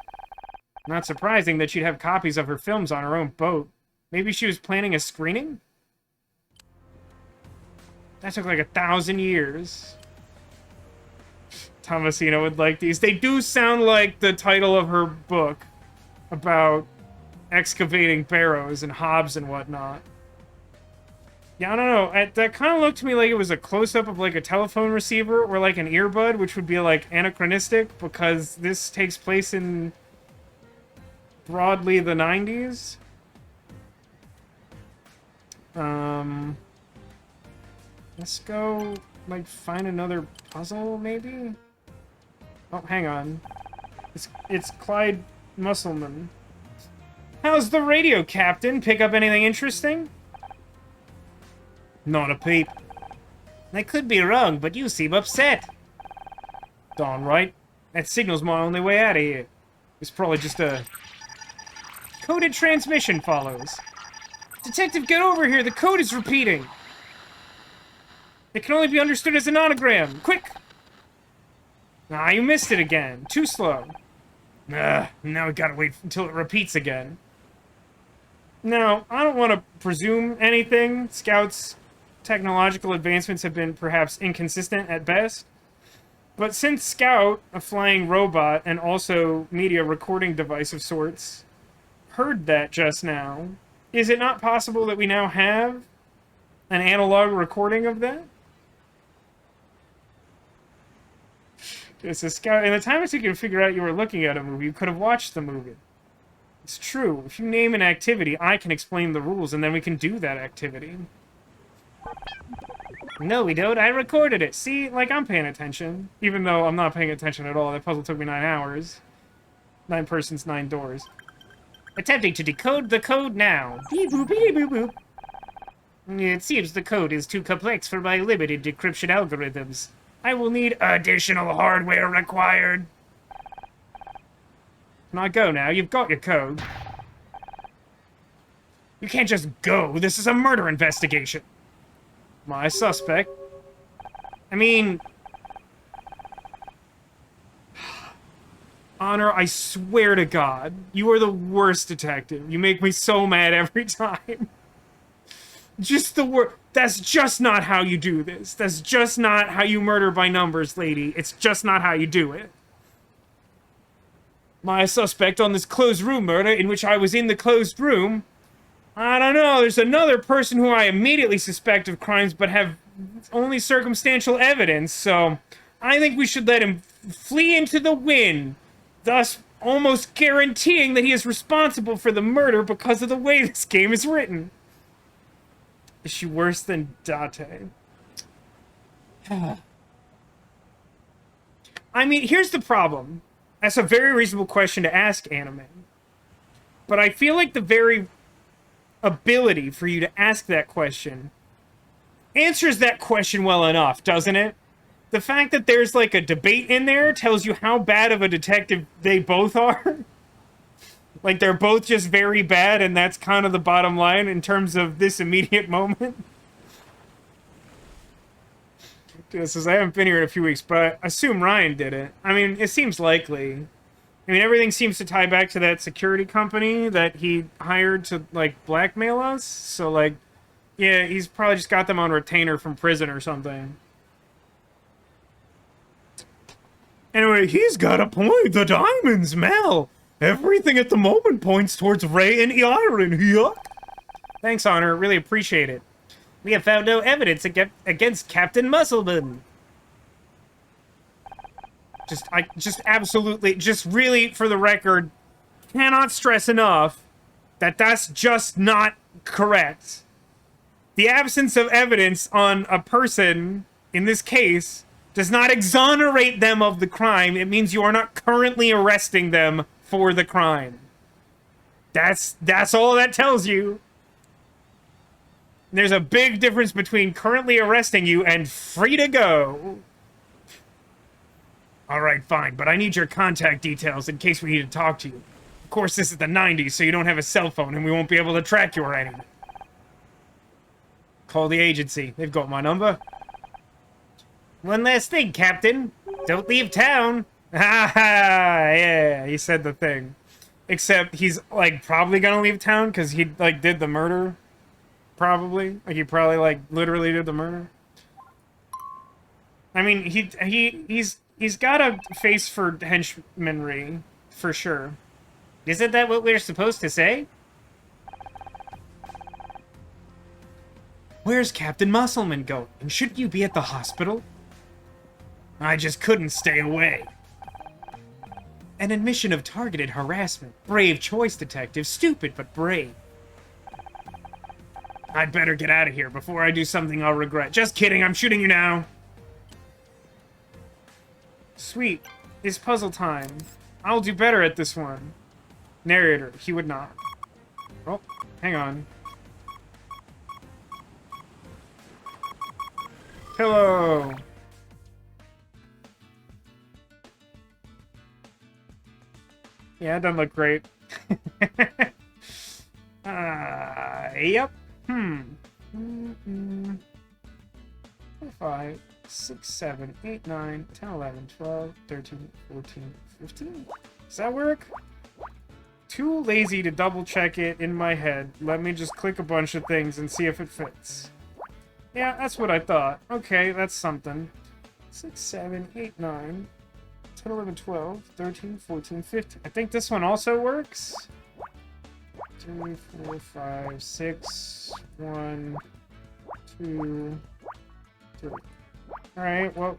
Not surprising that she'd have copies of her films on her own boat. Maybe she was planning a screening? That took like 1,000 years. Thomasina would like these. They do sound like the title of her book about excavating barrows and hobs and whatnot. Yeah, I don't know. That kind of looked to me like it was a close-up of like a telephone receiver or like an earbud, which would be like anachronistic because this takes place in broadly the 90s. Let's go like find another puzzle maybe. Oh, hang on. It's Clyde Musselman. How's the radio, Captain? Pick up anything interesting? Not a peep. I could be wrong, but you seem upset. Darn right. That signal's my only way out of here. It's probably just a... Coded transmission follows. Detective, get over here! The code is repeating! It can only be understood as a nonogram. Quick! Ah, you missed it again. Too slow. Now we gotta wait until it repeats again. Now, I don't want to presume anything. Scout's technological advancements have been perhaps inconsistent at best. But since Scout, a flying robot and also media recording device of sorts, heard that just now, is it not possible that we now have an analog recording of that? It's a Scout. In the time it took you to figure out you were looking at a movie, you could have watched the movie. It's true. If you name an activity, I can explain the rules, and then we can do that activity. No, we don't. I recorded it. See? Like, I'm paying attention. Even though I'm not paying attention at all. That puzzle took me 9 hours. 9 persons, 9 doors. Attempting to decode the code now. Beep boop, beep boop boop. It seems the code is too complex for my limited decryption algorithms. I will need additional hardware required. Now go now. You've got your code. You can't just go. This is a murder investigation. My suspect. I mean... Honor, I swear to God, you are the worst detective. You make me so mad every time. just the word. That's just not how you do this. That's just not how you murder by numbers, lady. It's just not how you do it. My suspect on this closed room murder, in which I was in the closed room. I don't know, there's another person who I immediately suspect of crimes but have only circumstantial evidence, so I think we should let him flee into the wind, thus almost guaranteeing that he is responsible for the murder because of the way this game is written. Is she worse than Date? I mean, here's the problem. That's a very reasonable question to ask, Anime. But I feel like the very ability for you to ask that question answers that question well enough, doesn't it? The fact that there's like a debate in there tells you how bad of a detective they both are. Like they're both just very bad, and that's kind of the bottom line in terms of this immediate moment. Dude, says, I haven't been here in a few weeks, but I assume Ryan did it. I mean, it seems likely. I mean, everything seems to tie back to that security company that he hired to, like, blackmail us. So, like, yeah, he's probably just got them on retainer from prison or something. Anyway, he's got a point. The diamonds, Mel. Everything at the moment points towards Ray and Iron here. Thanks, Honor. Really appreciate it. We have found no evidence against Captain Musselman. Just really, for the record, cannot stress enough that that's just not correct. The absence of evidence on a person, in this case, does not exonerate them of the crime. It means you are not currently arresting them for the crime. That's all that tells you. There's a big difference between currently arresting you and free to go. Alright, fine, but I need your contact details in case we need to talk to you. Of course, this is the 90s, so you don't have a cell phone and we won't be able to track you or anything. Call the agency. They've got my number. One last thing, Captain. Don't leave town. Ha ha! Yeah, he said the thing. Except he's, like, probably gonna leave town because he, like, did the murder. Probably. Like, he probably, like, literally did the murder. I mean, he's got a face for henchmanry, for sure. Isn't that what we're supposed to say? Where's Captain Musselman going? And shouldn't you be at the hospital? I just couldn't stay away. An admission of targeted harassment. Brave choice, Detective. Stupid, but brave. I'd better get out of here before I do something I'll regret. Just kidding, I'm shooting you now. Sweet. It's puzzle time. I'll do better at this one. Narrator, he would not. Oh, hang on. Hello. Yeah, it doesn't look great. Yep. 5, 6, 7, 8, 9, 10, 11, 12, 13, 14, 15. Does that work? Too lazy to double check it in my head. Let me just click a bunch of things and see if it fits. Yeah, that's what I thought. Okay, that's something. 6, 7, 8, 9, 10, 11, 12, 13, 14, 15. I think this one also works. 3, 4, 5, 6, 1, 2, 3. Alright, well,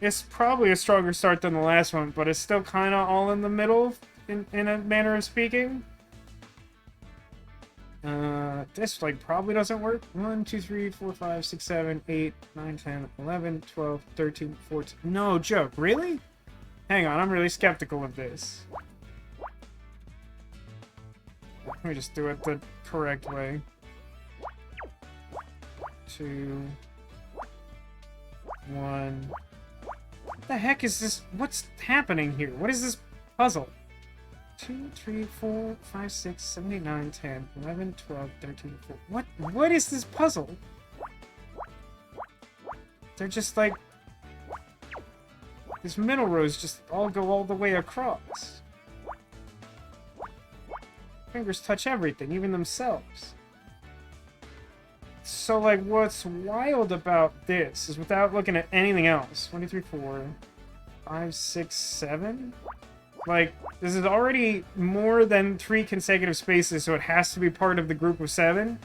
it's probably a stronger start than the last one, but it's still kind of all in the middle, in a manner of speaking. This, like, probably doesn't work. 1, 2, 3, 4, 5, 6, 7, 8, 9, 10, 11, 12, 13, 14. No joke, really? Hang on, I'm really skeptical of this. Let me just do it the correct way. 2, 1. What the heck is this? What's happening here? What is this puzzle? 2, 3, 4, 5, 6, 7, 8, 9, 10, 11, 12, 13, 14. What is this puzzle? They're just like... These middle rows just all go all the way across. Fingers touch everything, even themselves. So, like, what's wild about this is without looking at anything else. 1, 2, 3, 4, 5, 6, 7? Like, this is already more than 3 consecutive spaces, so it has to be part of the group of 7.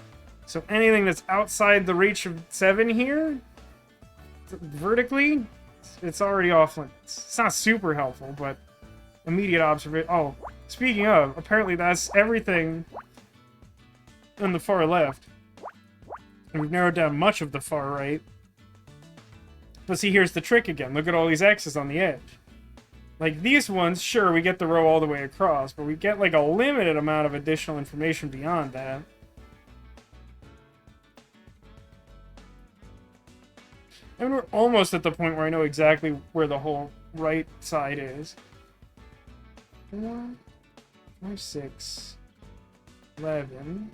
So anything that's outside the reach of 7 here, vertically, it's already off limits. It's not super helpful, but immediate observation. Oh, speaking of, apparently that's everything on the far left. And we've narrowed down much of the far right. But see, here's the trick again. Look at all these X's on the edge. Like, these ones, sure, we get the row all the way across, but we get, like, a limited amount of additional information beyond that. And we're almost at the point where I know exactly where the whole right side is. 4, 5, 6, 11,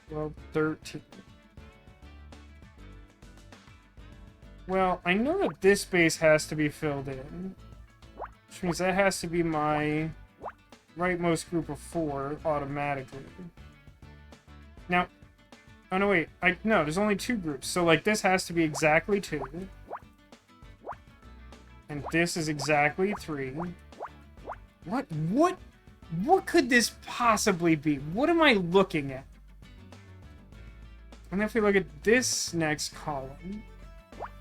12, 13. Well, I know that this space has to be filled in, which means that has to be my rightmost group of 4 automatically. Now, oh no, wait, no, there's only 2 groups, so like this has to be exactly 2. And this is exactly 3. What could this possibly be? What am I looking at? And if we look at this next column,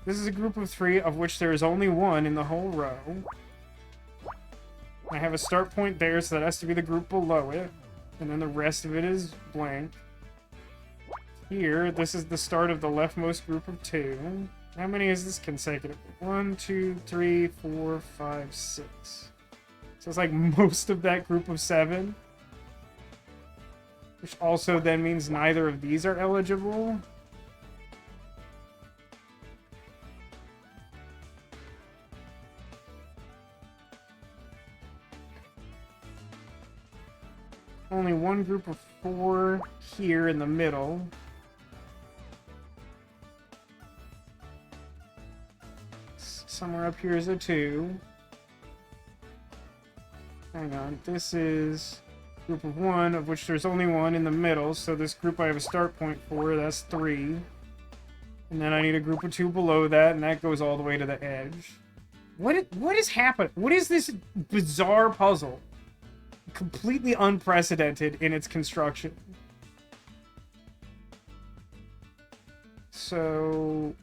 this is a group of 3 of which there is only 1 in the whole row. I have a start point there, so that has to be the group below it. And then the rest of it is blank. Here, this is the start of the leftmost group of 2. How many is this consecutive? 1, 2, 3, 4, 5, 6. So it's like most of that group of 7. Which also then means neither of these are eligible. Only one group of 4 here in the middle. Somewhere up here is a 2. Hang on, this is group of 1, of which there's only 1 in the middle, so this group I have a start point for, that's 3. And then I need a group of 2 below that, and that goes all the way to the edge. What is happening? What is this bizarre puzzle? Completely unprecedented in its construction. So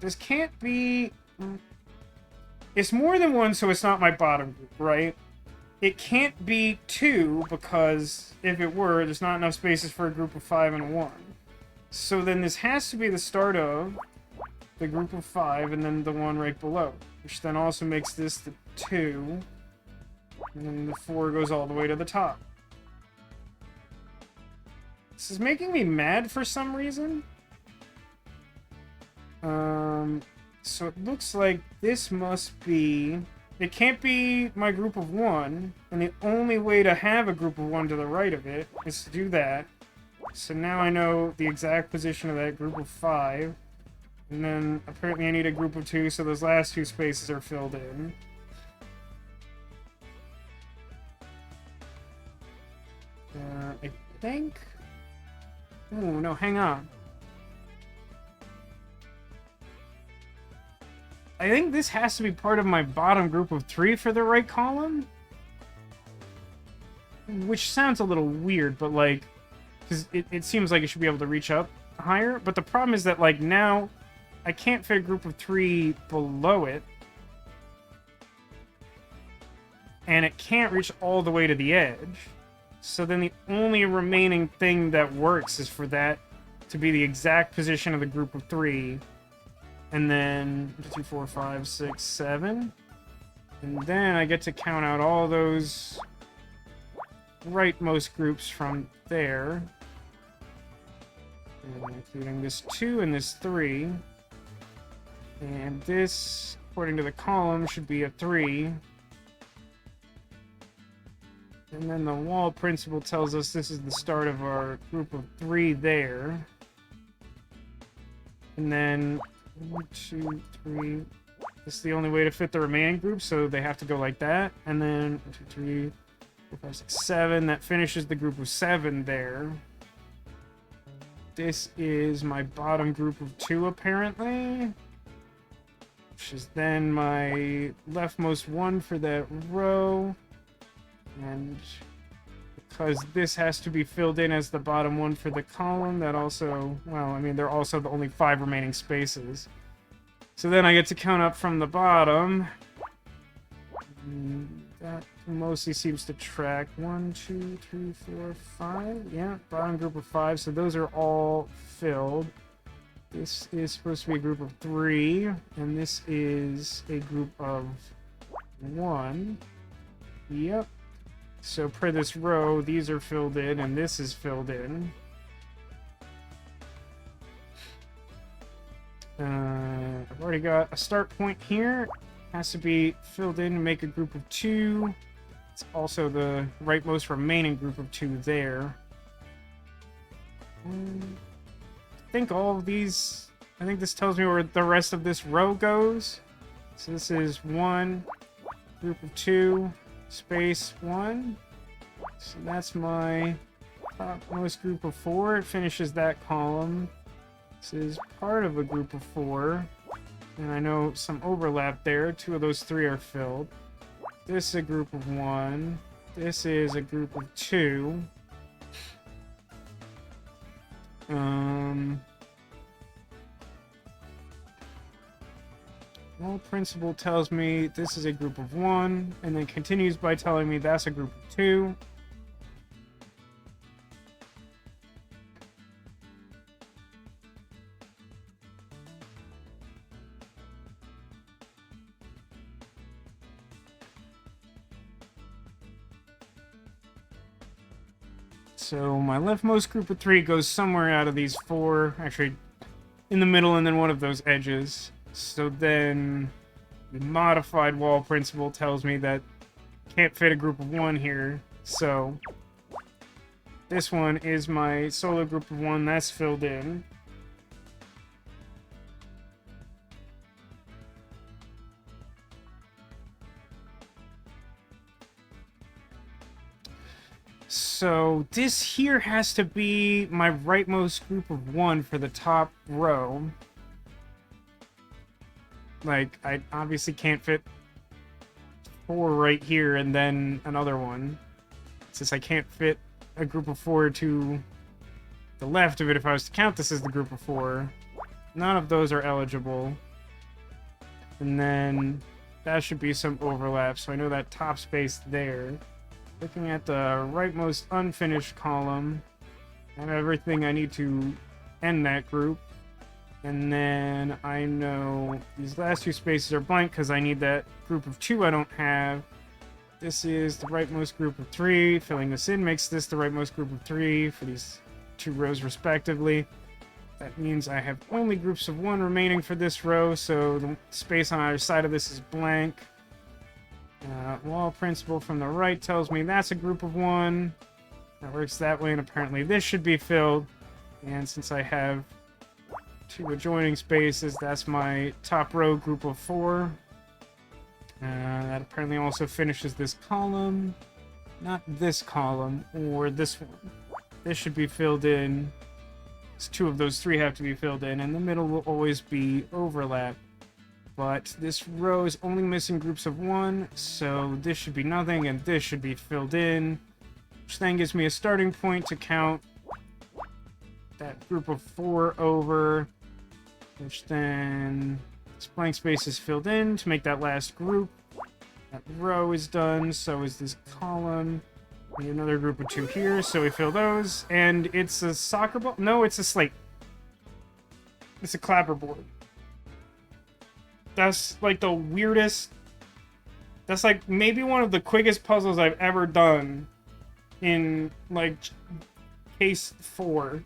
this can't be... It's more than 1, so it's not my bottom group, right? It can't be 2, because if it were, there's not enough spaces for a group of 5 and 1. So then this has to be the start of the group of 5, and then the one right below. Which then also makes this the 2. And then the 4 goes all the way to the top. This is making me mad for some reason. So it looks like this must be... It can't be my group of 1, and the only way to have a group of 1 to the right of it is to do that. So now I know the exact position of that group of 5. And then apparently I need a group of 2, so those last 2 spaces are filled in. I think... Oh, no, hang on. I think this has to be part of my bottom group of 3 for the right column? Which sounds a little weird, but like... Because it seems like it should be able to reach up higher. But the problem is that, like, now I can't fit a group of 3 below it. And it can't reach all the way to the edge. So then the only remaining thing that works is for that to be the exact position of the group of 3. And then 1, 2, 3, 4, 5, 6, 7. And then I get to count out all those rightmost groups from there. Including this 2 and this 3. And this, according to the column, should be a 3. And then the wall principle tells us this is the start of our group of 3 there. And then 1, 2, 3. This is the only way to fit the remaining group, so they have to go like that. And then 1, 2, 3, 4, 5, 6, 7. That finishes the group of 7 there. this is my bottom group of 2, apparently. Which is then my leftmost 1 for that row. And because this has to be filled in as the bottom 1 for the column, that also, well, I mean, they're also the only 5 remaining spaces. So then I get to count up from the bottom. That mostly seems to track 1, 2, 3, 4, 5. Yeah, bottom group of 5. So those are all filled. This is supposed to be a group of 3, and this is a group of 1. Yep. So per this row, these are filled in, and this is filled in. I've already got a start point here. Has to be filled in to make a group of 2. It's also the rightmost remaining group of 2 there. I think all of these... I think this tells me where the rest of this row goes. So this is 1, group of 2, space 1. So that's my topmost group of 4. It finishes that column. This is part of a group of 4. And I know some overlap there. 2 of those 3 are filled. This is a group of 1. This is a group of 2. Well, principle tells me this is a group of 1, and then continues by telling me that's a group of 2. So my leftmost group of 3 goes somewhere out of these 4, actually in the middle and then one of those edges. So then the modified wall principle tells me that can't fit a group of 1 here. So this one is my solo group of 1, that's filled in. So this here has to be my rightmost group of 1 for the top row. Like, I obviously can't fit 4 right here and then another one. Since I can't fit a group of 4 to the left of it if I was to count this as the group of 4. None of those are eligible. And then that should be some overlap, so I know that top space there. Looking at the rightmost unfinished column, I have everything I need to end that group. And then I know these last 2 spaces are blank because I need that group of 2 I don't have. This is the rightmost group of 3. Filling this in makes this the rightmost group of 3 for these 2 rows respectively. That means I have only groups of 1 remaining for this row, so the space on either side of this is blank. Wall principle from the right tells me that's a group of 1. That works that way, and apparently this should be filled. And since I have 2 adjoining spaces, that's my top row group of 4. That apparently also finishes this column. Not this column, or this one. This should be filled in. 2 of those 3 have to be filled in, and the middle will always be overlap. But this row is only missing groups of 1, so this should be nothing, and this should be filled in. Which then gives me a starting point to count that group of 4 over. Which then this blank space is filled in to make that last group. That row is done, so is this column. We need another group of 2 here, so we fill those. And it's a soccer ball? No, it's a slate. It's a clapperboard. That's like the weirdest... That's like maybe one of the quickest puzzles I've ever done in like case 4,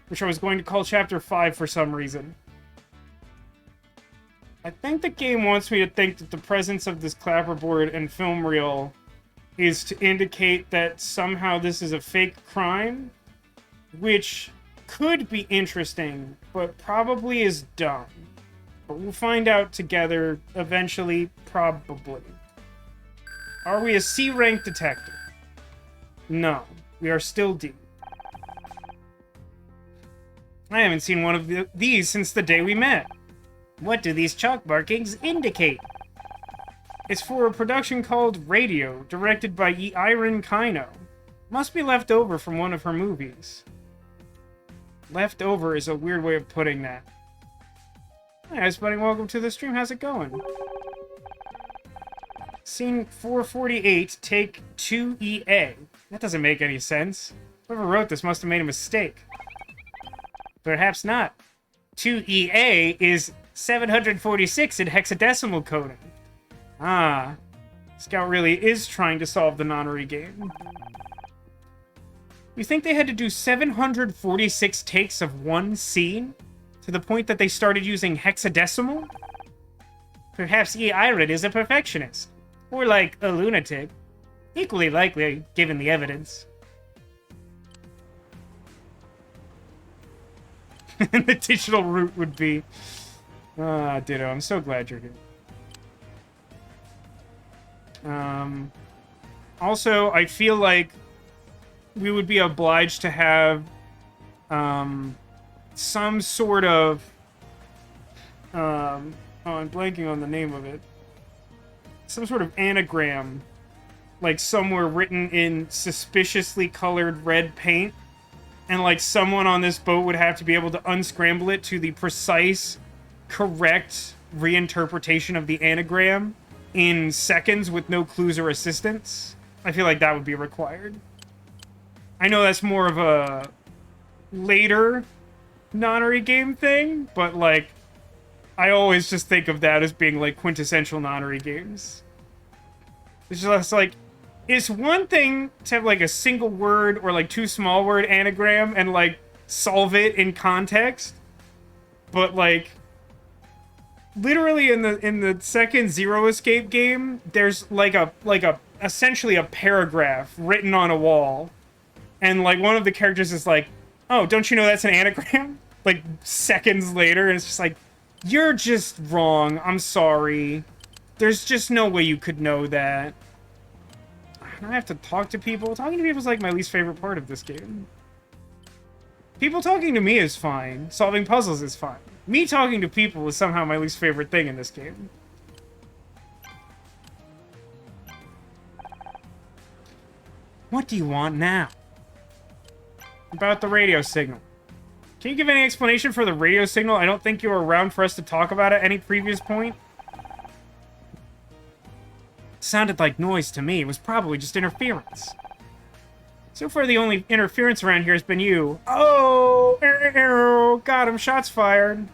which I was going to call chapter 5 for some reason. I think the game wants me to think that the presence of this clapperboard and film reel is to indicate that somehow this is a fake crime, which could be interesting, but probably is dumb. But we'll find out together eventually, probably. Are we a C-rank detective? No, we are still D. I haven't seen one of these since the day we met. What do these chalk markings indicate? It's for a production called Radio, directed by Iron Kino. Must be left over from one of her movies. Left over is a weird way of putting that. Hi, Ice Buddy, welcome to the stream. How's it going? Scene 448, take 2EA. That doesn't make any sense. Whoever wrote this must have made a mistake. Perhaps not. 2EA is 746 in hexadecimal coding. Ah, Scout really is trying to solve the nonary game. You think they had to do 746 takes of one scene? To the point that they started using hexadecimal? Perhaps E. Iron is a perfectionist. Or like a lunatic. Equally likely, given the evidence. And the digital route would be... Ah, Ditto, I'm so glad you're here. Also, I feel like we would be obliged to have some sort of oh, I'm blanking on the name of it. Some sort of anagram, like somewhere written in suspiciously colored red paint, and like someone on this boat would have to be able to unscramble it to the precise, correct reinterpretation of the anagram in seconds with no clues or assistance. I feel like that would be required. I know that's more of a later nonary game thing, but like, I always just think of that as being like quintessential nonary games. It's just like, it's one thing to have like a single word or like two small word anagram and like solve it in context, but like literally in the second Zero Escape game, there's like a essentially a paragraph written on a wall, and like one of the characters is like, "Oh, don't you know that's an anagram?" Like seconds later, and it's just like, you're just wrong. I'm sorry. There's just no way you could know that. I have to talk to people. Talking to people is like my least favorite part of this game. People talking to me is fine. Solving puzzles is fine. Me talking to people is somehow my least favorite thing in this game. What do you want now? About the radio signal. Can you give any explanation for the radio signal? I don't think you were around for us to talk about it at any previous point. It sounded like noise to me. It was probably just interference. So far, the only interference around here has been you. Oh, got him. Shots fired.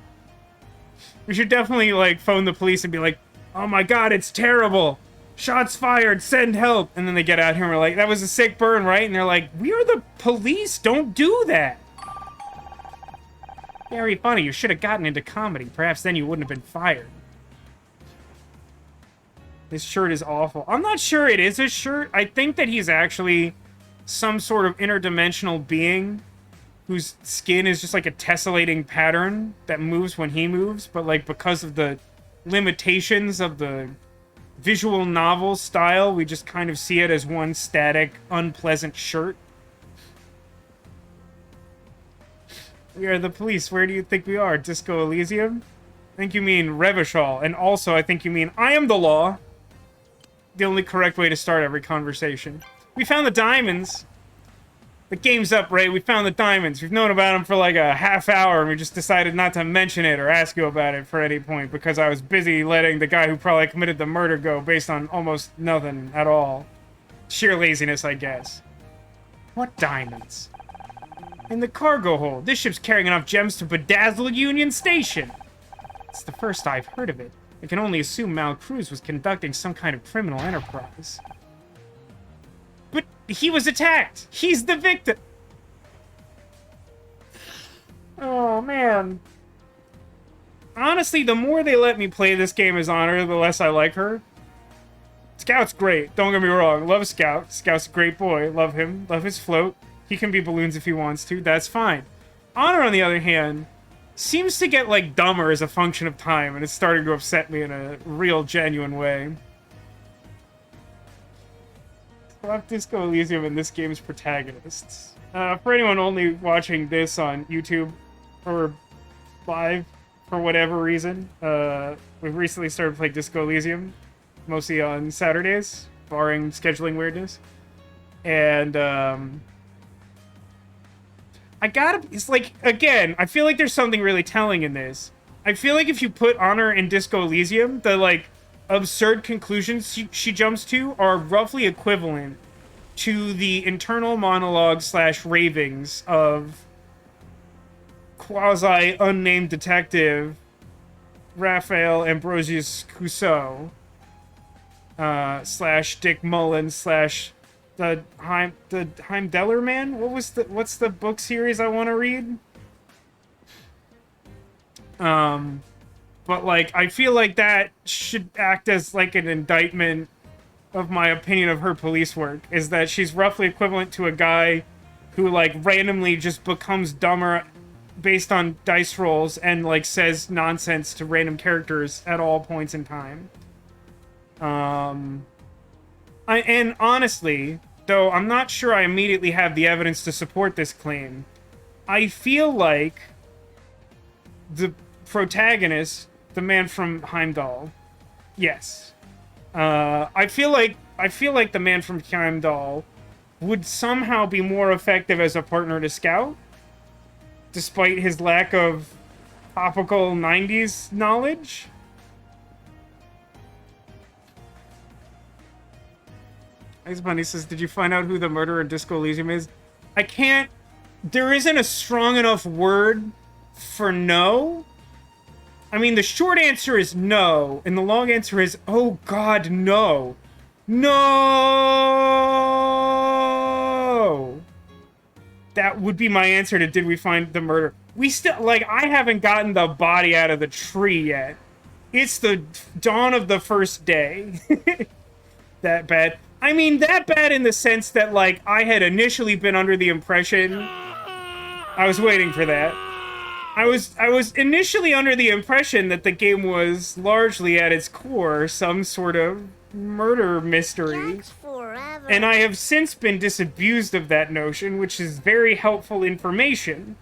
We should definitely, like, phone the police and be like, oh my god, it's terrible. Shots fired. Send help. And then they get out here and we're like, that was a sick burn, right? And they're like, we are the police. Don't do that. Very funny. You should have gotten into comedy. Perhaps then you wouldn't have been fired. This shirt is awful. I'm not sure it is a shirt. I think that he's actually some sort of interdimensional being whose skin is just like a tessellating pattern that moves when he moves, but like because of the limitations of the visual novel style, we just kind of see it as one static, unpleasant shirt. We are the police. Where do you think we are? Disco Elysium? I think you mean Revachol. And also, I think you mean I am the law. The only correct way to start every conversation. We found the diamonds. The game's up, Ray. We found the diamonds. We've known about them for like a half hour, and we just decided not to mention it or ask you about it for any point because I was busy letting the guy who probably committed the murder go based on almost nothing at all. Sheer laziness, I guess. What diamonds? In the cargo hold. This ship's carrying enough gems to bedazzle Union Station. It's the first I've heard of it. I can only assume Mal Cruz was conducting some kind of criminal enterprise. But he was attacked! He's the victim! Oh, man. Honestly, the more they let me play this game as Honor, the less I like her. Scout's great, don't get me wrong. Love Scout. Scout's a great boy. Love him. Love his float. He can be balloons if he wants to. That's fine. Honor, on the other hand, seems to get, like, dumber as a function of time, and it's starting to upset me in a real, genuine way. Love Disco Elysium and this game's protagonists. For anyone only watching this on YouTube, or 5 for whatever reason. We've recently started playing Disco Elysium, mostly on Saturdays, barring scheduling weirdness. And it's like, again, I feel like there's something really telling in this. I feel like if you put Honor in Disco Elysium, the like absurd conclusions she jumps to are roughly equivalent to the internal monologue / ravings of quasi-unnamed detective Raphael Ambrosius Clouseau / Dick Mullen / the Heimdaller Man? What's the book series I want to read? But like, I feel like that should act as like an indictment of my opinion of her police work, is that she's roughly equivalent to a guy who like randomly just becomes dumber based on dice rolls and like says nonsense to random characters at all points in time. And honestly, though I'm not sure I immediately have the evidence to support this claim, I feel like the protagonist, the man from Heimdall, yes. I feel like the man from Heimdall would somehow be more effective as a partner to Scout, despite his lack of topical 90s knowledge. Ice Bunny says, did you find out who the murderer in Disco Elysium is? I can't... There isn't a strong enough word for no. I mean, the short answer is no, and the long answer is, oh god, no. No! That would be my answer to did we find the murder. We still, like, I haven't gotten the body out of the tree yet. It's the dawn of the first day. That bad. I mean, that bad in the sense that, like, I had initially been under the impression... I was waiting for that. I was initially under the impression that the game was largely at its core some sort of murder mystery. And I have since been disabused of that notion, which is very helpful information.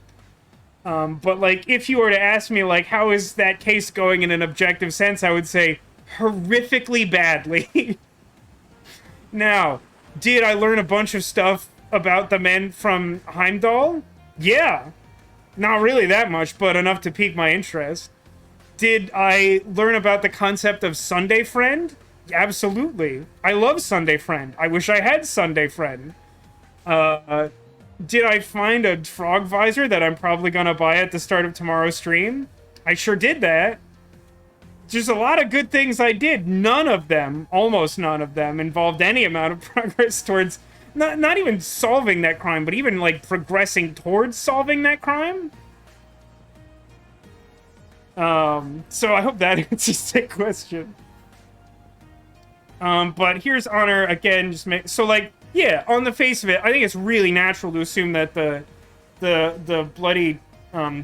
But, like, if you were to ask me, like, how is that case going in an objective sense, I would say horrifically badly. Now, did I learn a bunch of stuff about the men from Heimdall? Yeah. Not really that much, but enough to pique my interest. Did I learn about the concept of Sunday Friend? Absolutely. I love Sunday Friend. I wish I had Sunday Friend. Did I find a frog visor that I'm probably gonna buy at the start of tomorrow's stream? I sure did that. There's a lot of good things I did. None of them, almost none of them, involved any amount of progress towards... Not even solving that crime, but even, like, progressing towards solving that crime. So I hope that answers that question. But here's Honor, again, so, like, yeah, on the face of it, I think it's really natural to assume that the bloody,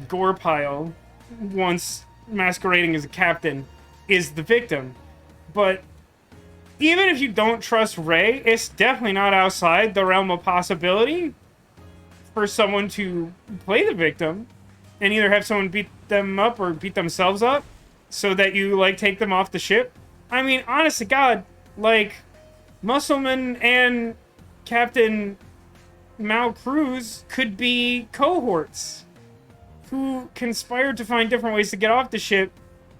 gore pile, once masquerading as a captain, is the victim. But even if you don't trust Ray, it's definitely not outside the realm of possibility for someone to play the victim and either have someone beat them up or beat themselves up so that you, like, take them off the ship. I mean, honest to God, like, Musselman and Captain Mal Cruz could be cohorts who conspired to find different ways to get off the ship,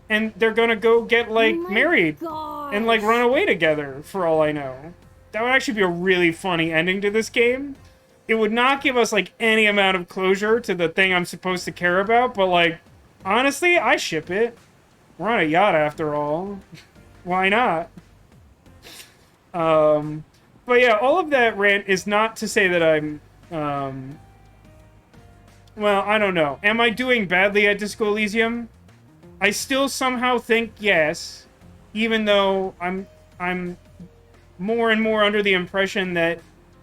and they're gonna go get, like, married and, like, run away together, for all I know. That would actually be a really funny ending to this game. It would not give us, like, any amount of closure to the thing I'm supposed to care about, but, like, honestly, I ship it. We're on a yacht, after all. Why not? But yeah, all of that rant is not to say that I'm, well, I don't know. Am I doing badly at Disco Elysium? I still somehow think yes, even though I'm more and more under the impression that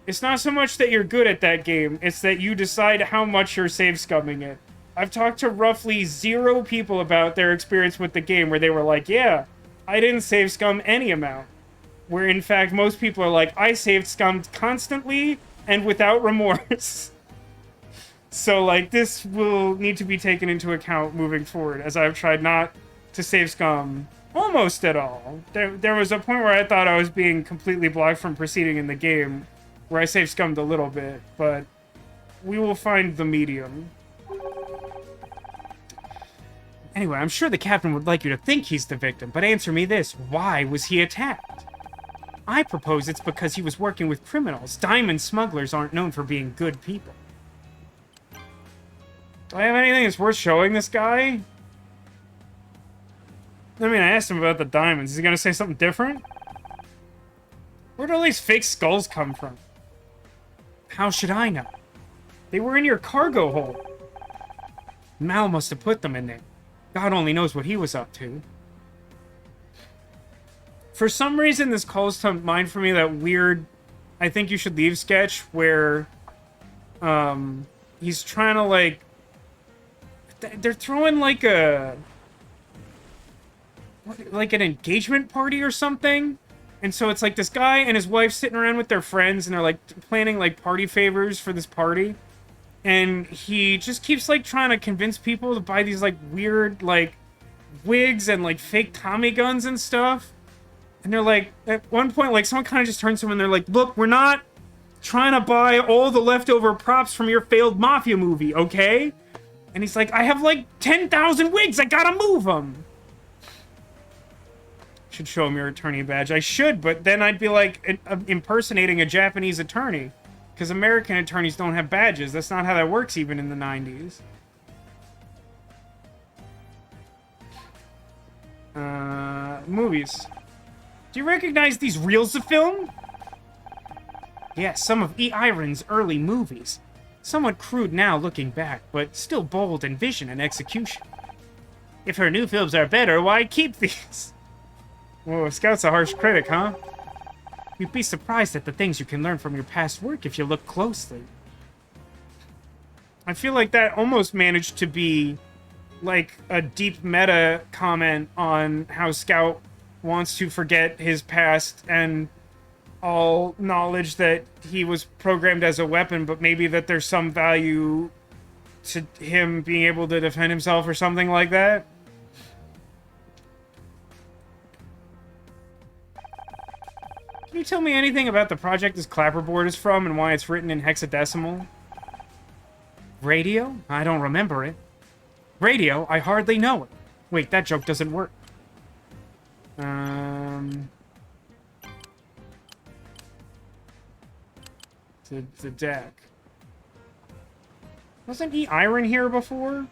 it's not so much that you're good at that game, it's that you decide how much you're save scumming it. I've talked to roughly 0 people about their experience with the game where they were like, yeah, I didn't save scum any amount. Where in fact most people are like, I saved scummed constantly and without remorse. So, like, this will need to be taken into account moving forward, as I've tried not to save scum almost at all. There was a point where I thought I was being completely blocked from proceeding in the game, where I save scummed a little bit, but we will find the medium. Anyway, I'm sure the captain would like you to think he's the victim, but answer me this. Why was he attacked? I propose it's because he was working with criminals. Diamond smugglers aren't known for being good people. Do I have anything that's worth showing this guy? I mean, I asked him about the diamonds. Is he gonna say something different? Where do all these fake skulls come from? How should I know? They were in your cargo hold. Mal must have put them in there. God only knows what he was up to. For some reason, this calls to mind for me that weird I think you should leave sketch where he's trying to, like... They're throwing, like, an engagement party or something? And so it's, like, this guy and his wife sitting around with their friends, and they're, like, planning, like, party favors for this party. And he just keeps, like, trying to convince people to buy these, like, weird, like, wigs and, like, fake Tommy guns and stuff. And they're, like, at one point, like, someone kind of just turns to him and they're like, look, we're not trying to buy all the leftover props from your failed mafia movie, okay? And he's like, I have, like, 10,000 wigs, I gotta move them. Should show him your attorney badge. I should, but then I'd be, like, impersonating a Japanese attorney. Because American attorneys don't have badges. That's not how that works even in the 90s. Movies. Do you recognize these reels of film? Yes, some of E. Iron's early movies. Somewhat crude now looking back, but still bold in vision and execution. If her new films are better, why keep these? Whoa, Scout's a harsh critic, huh? You'd be surprised at the things you can learn from your past work if you look closely. I feel like that almost managed to be, like, a deep meta comment on how Scout wants to forget his past and all knowledge that he was programmed as a weapon, but maybe that there's some value to him being able to defend himself or something like that. Can you tell me anything about the project this clapperboard is from and why it's written in hexadecimal? Radio? I don't remember it. Radio? I hardly know it. Wait, that joke doesn't work. The deck. Wasn't E. Iron here before?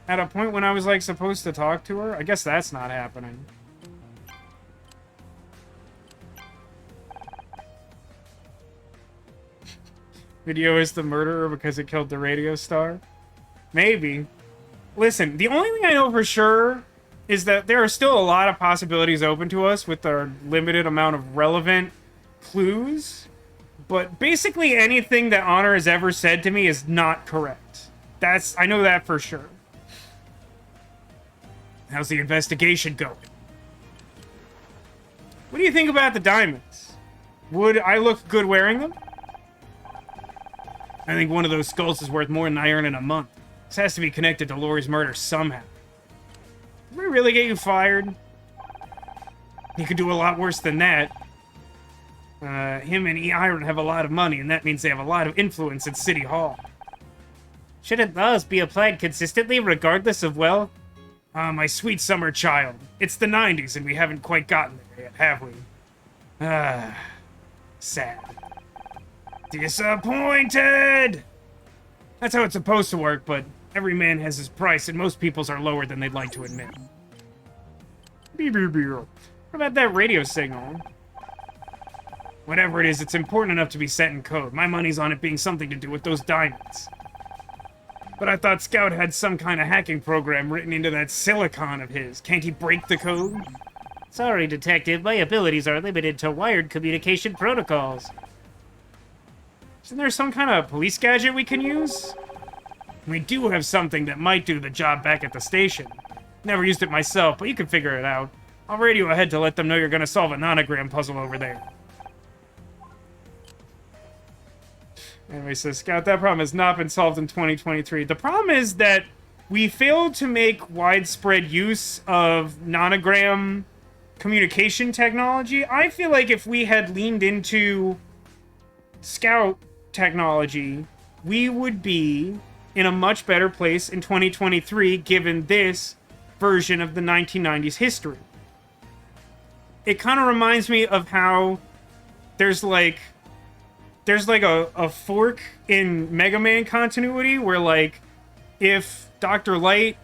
At a point when I was, like, supposed to talk to her? I guess that's not happening. Video is the murderer because it killed the radio star? Maybe. Listen, the only thing I know for sure is that there are still a lot of possibilities open to us with our limited amount of relevant clues. But basically anything that Honor has ever said to me is not correct. I know that for sure. How's the investigation going? What do you think about the diamonds? Would I look good wearing them? I think one of those skulls is worth more than I earn in a month. This has to be connected to Lori's murder somehow. Did we really get you fired? You could do a lot worse than that. Him and E. Iron have a lot of money, and that means they have a lot of influence at City Hall. Shouldn't laws be applied consistently, regardless of wealth? My sweet summer child. It's the 90s, and we haven't quite gotten there yet, have we? Sad. Disappointed! That's how it's supposed to work, but every man has his price, and most people's are lower than they'd like to admit. What about that radio signal? Whatever it is, it's important enough to be set in code. My money's on it being something to do with those diamonds. But I thought Scout had some kind of hacking program written into that silicon of his. Can't he break the code? Sorry, Detective. My abilities are limited to wired communication protocols. Isn't there some kind of police gadget we can use? We do have something that might do the job back at the station. Never used it myself, but you can figure it out. I'll radio ahead to let them know you're gonna solve a nonogram puzzle over there. Anyway, says, Scout, that problem has not been solved in 2023. The problem is that we failed to make widespread use of nonogram communication technology. I feel like if we had leaned into Scout technology, we would be in a much better place in 2023 given this version of the 1990s history. It kind of reminds me of how there's like a fork in Mega Man continuity where, like, if Dr. Light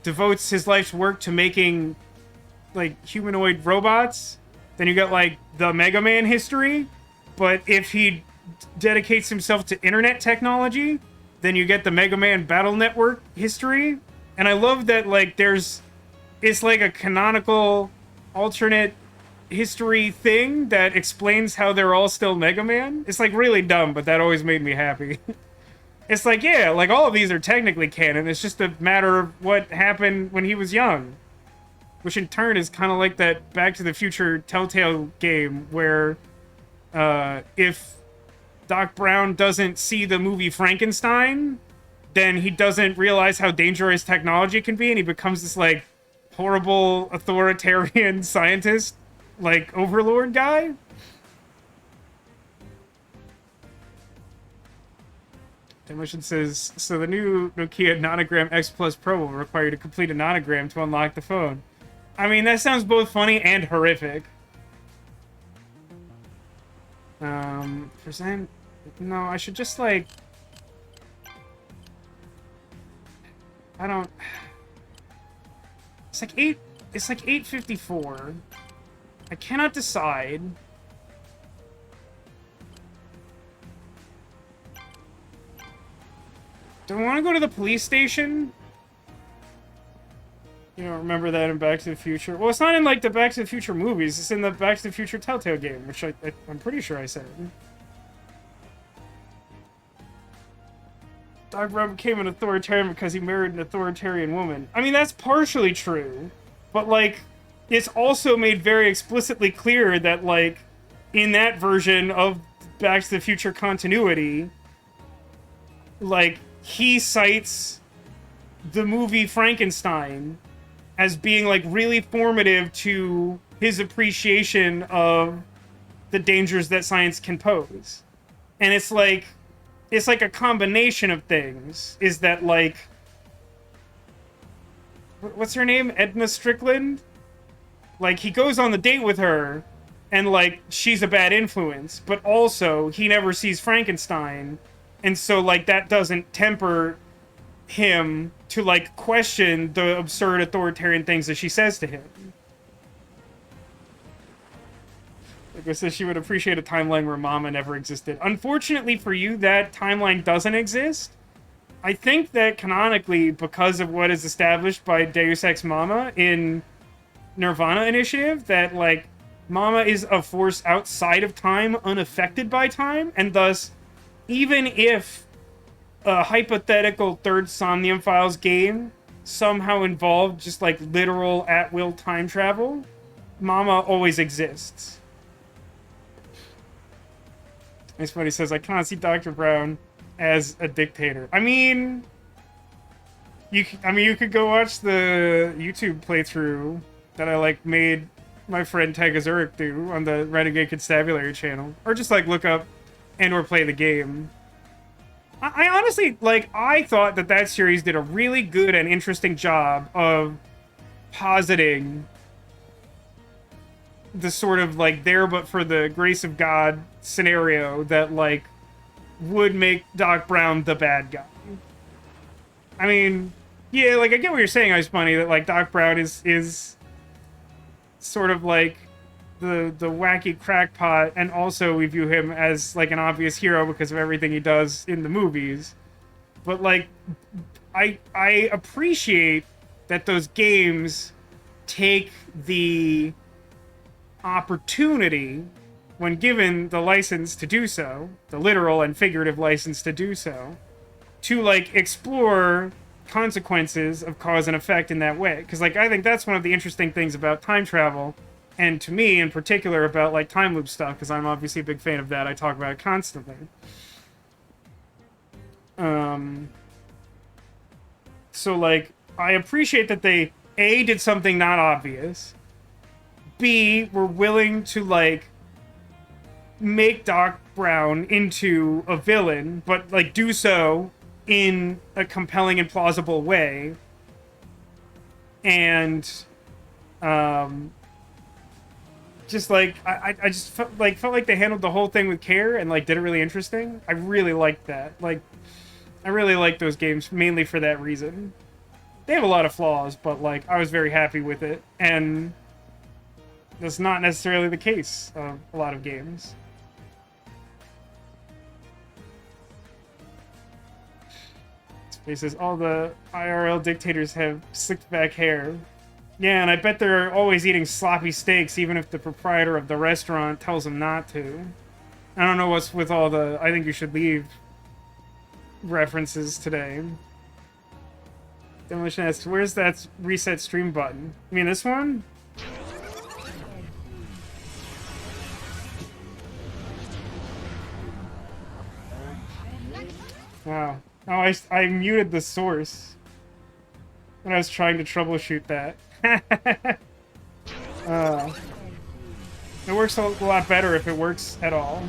devotes his life's work to making, like, humanoid robots, then you got, like, the Mega Man history. But if he dedicates himself to internet technology, then you get the Mega Man Battle Network history. And I love that, like, it's like a canonical alternate history thing that explains how they're all still Mega Man. It's, like, really dumb, but that always made me happy. It's like, yeah, like, all of these are technically canon. It's just a matter of what happened when he was young. Which in turn is kind of like that Back to the Future Telltale game where if Doc Brown doesn't see the movie Frankenstein, then he doesn't realize how dangerous technology can be, and he becomes this, like, horrible authoritarian scientist, like, overlord guy. Demolition says, so the new Nokia Nonogram X Plus Pro will require you to complete a nonogram to unlock the phone. I mean, that sounds both funny and horrific. Present... No, I should just, like... I don't... It's like 8:54. I cannot decide. Do I want to go to the police station? You don't remember that in Back to the Future? Well, it's not in, like, the Back to the Future movies. It's in the Back to the Future Telltale game, which I'm pretty sure I said. Doc Brown became an authoritarian because he married an authoritarian woman. I mean, that's partially true. But, like, it's also made very explicitly clear that, like, in that version of Back to the Future continuity, like, he cites the movie Frankenstein as being, like, really formative to his appreciation of the dangers that science can pose. And it's like a combination of things. Is that, like, what's her name? Edna Strickland? Like, he goes on the date with her, and, like, she's a bad influence, but also he never sees Frankenstein, and so, like, that doesn't temper him to, like, question the absurd authoritarian things that she says to him. Like I said, she would appreciate a timeline where Mama never existed. Unfortunately for you, that timeline doesn't exist. I think that canonically, because of what is established by Deus Ex Mama in Nirvana Initiative, that, like, Mama is a force outside of time, unaffected by time, and thus, even if a hypothetical third Somnium Files game somehow involved just, like, literal at-will time travel, Mama always exists. Nice Buddy says, I cannot see Dr. Brown as a dictator. I mean, you could go watch the YouTube playthrough that I, like, made my friend Tagazuric do on the Renegade Constabulary channel. Or just, like, look up and or play the game. I honestly, like, I thought that series did a really good and interesting job of positing the sort of, like, there but for the grace of God scenario that, like, would make Doc Brown the bad guy. I mean, yeah, like, I get what you're saying, Ice Bunny, that, like, Doc Brown is sort of, like, the wacky crackpot, and also we view him as, like, an obvious hero because of everything he does in the movies. But, like, I appreciate that those games take the opportunity, when given the license to do so, the literal and figurative license to do so, to, like, explore consequences of cause and effect in that way. Because, like, I think that's one of the interesting things about time travel, and to me in particular about, like, time loop stuff, because I'm obviously a big fan of that. I talk about it constantly. So, like, I appreciate that they, A, did something not obvious, B, were willing to, like, make Doc Brown into a villain, but, like, do so in a compelling and plausible way. And, just, like, I just felt like they handled the whole thing with care and, like, did it really interesting. I really liked that. Like, I really like those games, mainly for that reason. They have a lot of flaws, but, like, I was very happy with it. And that's not necessarily the case of a lot of games. Spaces, all the IRL dictators have slicked back hair. Yeah, and I bet they're always eating sloppy steaks, even if the proprietor of the restaurant tells them not to. I don't know what's with all the I think you should leave references today. Demolition asks, where's that reset stream button? You mean this one? Wow. Oh, I muted the source when I was trying to troubleshoot that. It works a lot better if it works at all.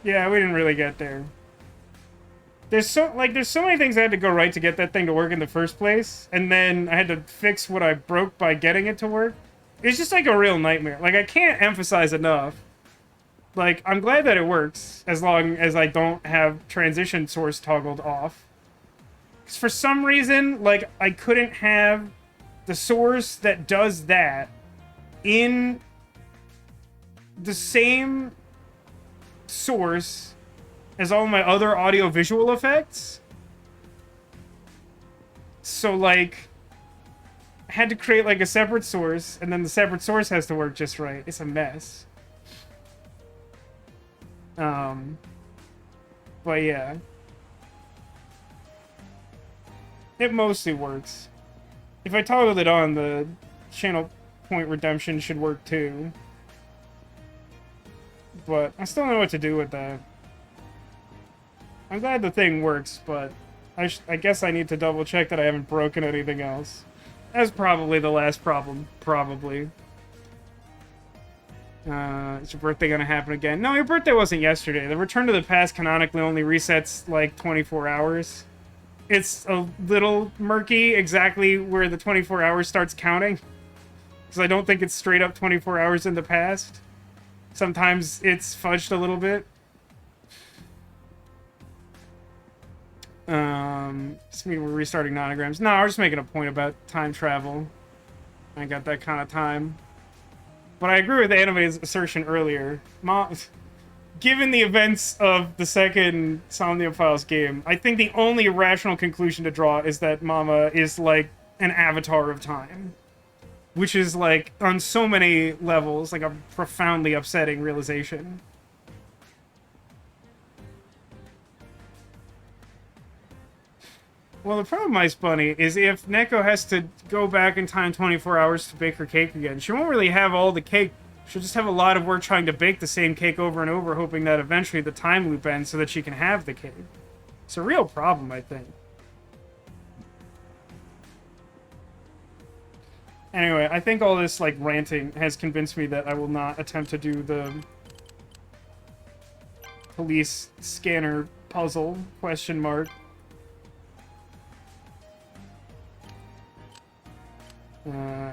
Yeah, we didn't really get there. There's so many things I had to go right to get that thing to work in the first place, and then I had to fix what I broke by getting it to work. It's just like a real nightmare. Like, I can't emphasize enough. Like, I'm glad that it works, as long as I don't have transition source toggled off. Because for some reason, like, I couldn't have the source that does that in the same source as all my other audio-visual effects. So, like, I had to create, like, a separate source, and then the separate source has to work just right. It's a mess. But yeah. It mostly works. If I toggled it on, the channel point redemption should work too. But I still don't know what to do with that. I'm glad the thing works, but I guess I need to double check that I haven't broken anything else. That's probably the last problem. Probably. Is your birthday gonna happen again? No, your birthday wasn't yesterday. The Return to the Past canonically only resets, like, 24 hours. It's a little murky exactly where the 24 hours starts counting. Because I don't think it's straight up 24 hours in the past. Sometimes it's fudged a little bit. Just mean we're restarting nonograms. No, we're just making a point about time travel. I got that kind of time. But I agree with Anime's assertion earlier. Given the events of the second Somnium Files game, I think the only rational conclusion to draw is that Mama is, like, an avatar of time. Which is, like, on so many levels, like, a profoundly upsetting realization. Well, the problem, Ice Bunny, is if Neko has to go back in time 24 hours to bake her cake again, she won't really have all the cake. She'll just have a lot of work trying to bake the same cake over and over, hoping that eventually the time loop ends so that she can have the cake. It's a real problem, I think. Anyway, I think all this, like, ranting has convinced me that I will not attempt to do the police scanner puzzle, question mark.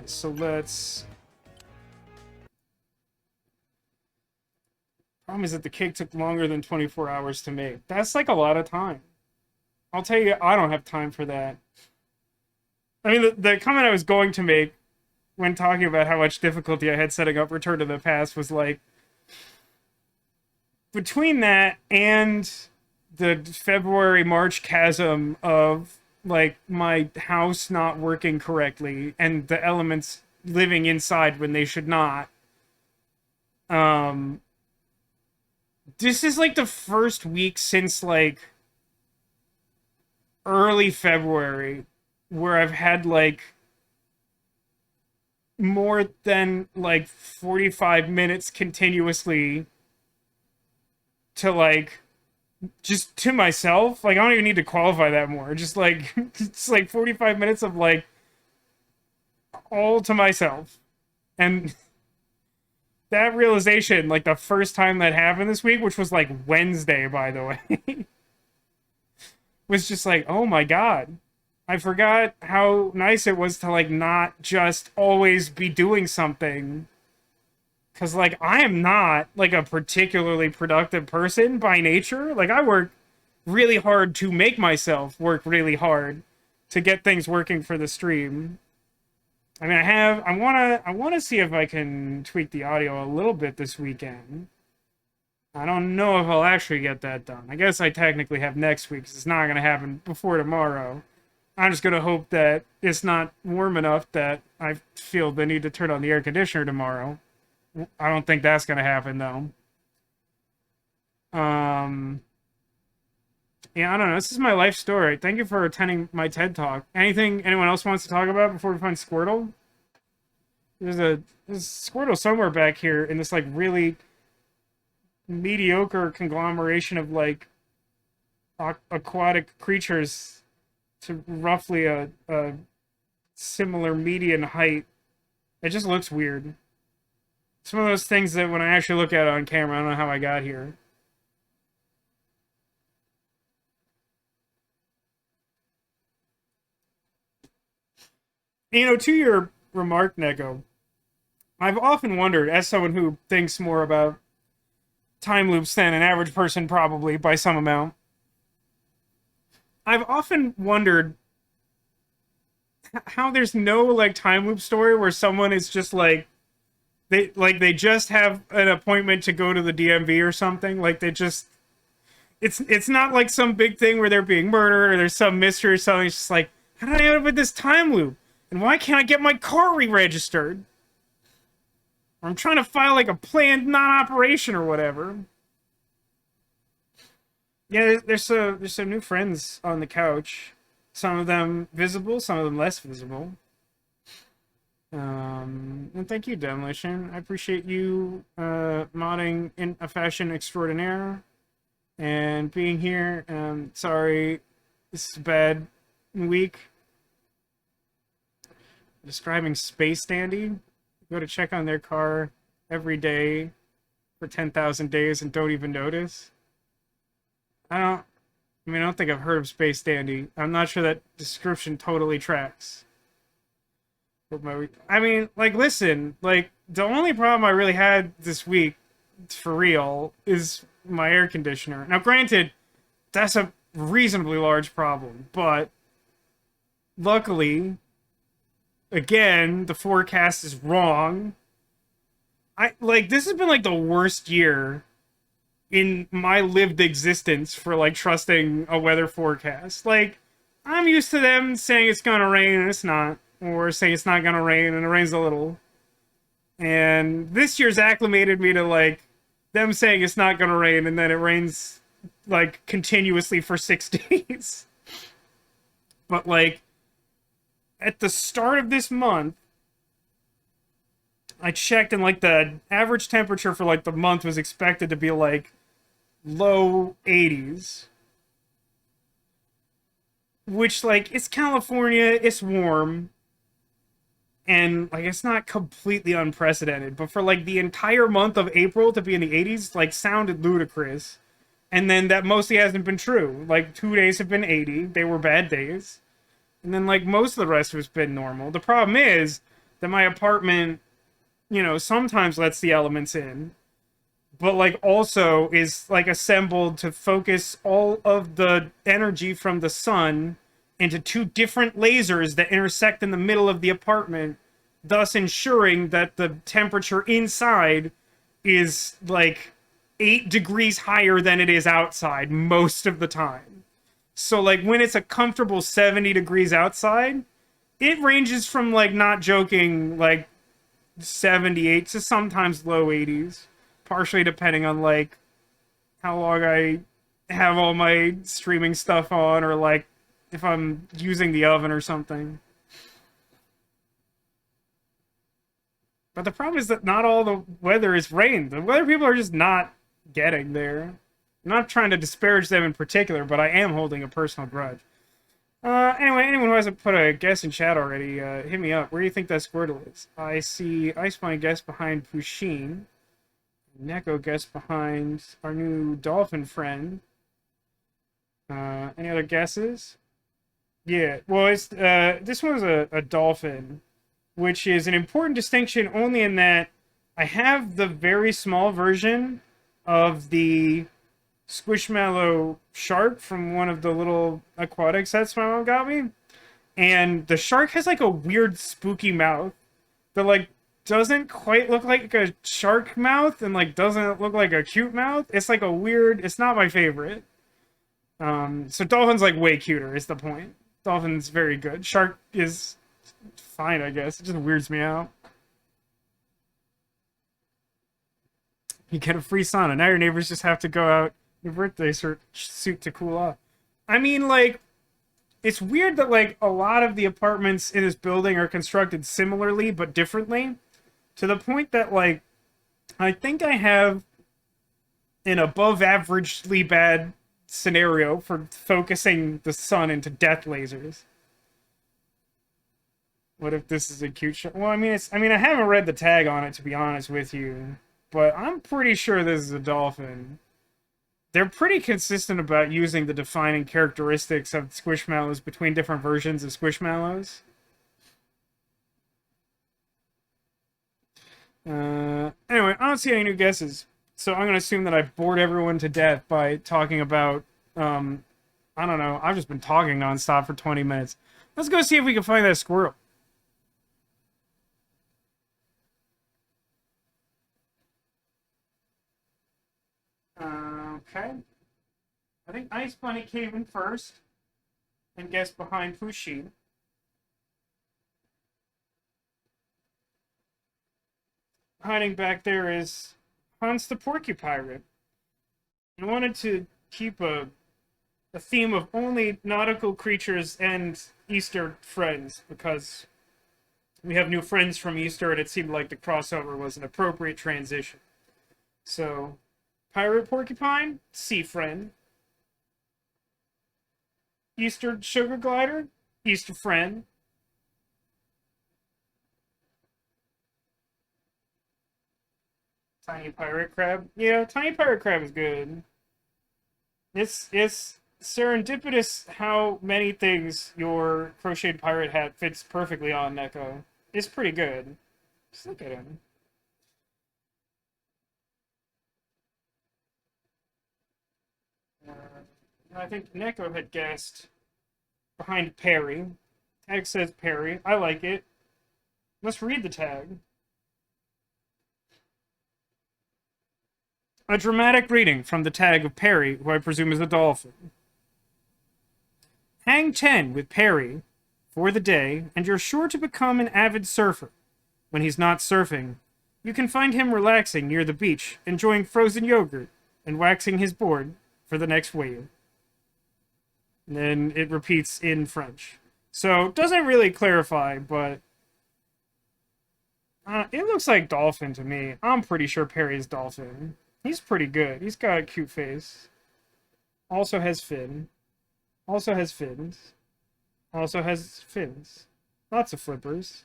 So let's... Problem is that the cake took longer than 24 hours to make. That's, like, a lot of time. I'll tell you, I don't have time for that. I mean, the comment I was going to make when talking about how much difficulty I had setting up Return to the Past was, like, between that and the February-March chasm of, like, my house not working correctly and the elements living inside when they should not, this is, like, the first week since, like, early February where I've had, like, more than, like, 45 minutes continuously to like just to myself. Like I don't even need to qualify that more. Just like it's like 45 minutes of like all to myself. And that realization, like the first time that happened this week, which was like Wednesday, by the way, was just like, oh my God. I forgot how nice it was to like not just always be doing something. Cause like I am not like a particularly productive person by nature. Like I work really hard to make myself work really hard to get things working for the stream. I mean, I wanna see if I can tweak the audio a little bit this weekend. I don't know if I'll actually get that done. I guess I technically have next week, 'cause it's not gonna happen before tomorrow. I'm just gonna hope that it's not warm enough that I feel the need to turn on the air conditioner tomorrow. I don't think that's gonna happen though. Um, yeah, I don't know. This is my life story. Thank you for attending my TED Talk. Anything anyone else wants to talk about before we find Squirtle? There's Squirtle somewhere back here in this like really mediocre conglomeration of like aquatic creatures to roughly a similar median height. It just looks weird. It's one of those things that when I actually look at it on camera, I don't know how I got here. You know, to your remark, Neko, I've often wondered, as someone who thinks more about time loops than an average person probably by some amount, I've often wondered how there's no like time loop story where someone is just like they just have an appointment to go to the DMV or something. Like they just it's not like some big thing where they're being murdered or there's some mystery or something. It's just like, how did I end up with this time loop? And why can't I get my car re-registered? Or I'm trying to file like a planned non-operation or whatever. Yeah, there's some new friends on the couch. Some of them visible, some of them less visible. And thank you, Demolition. I appreciate you modding in a fashion extraordinaire and being here. Sorry, this is a bad week. Describing Space Dandy. Go to check on their car every day for 10,000 days and don't even notice. I don't think I've heard of Space Dandy. I'm not sure that description totally tracks. I mean, like, listen, like, the only problem I really had this week, for real, is my air conditioner. Now, granted, that's a reasonably large problem, but luckily, again, the forecast is wrong. This has been, like, the worst year in my lived existence for, like, trusting a weather forecast. Like, I'm used to them saying it's gonna rain and it's not. Or saying it's not gonna rain and it rains a little. And this year's acclimated me to, like, them saying it's not gonna rain and then it rains, like, continuously for 6 days. But, like, at the start of this month, I checked and, like, the average temperature for, like, the month was expected to be, like, low 80s. Which, like, it's California, it's warm. And, like, it's not completely unprecedented. But for, like, the entire month of April to be in the 80s, like, sounded ludicrous. And then that mostly hasn't been true. Like, 2 days have been 80. They were bad days. And then, like, most of the rest has been normal. The problem is that my apartment, you know, sometimes lets the elements in. But, like, also is, like, assembled to focus all of the energy from the sun into 2 different lasers that intersect in the middle of the apartment, thus ensuring that the temperature inside is, like, 8 degrees higher than it is outside most of the time. So, like, when it's a comfortable 70 degrees outside, it ranges from, like, not joking, like, 78 to sometimes low 80s. Partially depending on, like, how long I have all my streaming stuff on, or, like, if I'm using the oven or something. But the problem is that not all the weather is rain. The weather people are just not getting there. I'm not trying to disparage them in particular, but I am holding a personal grudge. Anyway, anyone who hasn't put a guess in chat already, hit me up. Where do you think that Squirtle is? I see Icepine guess behind Pusheen. Neko guess behind our new dolphin friend. Any other guesses? Yeah, well, it's this one's a dolphin, which is an important distinction only in that I have the very small version of the Squishmallow shark from one of the little aquatic sets my mom got me. And the shark has like a weird spooky mouth that like doesn't quite look like a shark mouth and like doesn't look like a cute mouth. It's like a weird, it's not my favorite. So Dolphin's like way cuter is the point. Dolphin's very good. Shark is fine, I guess. It just weirds me out. You get a free sauna. Now your neighbors just have to go out your birthday suit to cool off. I mean, like, it's weird that, like, a lot of the apartments in this building are constructed similarly but differently. To the point that, like, I think I have an above-averagely bad scenario for focusing the sun into death lasers. What if this is a cute show? Well, I mean, I haven't read the tag on it, to be honest with you. But I'm pretty sure this is a dolphin. They're pretty consistent about using the defining characteristics of Squishmallows between different versions of Squishmallows. Anyway, I don't see any new guesses. So I'm going to assume that I bored everyone to death by talking about, I don't know, I've just been talking nonstop for 20 minutes. Let's go see if we can find that Squirtle. Okay. I think Ice Bunny came in first and guessed behind Pusheen. Hiding back there is Hans the Porcupine. I wanted to keep a theme of only nautical creatures and Easter friends because we have new friends from Easter and it seemed like the crossover was an appropriate transition. So, Pirate Porcupine, sea friend. Easter Sugar Glider, Easter friend. Tiny Pirate Crab. Yeah, Tiny Pirate Crab is good. It's serendipitous how many things your crocheted pirate hat fits perfectly on, Neko. It's pretty good. Just look at him. I think Neko had guessed behind Perry. Tag says Perry. I like it. Let's read the tag. A dramatic reading from the tag of Perry, who I presume is a dolphin. Hang 10 with Perry for the day, and you're sure to become an avid surfer. When he's not surfing, you can find him relaxing near the beach, enjoying frozen yogurt, and waxing his board for the next wave. And then it repeats in French. So, it doesn't really clarify, but it looks like dolphin to me. I'm pretty sure Perry's dolphin. He's pretty good. He's got a cute face. Also has fin. Also has fins. Also has fins. Lots of flippers.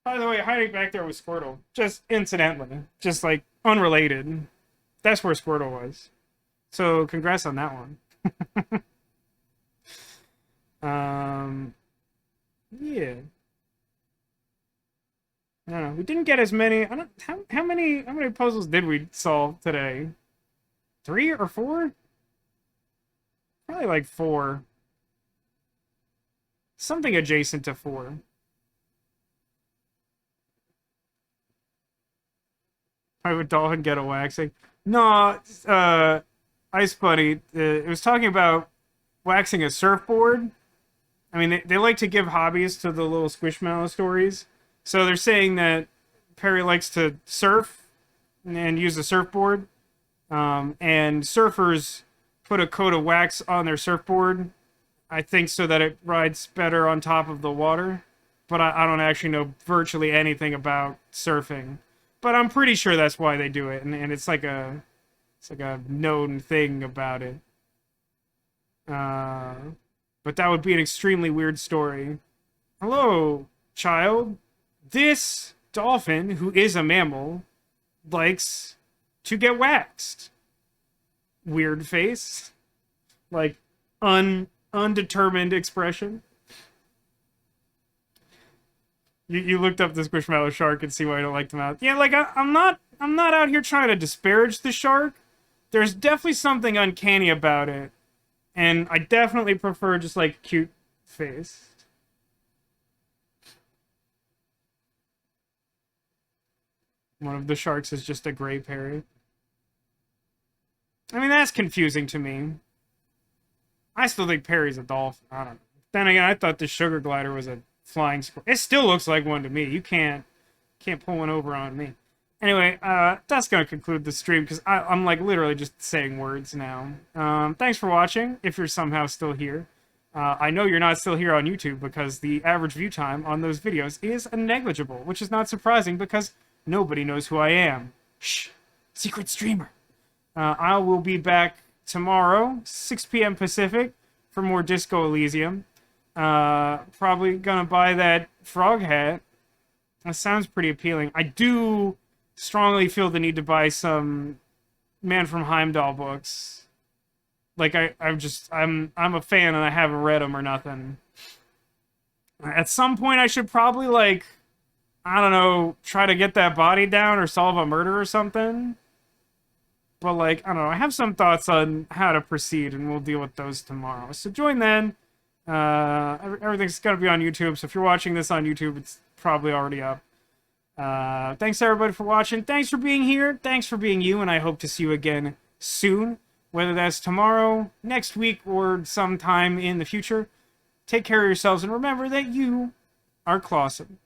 By the way, hiding back there was Squirtle. Just incidentally. Just, like, unrelated. That's where Squirtle was. So, congrats on that one. Yeah. I don't know. We didn't get as many. I don't. How many puzzles did we solve today? 3 or 4? Probably like 4. Something adjacent to 4. Why would Dolphin get a waxing? No, Ice Buddy. It was talking about waxing a surfboard. I mean, they like to give hobbies to the little Squishmallow stories. So they're saying that Perry likes to surf and use a surfboard. And surfers put a coat of wax on their surfboard, I think, so that it rides better on top of the water. But I don't actually know virtually anything about surfing. but I'm pretty sure that's why they do it, and it's like a known thing about it. But that would be an extremely weird story. Hello, child. This dolphin, who is a mammal, likes to get waxed. Weird face. Like, undetermined expression. You looked up the Squishmallow shark and see why I don't like the mouth. Yeah, like, I'm not out here trying to disparage the shark. There's definitely something uncanny about it. And I definitely prefer just, like, cute face. One of the sharks is just a gray parrot. I mean, that's confusing to me. I still think Perry's a dolphin. I don't know. Then again, I thought the sugar glider was a flying squirrel. It still looks like one to me. You can't pull one over on me. Anyway, that's going to conclude the stream, because I'm, like, literally just saying words now. Thanks for watching, if you're somehow still here. I know you're not still here on YouTube, because the average view time on those videos is negligible, which is not surprising, because nobody knows who I am. Shh! Secret streamer! I will be back tomorrow, 6 p.m. Pacific, for more Disco Elysium. Probably gonna buy that frog hat. That sounds pretty appealing. I do strongly feel the need to buy some Man from Heimdall books. Like, I'm a fan and I haven't read them or nothing. At some point I should probably, like, I don't know, try to get that body down or solve a murder or something. But, like, I don't know, I have some thoughts on how to proceed, and we'll deal with those tomorrow. So join then. Everything's going to be on YouTube, so if you're watching this on YouTube, it's probably already up. Thanks, everybody, for watching. Thanks for being here. Thanks for being you, and I hope to see you again soon. Whether that's tomorrow, next week, or sometime in the future. Take care of yourselves, and remember that you are Clawsome.